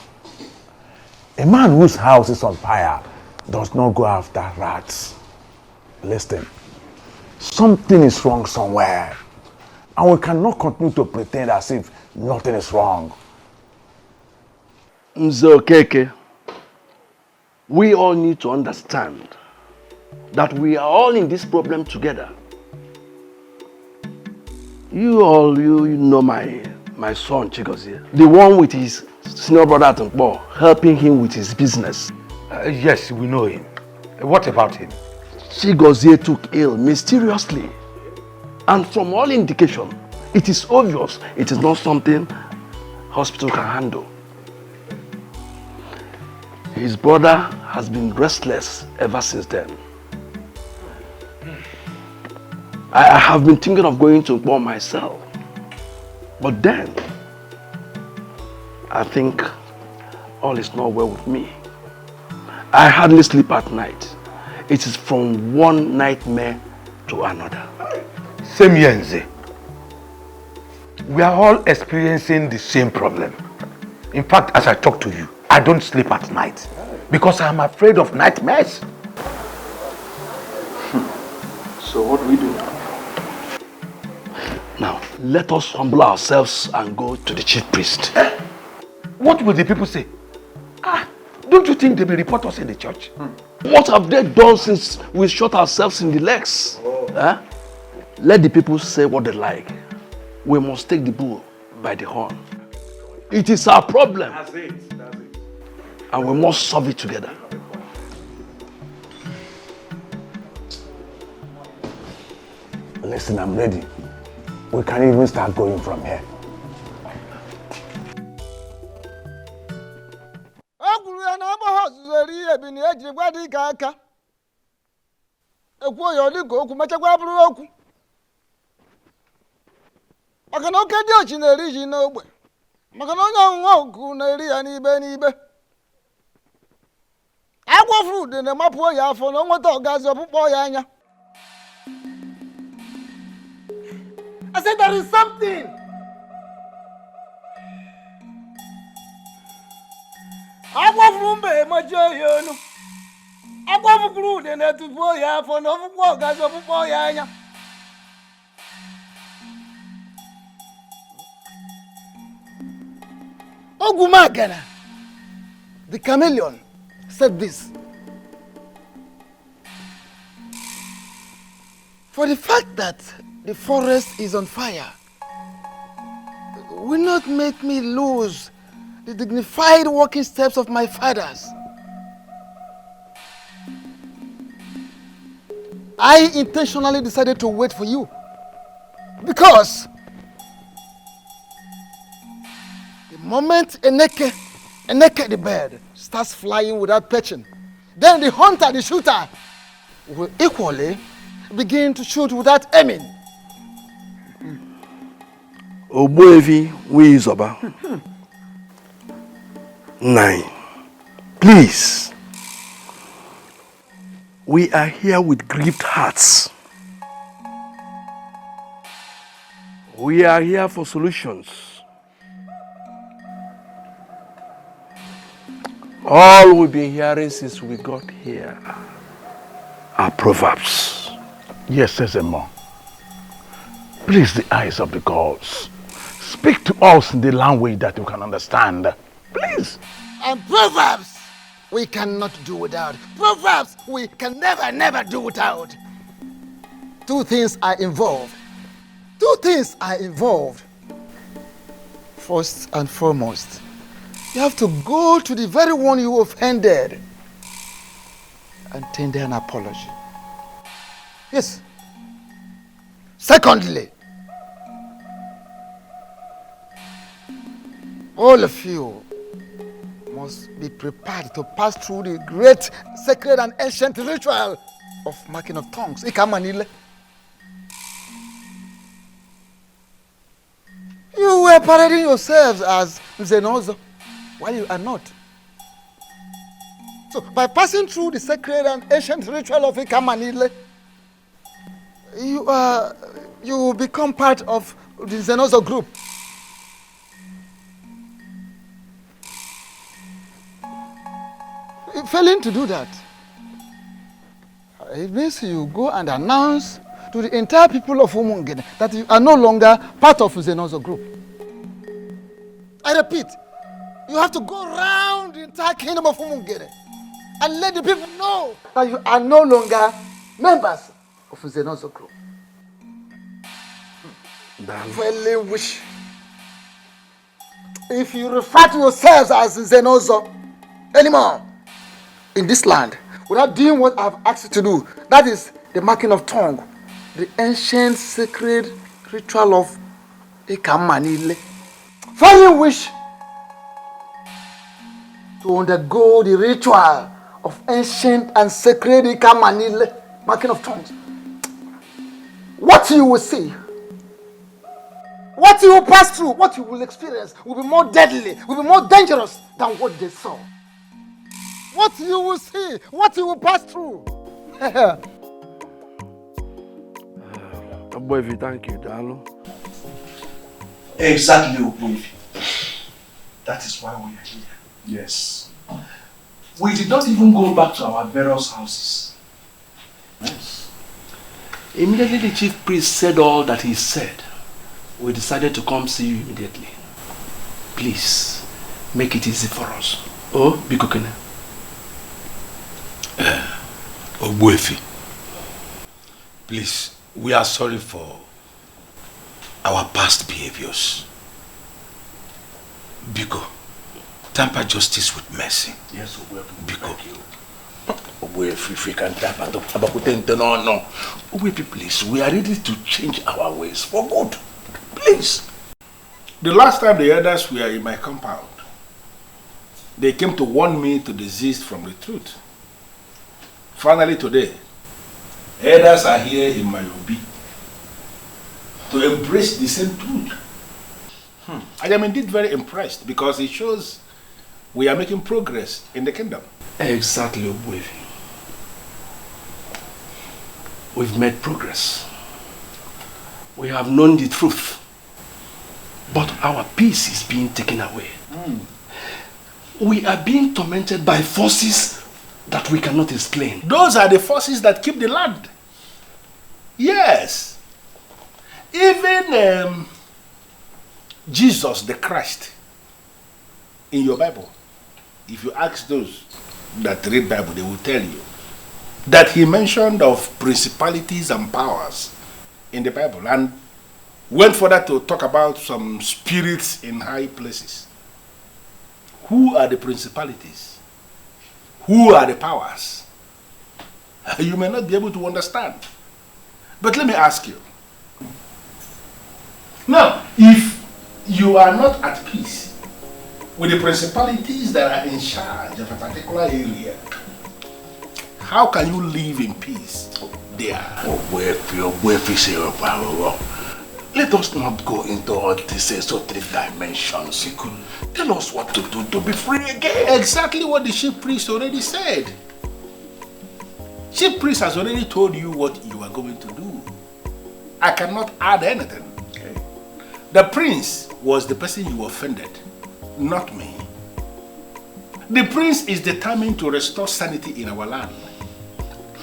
a man whose house is on fire does not go after rats. Listen, something is wrong somewhere, and we cannot continue to pretend as if nothing is wrong. Nzokeke, we all need to understand that we are all in this problem together. You know my son Chigozie, the one with his senior brother at Nkbo, helping him with his business. Yes, we know him. What about him? Chigozie took ill mysteriously, and from all indication, it is obvious it is not something hospital can handle. His brother has been restless ever since then. I have been thinking of going to Nkbo myself, but then I think all is not well with me. I hardly sleep at night. It is from one nightmare to another. Same here, Nze. We are all experiencing the same problem. In fact, as I talk to you, I don't sleep at night because I'm afraid of nightmares. So what do we do? Now, let us humble ourselves and go to the chief priest. What will the people say? Don't you think they will report us in the church? What have they done since we shot ourselves in the legs? Let the people say what they like. We must take the bull by the horn. It is our problem. That's it. And we must solve it together. Listen, I'm ready. We can even start going from here. Maka na oke dị ochi na-eri ji n'ogbe. Maka na onye ọnwụnwa oku na-eri ya n'ibe n'ibe. Agwọ fruit na-emapụ ya afọ na o nweta ọgazi ọkpụkpọ ya anya. I said there is something. Agwọ fruit mbe emaji ya onu. Agwọ fruit na-etufu ya afọ na ọkpụkpọ ọgazi ọkpụkpọ ya anya. Ogumagana, the chameleon, said this. For the fact that the forest is on fire will not make me lose the dignified walking steps of my fathers. I intentionally decided to wait for you because the moment Eneke the bird starts flying without perching, then the hunter, the shooter, will equally begin to shoot without aiming. Ogbuefi Wizoba. 9. Please. We are here with grieved hearts. We are here for solutions. All we've been hearing since we got here are proverbs. Yes, Sezemo. Please, the eyes of the gods, speak to us in the language that we can understand. Please. And proverbs we cannot do without. Proverbs we can never do without. Two things are involved. First and foremost, you have to go to the very one you offended and tender an apology. Yes. Secondly, all of you must be prepared to pass through the great sacred and ancient ritual of marking of tongues. Ikamanile. You were parading yourselves as Zenozo, while you are not. So, by passing through the sacred and ancient ritual of Ikamanile, you will become part of the Zenozo group. Failing to do that, it means you go and announce to the entire people of Umungene that you are no longer part of Zenozo group. I repeat, you have to go around the entire kingdom of Umungene and let the people know that you are no longer members of Zenozo group. Failing which, if you refer to yourselves as Zenozo anymore in this land without doing what I've asked you to do, that is the marking of tongue, the ancient sacred ritual of Ikamanile. Failing which, to undergo the ritual of ancient and sacred Ikamanile, marking of tongues, what you will see, what you will pass through, what you will experience will be more deadly, will be more dangerous than what they saw. What you will see, what you will pass through. Ogbuefi, thank you, Dalo. Exactly, Ogbuefi. That is why we are here. Yes. We did not even go back to our various houses. Yes. Immediately the chief priest said all that he said, we decided to come see you immediately. Please, make it easy for us. Oh, Bikokene. Ogbuefi, please, we are sorry for our past behaviors. Biko, temper justice with mercy. Yes, Ogbuefi. Biko. Ogbuefi, if we can temper no. Ogbuefi, please, we are ready to change our ways for good. Please. The last time the elders were in my compound, they came to warn me to desist from the truth. Finally today, elders are here in my obi to embrace the same truth. I am indeed very impressed because it shows we are making progress in the kingdom. Exactly, Ogbuefi. We've made progress. We have known the truth. But our peace is being taken away. We are being tormented by forces that we cannot explain. Those are the forces that keep the land. Yes. Even Jesus the Christ in your Bible. If you ask those that read Bible, they will tell you that he mentioned of principalities and powers in the Bible and went further to talk about some spirits in high places. Who are the principalities? Who are the powers? You may not be able to understand. But let me ask you. Now, if you are not at peace with the principalities that are in charge of a particular area, how can you live in peace there? Let us not go into all these esoteric dimensions. You could tell us what to do to be free again. Exactly what the chief priest already said. Chief priest has already told you what you are going to do. I cannot add anything. Okay. The prince was the person you offended, not me. The prince is determined to restore sanity in our land.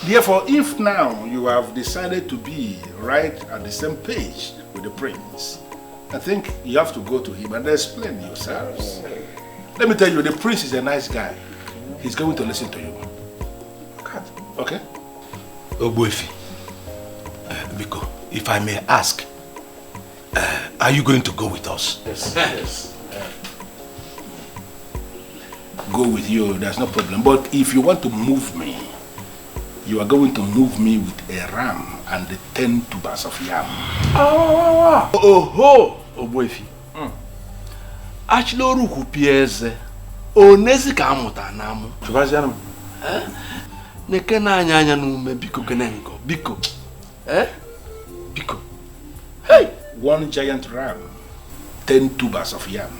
Therefore, if now you have decided to be right at the same page with the prince, I think you have to go to him and explain yourselves. Let me tell you, the prince is a nice guy. He's going to listen to you. Okay? Ogbuefi, Biko, if I may ask, are you going to go with us? Yes. Yes. Go with you, there's no problem. But if you want to move me, you are going to move me with a ram and the 10 tubers of yam. Oh, Ogbuefi. Achloru kupieze. Onezi ka amuta namu. Chubazianum. Neke na anya nume biko genengo. Biko. Biko. Hey! 1 giant ram, 10 tubers of yam.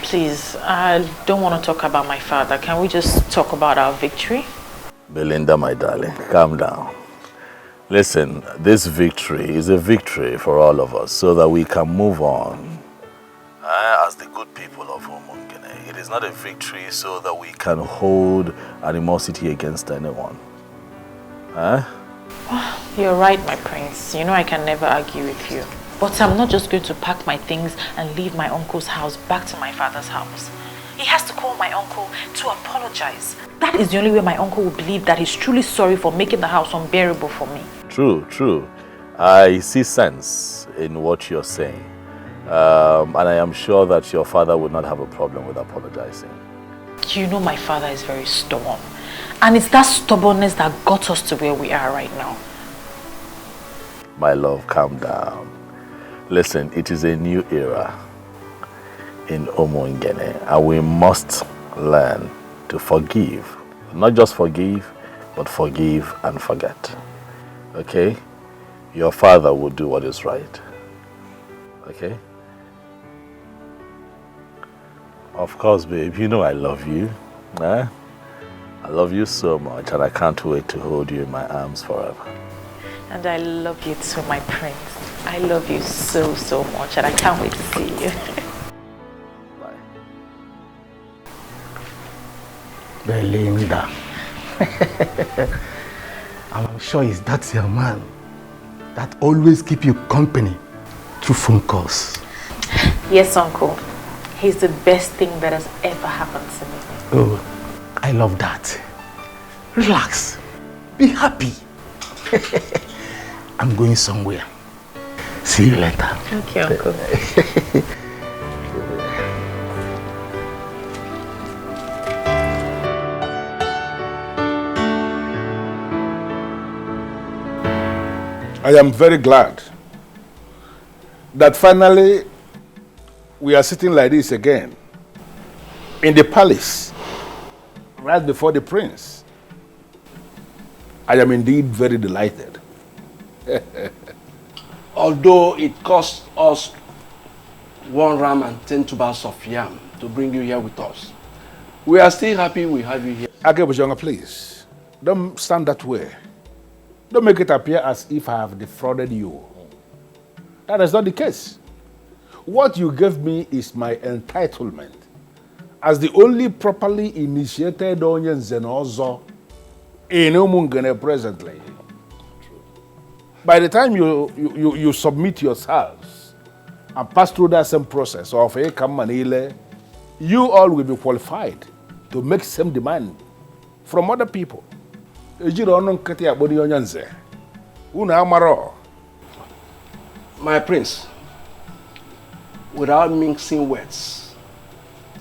Please, I don't want to talk about my father. Can we just talk about our victory? Belinda, my darling, calm down. Listen, this victory is a victory for all of us so that we can move on. As the good people of Umungene, it is not a victory so that we can hold animosity against anyone. You're right, my prince. You know I can never argue with you. But I'm not just going to pack my things and leave my uncle's house back to my father's house. He has to call my uncle to apologize. That is the only way my uncle will believe that he's truly sorry for making the house unbearable for me. True, true. I see sense in what you're saying. And I am sure that your father would not have a problem with apologizing. You know my father is very stubborn. And it's that stubbornness that got us to where we are right now. My love, calm down. Listen, it is a new era in Umungene, and we must learn to forgive. Not just forgive, but forgive and forget. Okay? Your father will do what is right. Okay? Of course, babe, you know I love you. I love you so much, and I can't wait to hold you in my arms forever. And I love you too, my prince. I love you so, so much, and I can't wait to see you. Belinda. I'm sure that's your man that always keep you company through phone calls. Yes, uncle. He's the best thing that has ever happened to me. Oh, I love that. Relax. Be happy. I'm going somewhere. See you later. Okay, uncle. I am very glad that finally we are sitting like this again in the palace right before the prince. I am indeed very delighted. Although it cost us 1 ram and 10 tubers of yam to bring you here with us, we are still happy we have you here. Akebujonga, please, don't stand that way. Don't make it appear as if I have defrauded you. That is not the case. What you gave me is my entitlement as the only properly initiated Onye Nzenozo in Umungene presently. By the time you submit yourselves and pass through that same process of Ekamanile, you all will be qualified to make same demand from other people. My prince, without mixing words,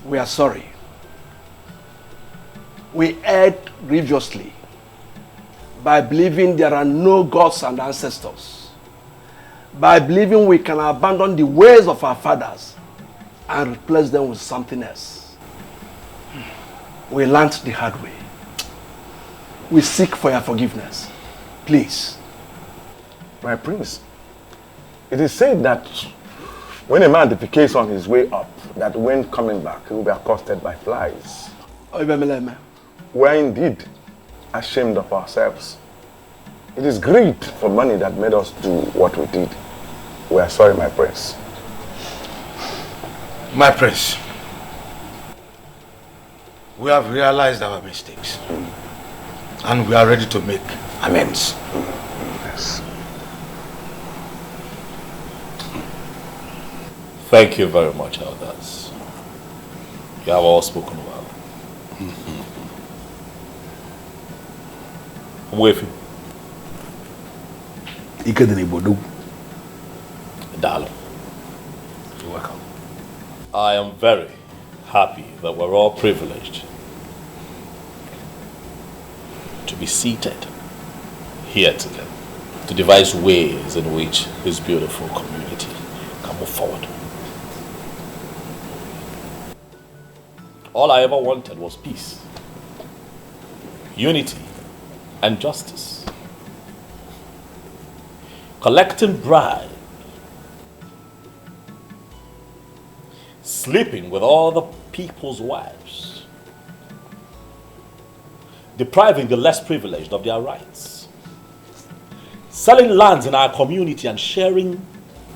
we are sorry. We erred grievously by believing there are no gods and ancestors, by believing we can abandon the ways of our fathers and replace them with something else. We learned the hard way. We seek for your forgiveness. Please. My prince, it is said that when a man defecates on his way up, that when coming back, he will be accosted by flies. We are indeed ashamed of ourselves. It is greed for money that made us do what we did. We are sorry, my prince. My prince, we have realized our mistakes and we are ready to make amends. Yes. Thank you very much, elders. You have all spoken well. I'm with you. Darling. You're welcome. I am very happy that we're all privileged to be seated here together to devise ways in which this beautiful community can move forward. All I ever wanted was peace, unity, and justice. Collecting bribes, sleeping with other people's wives, depriving the less privileged of their rights, selling lands in our community and sharing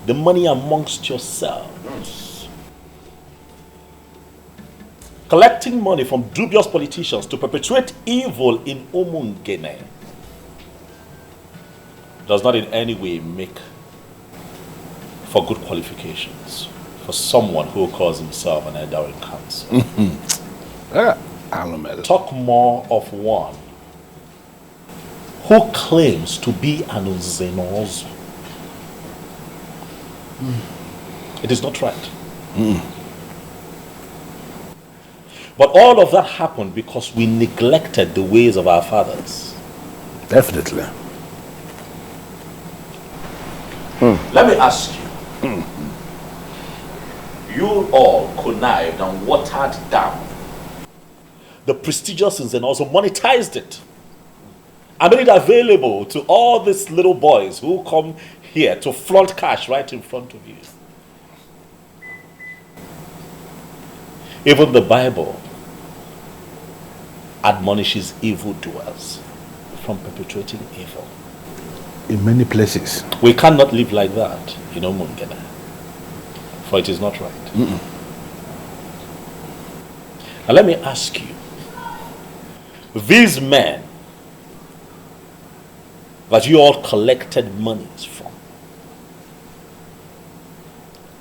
the money amongst yourselves, collecting money from dubious politicians to perpetuate evil in Umungene does not in any way make for good qualifications for someone who calls himself an elder in council. Talk more of one who claims to be an Uzenozu. It is not right. But all of that happened because we neglected the ways of our fathers. Definitely. Let me ask you. You all connived and watered down the prestigious and also monetized it. I made it available to all these little boys who come here to flaunt cash right in front of you. Even the Bible admonishes evildoers from perpetuating evil. In many places. We cannot live like that in Omungena, for it is not right. Now let me ask you, these men that you all collected monies from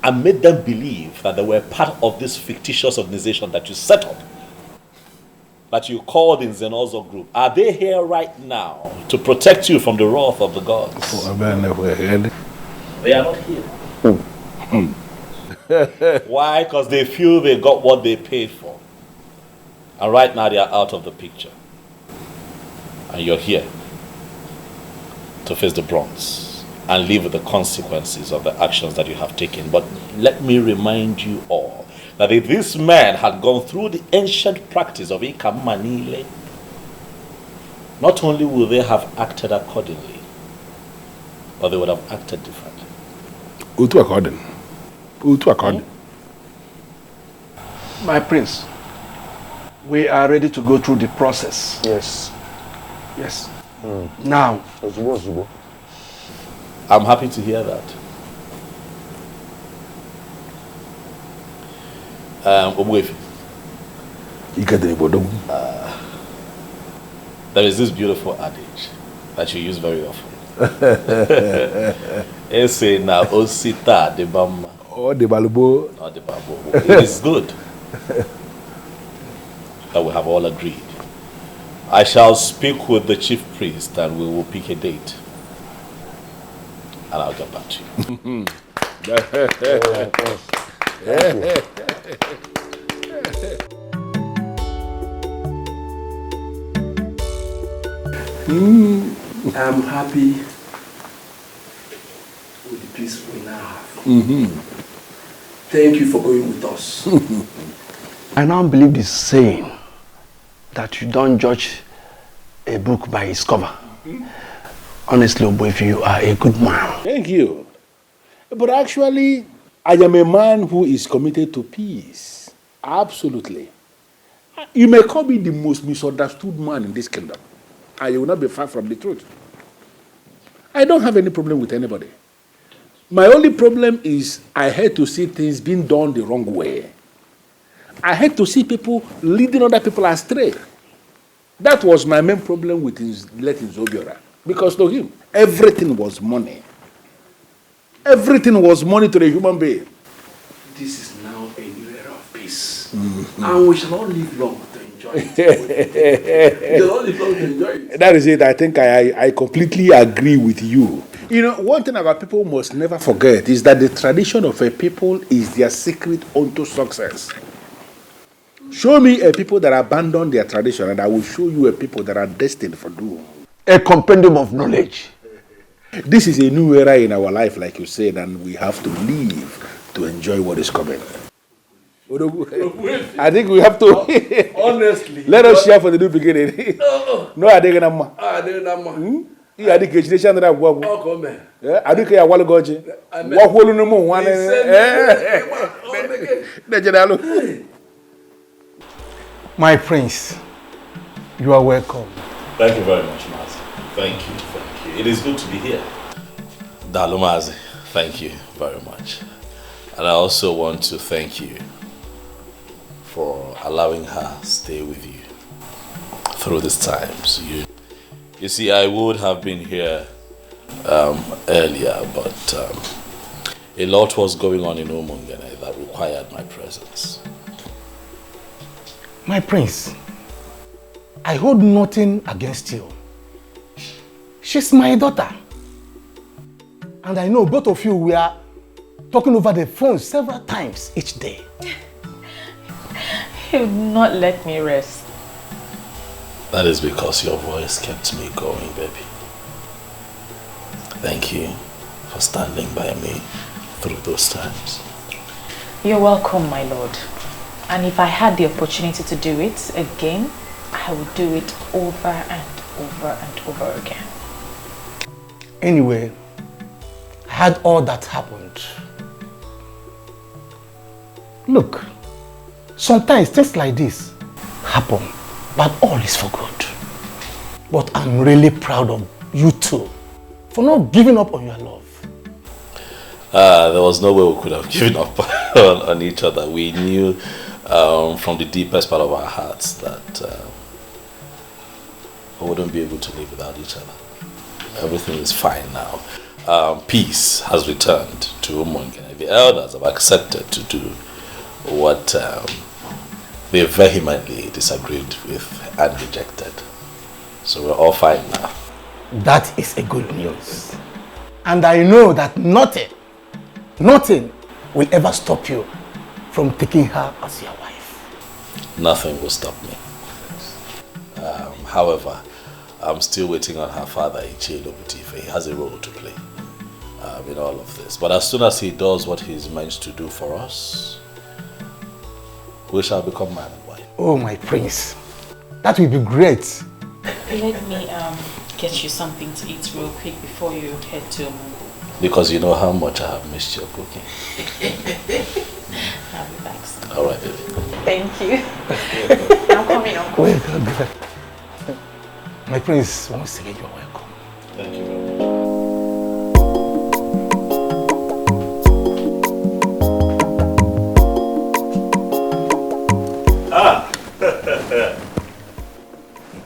and made them believe that they were part of this fictitious organization that you set up, that you called in Zenozo Group, are they here right now to protect you from the wrath of the gods? They are not here. Why? Because they feel they got what they paid for. And right now they are out of the picture. And you're here to face the bronze and live with the consequences of the actions that you have taken. But let me remind you all that if this man had gone through the ancient practice of Ikamanile, not only would they have acted accordingly, but they would have acted differently. My prince, we are ready to go through the process. Yes. Yes. Now. I'm happy to hear that. There is this beautiful adage that you use very often. It says, "Na osita de bamba." Oh, de balubo. Not the babo. It is good. that we have all agreed. I shall speak with the chief priest and we will pick a date. And I'll get back to you. I'm happy with the peace we now have. Thank you for going with us. I now believe this saying that you don't judge a book by its cover. Honestly, Oboife, you are a good man. Thank you. But actually, I am a man who is committed to peace. Absolutely. You may call me the most misunderstood man in this kingdom. And you will not be far from the truth. I don't have any problem with anybody. My only problem is I hate to see things being done the wrong way. I hate to see people leading other people astray. That was my main problem with letting Zobiora. Because to him, everything was money. Everything was money to the human being. This is now a new era of peace. And we shall not live long to enjoy it. We shall not live long to enjoy it. That is it. I think I completely agree with you. You know, one thing about people must never forget is that the tradition of a people is their secret unto success. Show me a people that abandon their tradition and I will show you a people that are destined for doom. A compendium of knowledge. This is a new era in our life, like you said, and we have to live to enjoy what is coming. I think we have to. Honestly. Let us share for the new beginning. No, I think I'm. I think it's the channel that work. Oh, come on. I think I want to go. What will you know? One. My prince, you are welcome. Thank you very much, Mazi. Thank you. It is good to be here. Dalomazi, thank you very much. And I also want to thank you for allowing her stay with you through these times. You see, I would have been here earlier, but a lot was going on in Umungene that required my presence. My prince, I hold nothing against you. She's my daughter. And I know both of you were talking over the phone several times each day. He would not let me rest. That is because your voice kept me going, baby. Thank you for standing by me through those times. You're welcome, my lord. And if I had the opportunity to do it again, I would do it over and over and over again. Anyway, I had all that happened. Look, sometimes things like this happen, but all is for good. But I'm really proud of you two for not giving up on your love. There was no way we could have given up on each other. We knew from the deepest part of our hearts that we wouldn't be able to live without each other. Everything is fine now. Peace has returned to Umungene. The elders have accepted to do what they vehemently disagreed with and rejected. So we're all fine now. That is a good news. And I know that nothing will ever stop you from taking her as your wife. Nothing will stop me. However, I'm still waiting on her father, Ichilo Butife. He has a role to play in all of this. But as soon as he does what he's meant to do for us, we shall become man and wife. Oh, my prince. That will be great. Let me get you something to eat real quick before you head to Because you know how much I have missed your cooking. I'll be back soon. All right, baby. Thank you. I'm coming, Uncle. Welcome. My prince, once again, you're welcome. Thank you.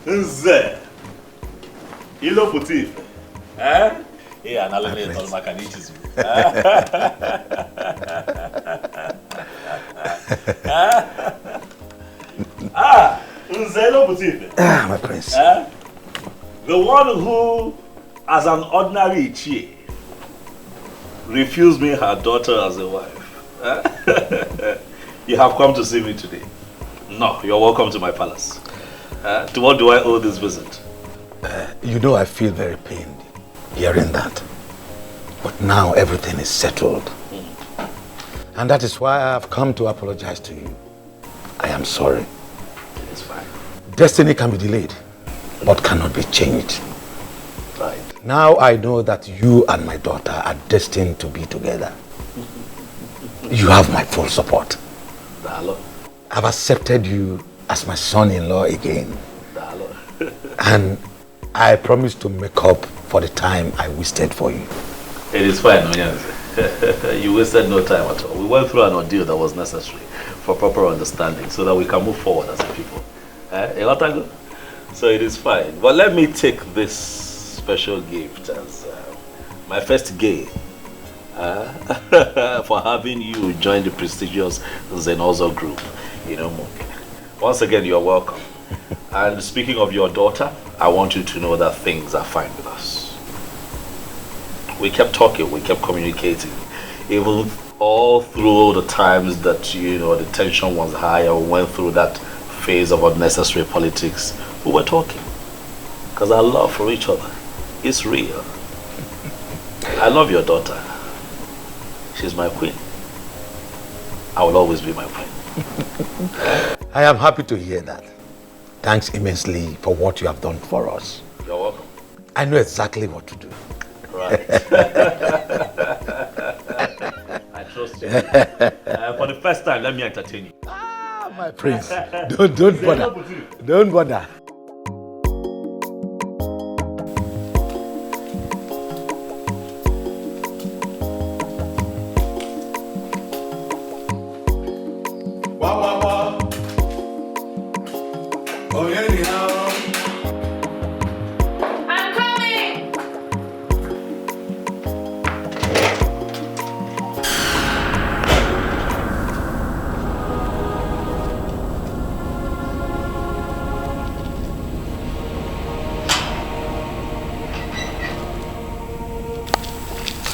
Nze. Ilo Putif. Yeah, now let me tell my caniches. My prince. The one who, as an ordinary Ichie, refused me her daughter as a wife. You have come to see me today. No, you're welcome to my palace. To what do I owe this visit? You know I feel very pained hearing that. But now everything is settled. And that is why I have come to apologize to you. I am sorry. It's fine. Destiny can be delayed, but cannot be changed. Right. Now I know that you and my daughter are destined to be together. You have my full support. Dalo. I've accepted you as my son-in-law again. Dalo. And I promise to make up for the time I wasted for you. It is fine, Onyanze. You wasted no time at all. We went through an ordeal that was necessary for proper understanding so that we can move forward as a people. So it is fine. But let me take this special gift as my first gain for having you join the prestigious Zenozo group. Once again, you're welcome. And speaking of your daughter, I want you to know that things are fine with us. We kept talking, we kept communicating. Even all through the times that, the tension was high or we went through that phase of unnecessary politics, we were talking. Because our love for each other is real. I love your daughter. She's my queen. I will always be my queen. I am happy to hear that. Thanks immensely for what you have done for us. You're welcome. I know exactly what to do. Right. I trust you. For the first time, let me entertain you. My prince, don't bother. Don't bother.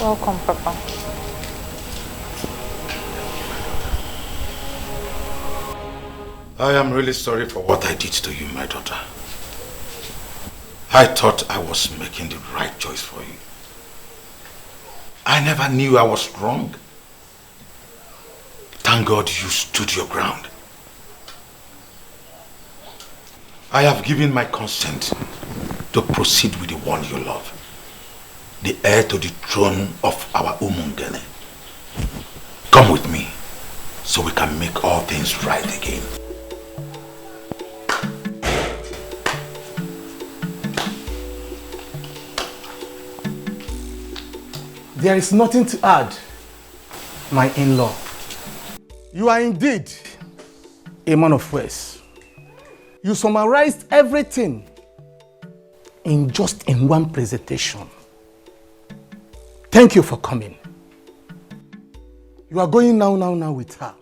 Welcome, Papa. I am really sorry for what I did to you, my daughter. I thought I was making the right choice for you. I never knew I was wrong. Thank God you stood your ground. I have given my consent to proceed with the one you love. The heir to the throne of our Umungene. Come with me, so we can make all things right again. There is nothing to add, my in-law. You are indeed a man of words. You summarized everything in one presentation. Thank you for coming. You are going now with her.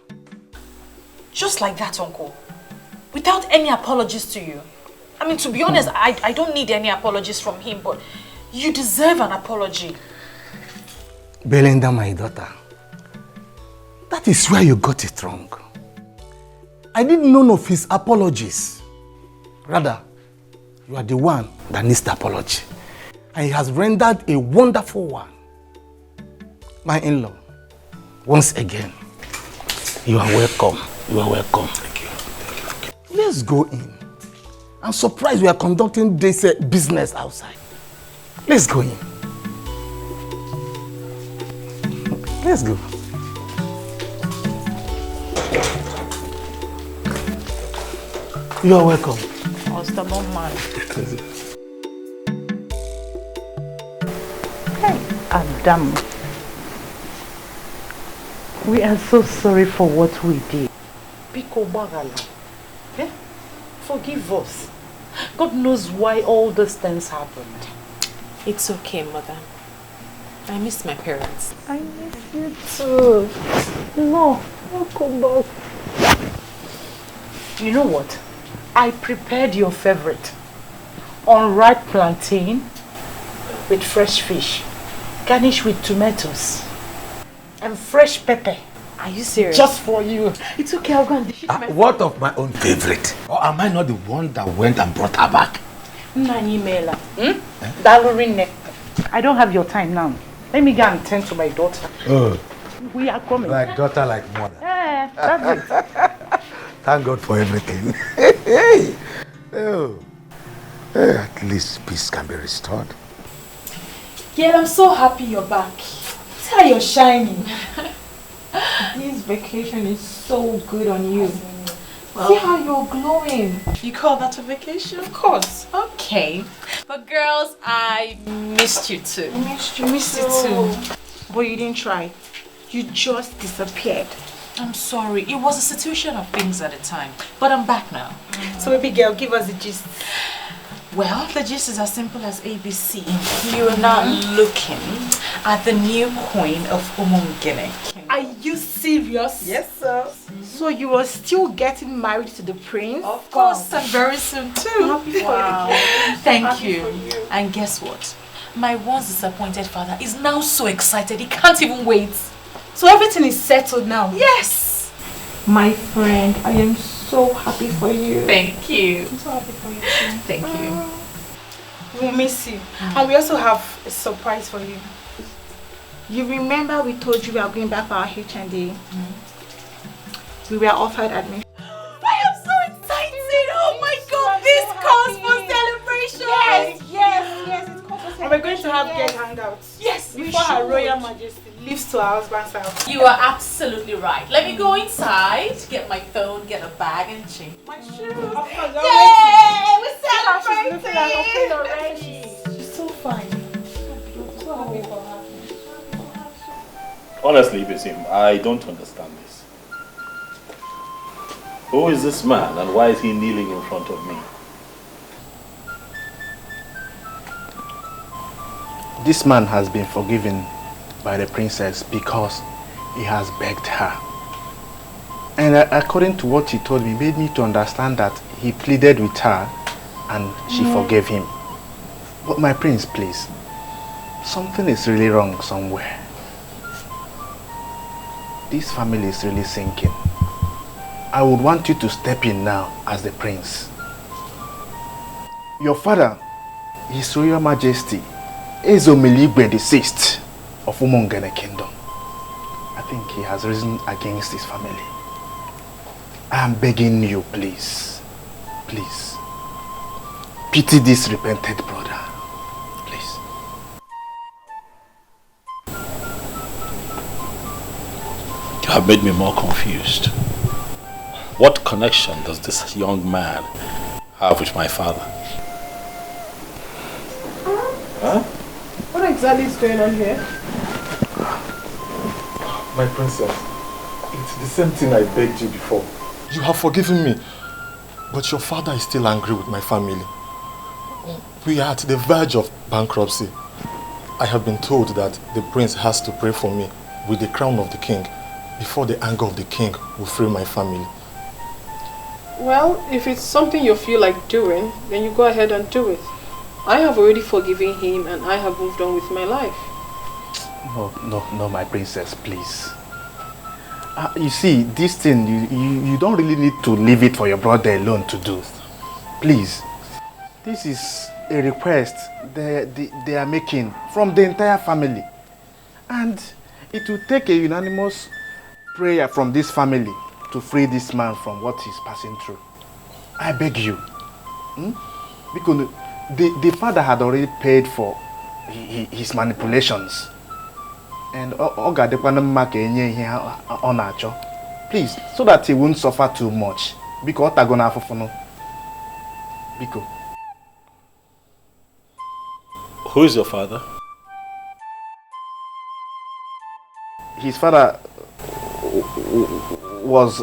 Just like that, Uncle. Without any apologies to you. I mean, to be honest, I don't need any apologies from him, but you deserve an apology. Belinda, my daughter, that is where you got it wrong. I need none of his apologies. Rather, you are the one that needs the apology. And he has rendered a wonderful one. My in-law, once again, you are welcome. You are welcome. Thank you. Thank you. Let's go in. I'm surprised we are conducting this business outside. Let's go in. Let's go. You are welcome. Oh, stubborn man. Hey, Adam. We are so sorry for what we did. Biko Bagala. Eh? Forgive us. God knows why all those things happened. It's okay, Mother. I miss my parents. I miss you too. No, don't come back. You know what? I prepared your favorite. Unripe plantain with fresh fish, garnished with tomatoes and fresh pepper. Are you serious? Just for you. It's okay, I'll go and dish it myself. What of my own favorite? Or am I not the one that went and brought her back? Nanyimela. Dalurine. I don't have your time now. Let me go and tend to my daughter. Oh. We are coming. Like daughter, like mother. Yeah, that's it. Thank God for everything. Oh. At least peace can be restored. Yeah, I'm so happy you're back. See how you're shining. This vacation is so good on you. Well, see how you're glowing. You call that a vacation? Of course. Okay. But girls, I missed you too. I missed you too. But you didn't try. You just disappeared. I'm sorry. It was a situation of things at the time. But I'm back now. So baby girl, give us the gist. Well, the gist is as simple as ABC. You are now looking at the new queen of Umungene. Are you serious? Yes, sir. So you are still getting married to the prince? Of course, and very soon too. Happy for you. Thank you. And guess what? My once disappointed father is now so excited he can't even wait. So everything is settled now? Yes. My friend, I am so happy for you. Thank you. I'm so happy for you too. Thank you. We'll miss you. And we also have a surprise for you. You remember we told you we are going back for our HND? We were offered admission. I am so excited! Oh my God! This calls for celebration! Yes, it calls for celebration. And we're going to have girl hangouts. Yes, before Her Royal Majesty leaves to her husband's house. You are absolutely right. Let me go inside, get my phone, get a bag, and change my shoes. Of course, Yay! We're celebrating! celebrating! She's looking already. She's so fine. So happy for her. Honestly, Basim, I don't understand this. Who is this man and why is he kneeling in front of me? This man has been forgiven by the princess because he has begged her. And according to what he told me, made me to understand that he pleaded with her and she forgave him. But my prince, please, something is really wrong somewhere. This family is really sinking. I would want you to step in now as the prince. Your father, His Royal Majesty, Ezomiligwe VI of Umungene Kingdom. I think he has risen against his family. I am begging you, please, please, pity this repented brother, please. You have made me more confused. What connection does this young man have with my father? Huh? What exactly is going on here? My princess, it's the same thing I begged you before. You have forgiven me, but your father is still angry with my family. We are at the verge of bankruptcy. I have been told that the prince has to pray for me with the crown of the king before the anger of the king will free my family. Well, if it's something you feel like doing, then you go ahead and do it. I have already forgiven him and I have moved on with my life. No, my princess, please. You see, this thing, you don't really need to leave it for your brother alone to do. Please. This is a request they are making from the entire family. And it will take a unanimous prayer from this family to free this man from what he's passing through. I beg you. Because the father had already paid for his manipulations. And please, so that he won't suffer too much. Because who is your father? His father was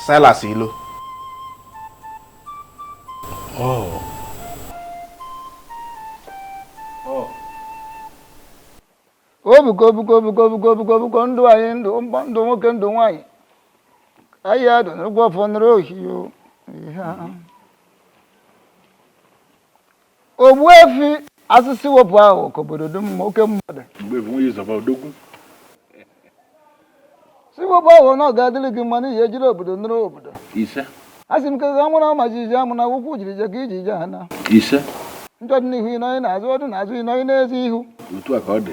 Silas Ilo. Oh. Obugo ndụ anyị ndụ nwoke ndụ nwanyị. Anyị adụ n'ụgwọ fọnụrụ ohiyo. Ogbuefi asịsị wepụ ahụ ka obodo dị mma oke mmadụ. Ogbuefi nwunye Ịzọba odogwu. Si wepụ ahụ na ọ ga-adịrị gị mma n'ihi ejiri obodo nụrụ obodo. Ise. Asị m ka amụna ma jiji amụna ụkwụ jiri je ka iji je ha na. Ise. Njọ dị n'ihu ịnọghị n'azụ ọdụ n'azụ ịnọghị n'ezi ihu. Otu a ka ọ dị.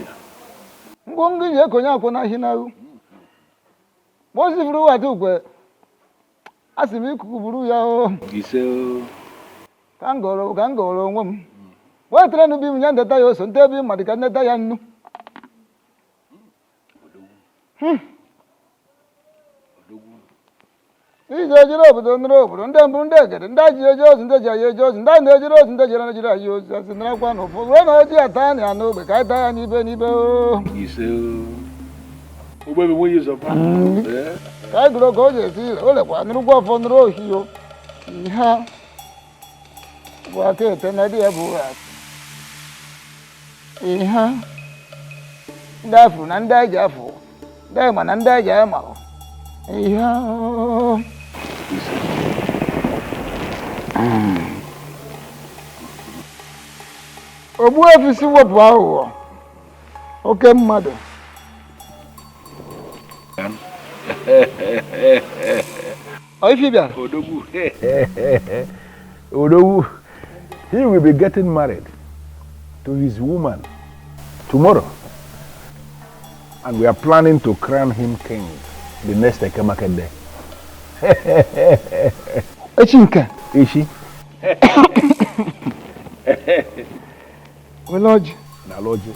Ngwongwo ji ekonye akwụ na ahị n'ahụ. Mosi buru wata ukwe. Asị m ikuku buru ya o. Ise o. Ka m gọrọ onwe m. Wetere n'ubi m ya ndeta ya oso nte ebe mmadụ ka ndeta ya nnu. Ije ejiri obodo nụrụ obodo ndị mbụ ndị egede ndị ji eji ozi ndị ji anyị eji ozi ndị ndị ejiri ozi ndị jere ejiri anyị ozi asị narakwa na ụfọdụ ruo na oji ata ya n'ogbe ka anyị taa ya n'ibe n'ibe o. Ise o. Ogbuefi nwunye Ịzọba. Ka anyị gụrụ ka o ji esi ire o lekwa nụrụkwa ọfọ nụrụ ohio ihe bụ aka ete na dị ya bụ ihe ndị afụ na ndị anyị ji afụ ndị anyị ma na ndị anyị ji ama ihe Ogbuefi si wepụ aghụghọ oke mmadụ. Odogwu. Odogwu, he will be getting married to his woman tomorrow. And we are planning to crown him king the next Eke market day. Echinka. Ishi. Lodge. Na lodge.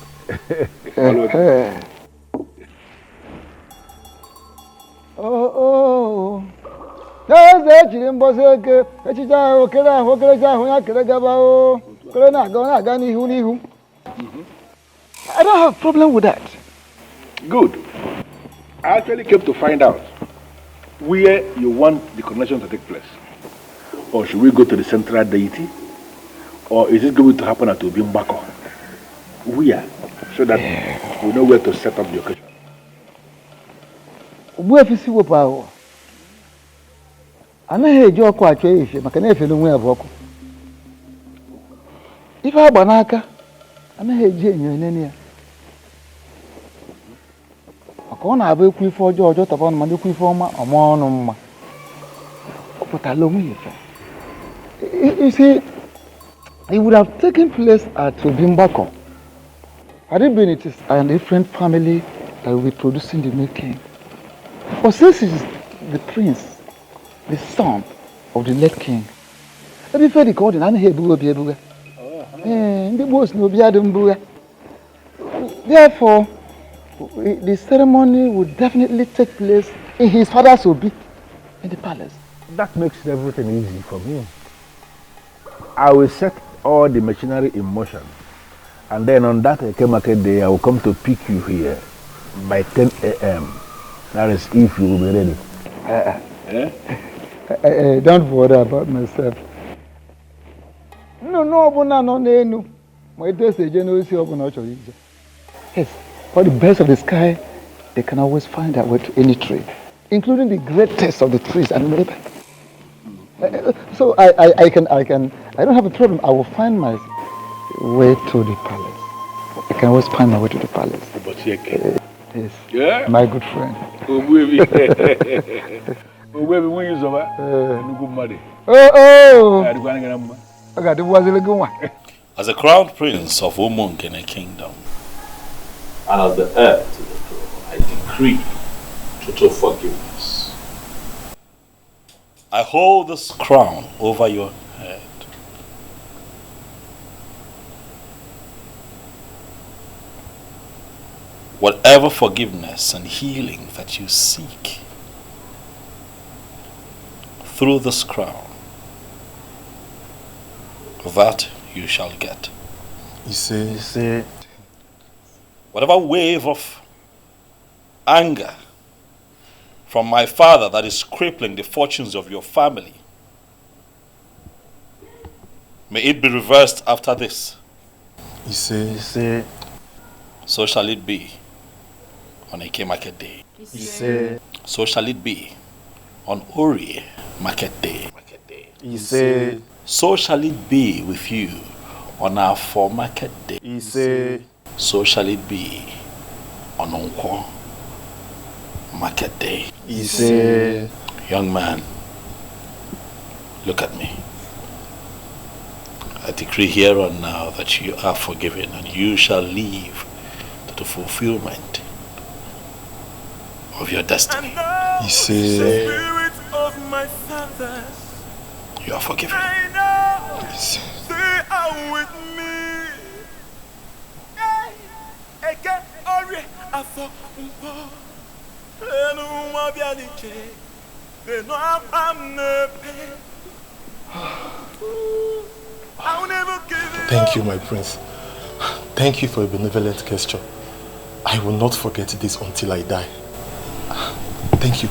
Oh. N'eze echiri mbọsị eke echicha ahụ okerecha ahụ ya kere gaba o kere na-aga n'ihu. I don't have a problem with that. Good. I actually came to find out where you want the coronation to take place. Or should we go to the central deity? Or is it going to happen at Obimbako? Where? So that we know where to set up the occasion. Ogbuefi si wepụ ahụ. Anaghị eji ọkụ achọ efe maka na efe n'onwe ya bụ ọkụ. Ife agba n'aka anaghị eji enyo enene ya. Maka ọ na-abụ ekwu ife ọjọọ taba ọnụ ma ekwu ife ọma ọma ọnụ mma. Ọ pụtara onwe ya efe. You see, it would have taken place at Obimbako. Had it been it is a different family that will be producing the new king. But since he is the prince, the son of the late king, every fairy called in therefore, the ceremony would definitely take place in his father's obi in the palace. That makes everything easy for me. I will set all the machinery in motion. And then on that Eke market day, I will come to pick you here by 10 a.m. That is if you will be ready. Don't worry about myself. No. Yes, for the birds of the sky, they can always find their way to any tree, including the greatest of the trees and maybe. So I don't have a problem. I will find my way to the palace. I can always find my way to the palace. Yes. Yeah. My good friend. As a crown prince of Umunkene Kingdom, and as the heir to the throne, I decree total forgiveness. I hold this crown over your head. Whatever forgiveness and healing that you seek through this crown, that you shall get. You see. Whatever wave of anger from my father that is crippling the fortunes of your family, may it be reversed after this. You see. So shall it be on Eke Market Day. So shall it be on Ori Market Day. You say. So shall it be with you on our for market day. So shall it be on Unko market day. Young man, look at me. I decree here and now that you are forgiven and you shall live to the fulfillment of your destiny. The spirit of my fathers. You are forgiven. They are with me. Thank you, my prince. Thank you for a benevolent gesture. I will not forget this until I die. Thank you.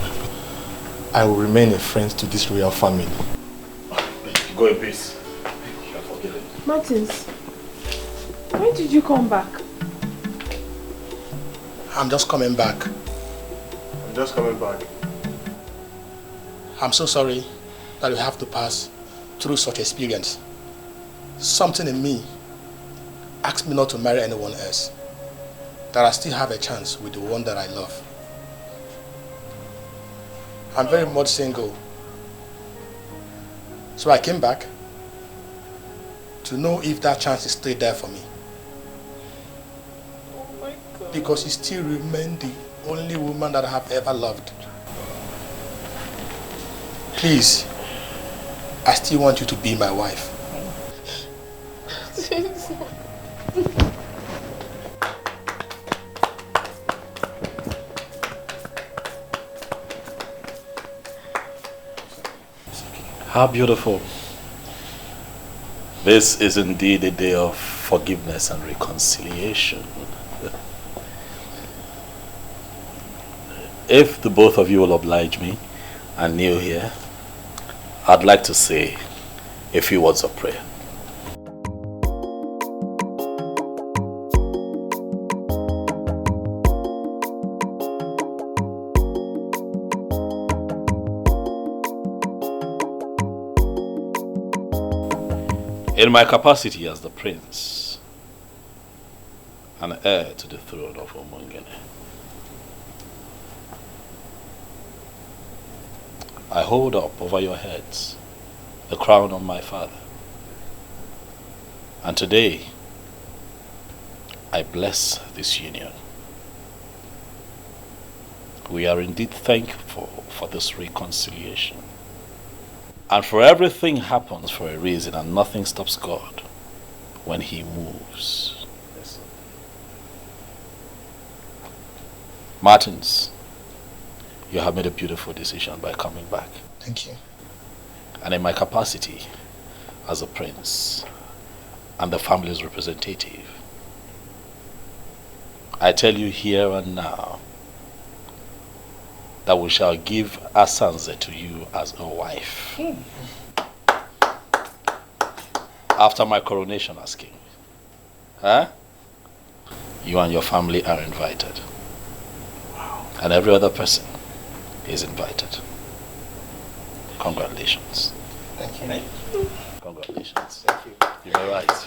I will remain a friend to this royal family. Go in peace. You are forgiven. Martins, why did you come back? I'm just coming back. I'm so sorry that we have to pass through such experience. Something in me asked me not to marry anyone else. That I still have a chance with the one that I love. I'm very much single. So I came back to know if that chance is still there for me. Oh my God. Because you still remain the only woman that I have ever loved. Please, I still want you to be my wife. How beautiful. This is indeed a day of forgiveness and reconciliation. If the both of you will oblige me and kneel here, I'd like to say a few words of prayer. In my capacity as the prince and heir to the throne of Omongene, I hold up over your heads the crown of my father. And today, I bless this union. We are indeed thankful for this reconciliation. And for everything happens for a reason, and nothing stops God when He moves. Yes, sir. Martins, you have made a beautiful decision by coming back. Thank you. And in my capacity as a prince and the family's representative, I tell you here and now that we shall give Asanze to you as a wife. After my coronation as king. Huh? You and your family are invited. Wow. And every other person is invited. Congratulations. Thank you. Thank you. Congratulations. Thank you. You are right.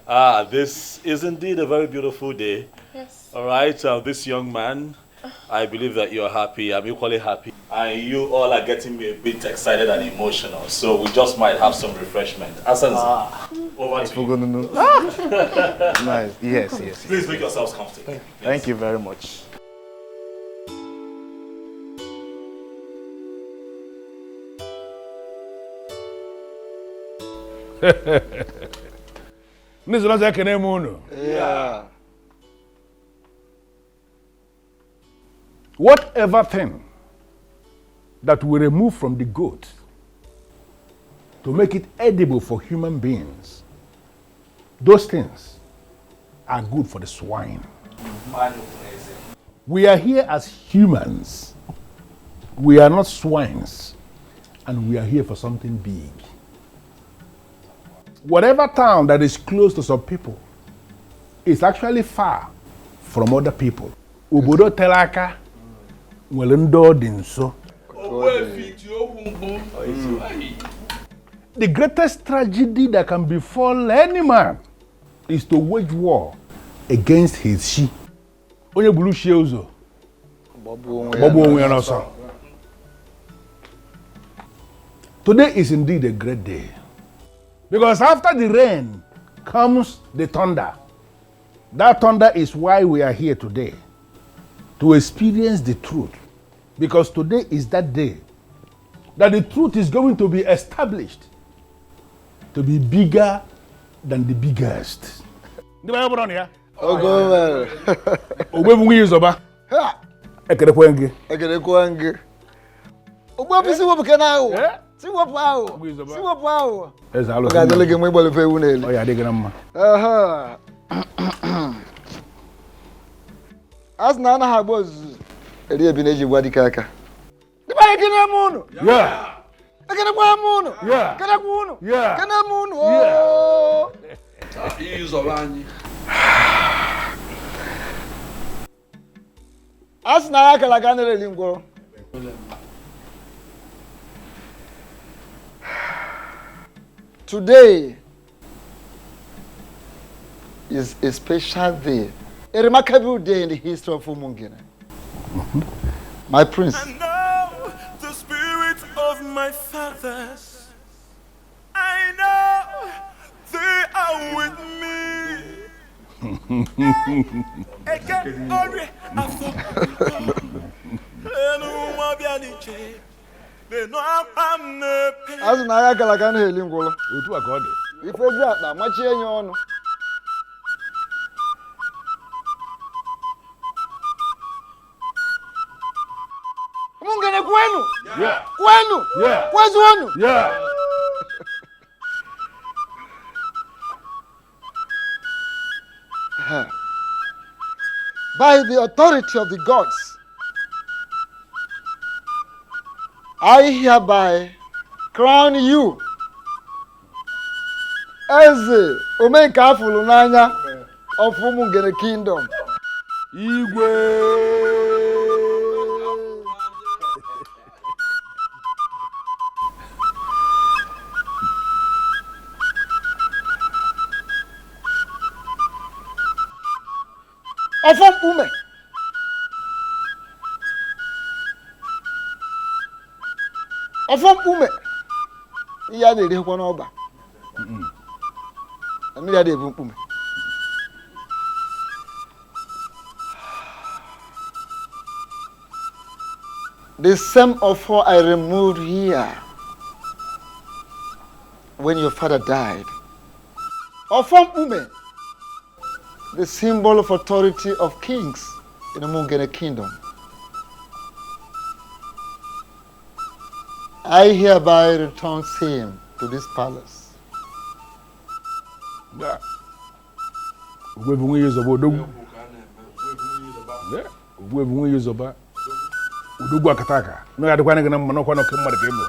Huh? This is indeed a very beautiful day. Yes. All right, this young man, I believe that you're happy. I'm equally happy. And you all are getting me a bit excited and emotional. So we just might have some refreshment. Asanze, over to you. Nice. Yes. Please make yourselves comfortable. Thank you very much. Yeah. Whatever thing that we remove from the goat to make it edible for human beings, those things are good for the swine. We are here as humans. We are not swines. And we are here for something big. Whatever town that is close to some people is actually far from other people. Obodo telaka nwere ndị ọ dị nso. The greatest tragedy that can befall any man is to wage war against his she. Onye bulu she uzo. Bobo onwe na so. Today is indeed a great day. Because after the rain comes the thunder. That thunder is why we are here today. To experience the truth. Because today is that day that the truth is going to be established to be bigger than the biggest. The Bible on here. Oh, go well. Obebu yizoba. Ha. Ekere kwenge. Ekere kwenge. Obebu si wobu kenao. Si wobu ao. Si wobu ao. Eza alo. Ga delege mo ibole fe wunele. Oh ya de gana mma. Aha. Asna na ha boz. Eri ebi na eji gwa dikaka. Di ba ekene munu. Yeah. Ekene kwa munu. Yeah. Ekene munu. Yeah. Ekene munu. Oh. Izobanyi. Asna ya kala ganere lingwo. Today is a special day, a remarkable day in the history of Umungene. My prince. I know the spirit of my fathers. I know they are with me. As na ya kala ganere lingwo. Otu akode. Ife ji akpa machi enye onu. Umungene kwenu? Yeah. Kwenu? Yeah. Kwezi wenu? Yeah. By the authority of the gods, I hereby crown you as the Omenka Fulunanya of Umungene Kingdom. Igwe. Ofom ume. Ofom ume. Iya de re kwa na oba. Ami ya de bu ume. The same offer I removed here when your father died. Ofom ume. The symbol of authority of kings in the Umungene kingdom. I hereby return him to this palace. Yeah. Webu yizoba odogwu. Yeah. Webu yizoba. Odogwu akataka. No ya dekwana ngana mma no kwa no kemma de kemo.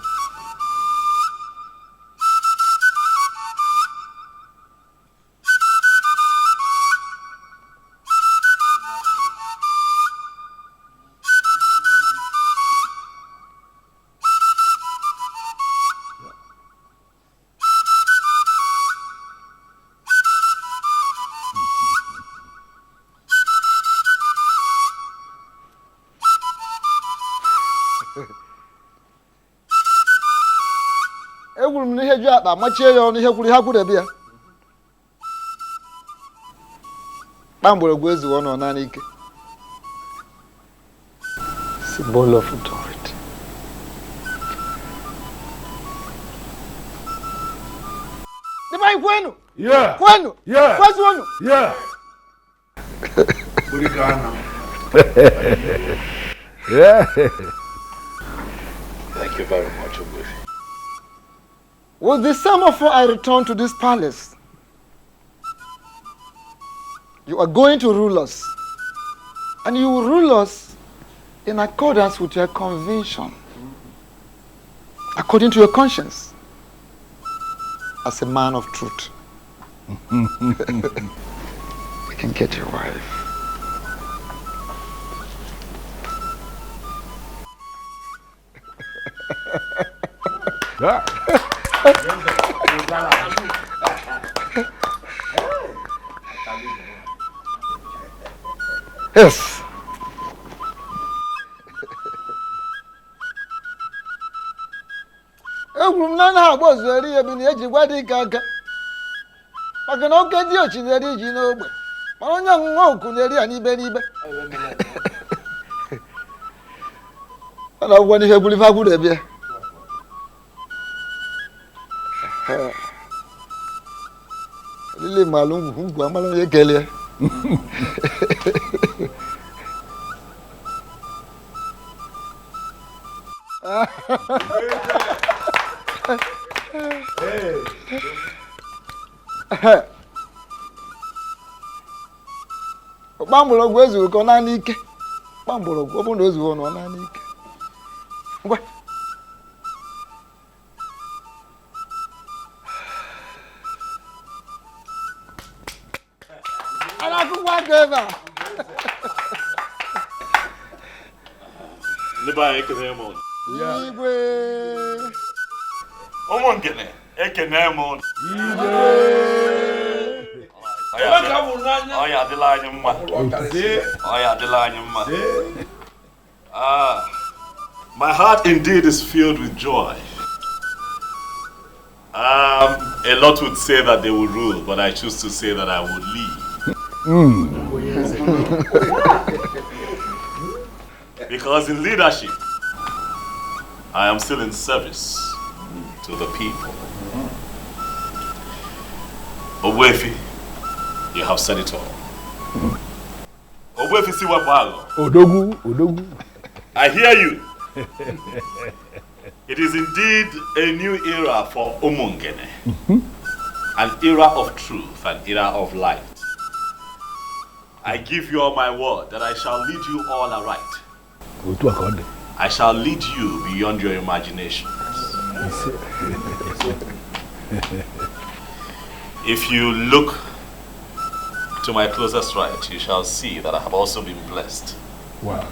Egwuru m n'ihe ju akpa machie ya ọnụ ihe kwuru ha kwuru ebe ya. Kpamgbọrọgwụ ezuwo nọ naanị ike. Symbol of authority. Diba kwenu? Yeah. Kwenu? Yeah. Kwezi wenu? Yeah. Burikana. Yeah. Thank you very much, Ogbuefi. With the same offer I return to this palace, you are going to rule us. And you will rule us in accordance with your conviction, according to your conscience, as a man of truth. We can get your wife. Yeah. Yes. Egwuru m na ha agba ozueri ebi na eji gwa dị ike aka maka na oke dị ochi na-eri ji n'ogbe mana onye ọṅụṅụ oku na-eri ya n'ibe n'ibe mana ọgwụgwọ n'ihe gburu ife agwụrụ ebie lile malụ ngwu amara onye kelee Gbamgbọrọgwụ ezughị ka ọ naanị ike gbamgbọrọgwụ ọ bụrụ na o zughị ọ naanị ike ngwa ana akwụkwọ aka ebe a ndị be anyị ekene m ụnụ igwe ụmụ ngene ekene m ụnụ Oya adịla anyị mma. Oya adịla anyị mma. My heart indeed is filled with joy. A lot would say that they will rule, but I choose to say that I will lead. Because in leadership, I am still in service to the people. Owefi, you have said it all. Owefi Siwabago. Odogu. I hear you. It is indeed a new era for Umungene. An era of truth, an era of light. I give you all my word that I shall lead you all aright. I shall lead you beyond your imaginations. If you look to my closest right, you shall see that I have also been blessed. Wow.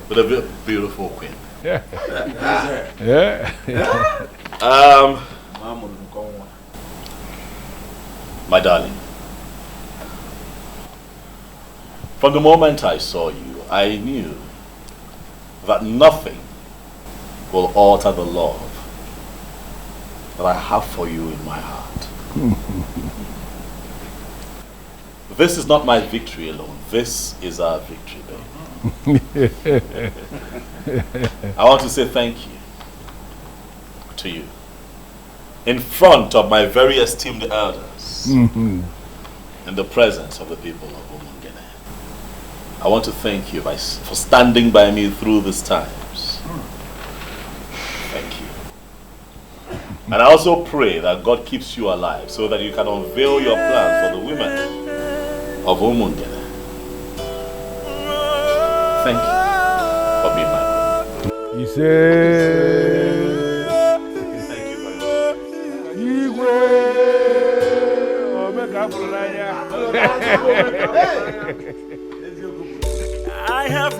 With a beautiful queen. Yeah. My darling, from the moment I saw you, I knew that nothing will alter the love that I have for you in my heart. This is not my victory alone. This is our victory, baby. I want to say thank you to you in front of my very esteemed elders, in the presence of the people of Umungene. I want to thank you for standing by me through these times. Thank you. And I also pray that God keeps you alive so that you can unveil your plans for the women of Umungene. Thank you for being my brother. He said, thank you very much. I have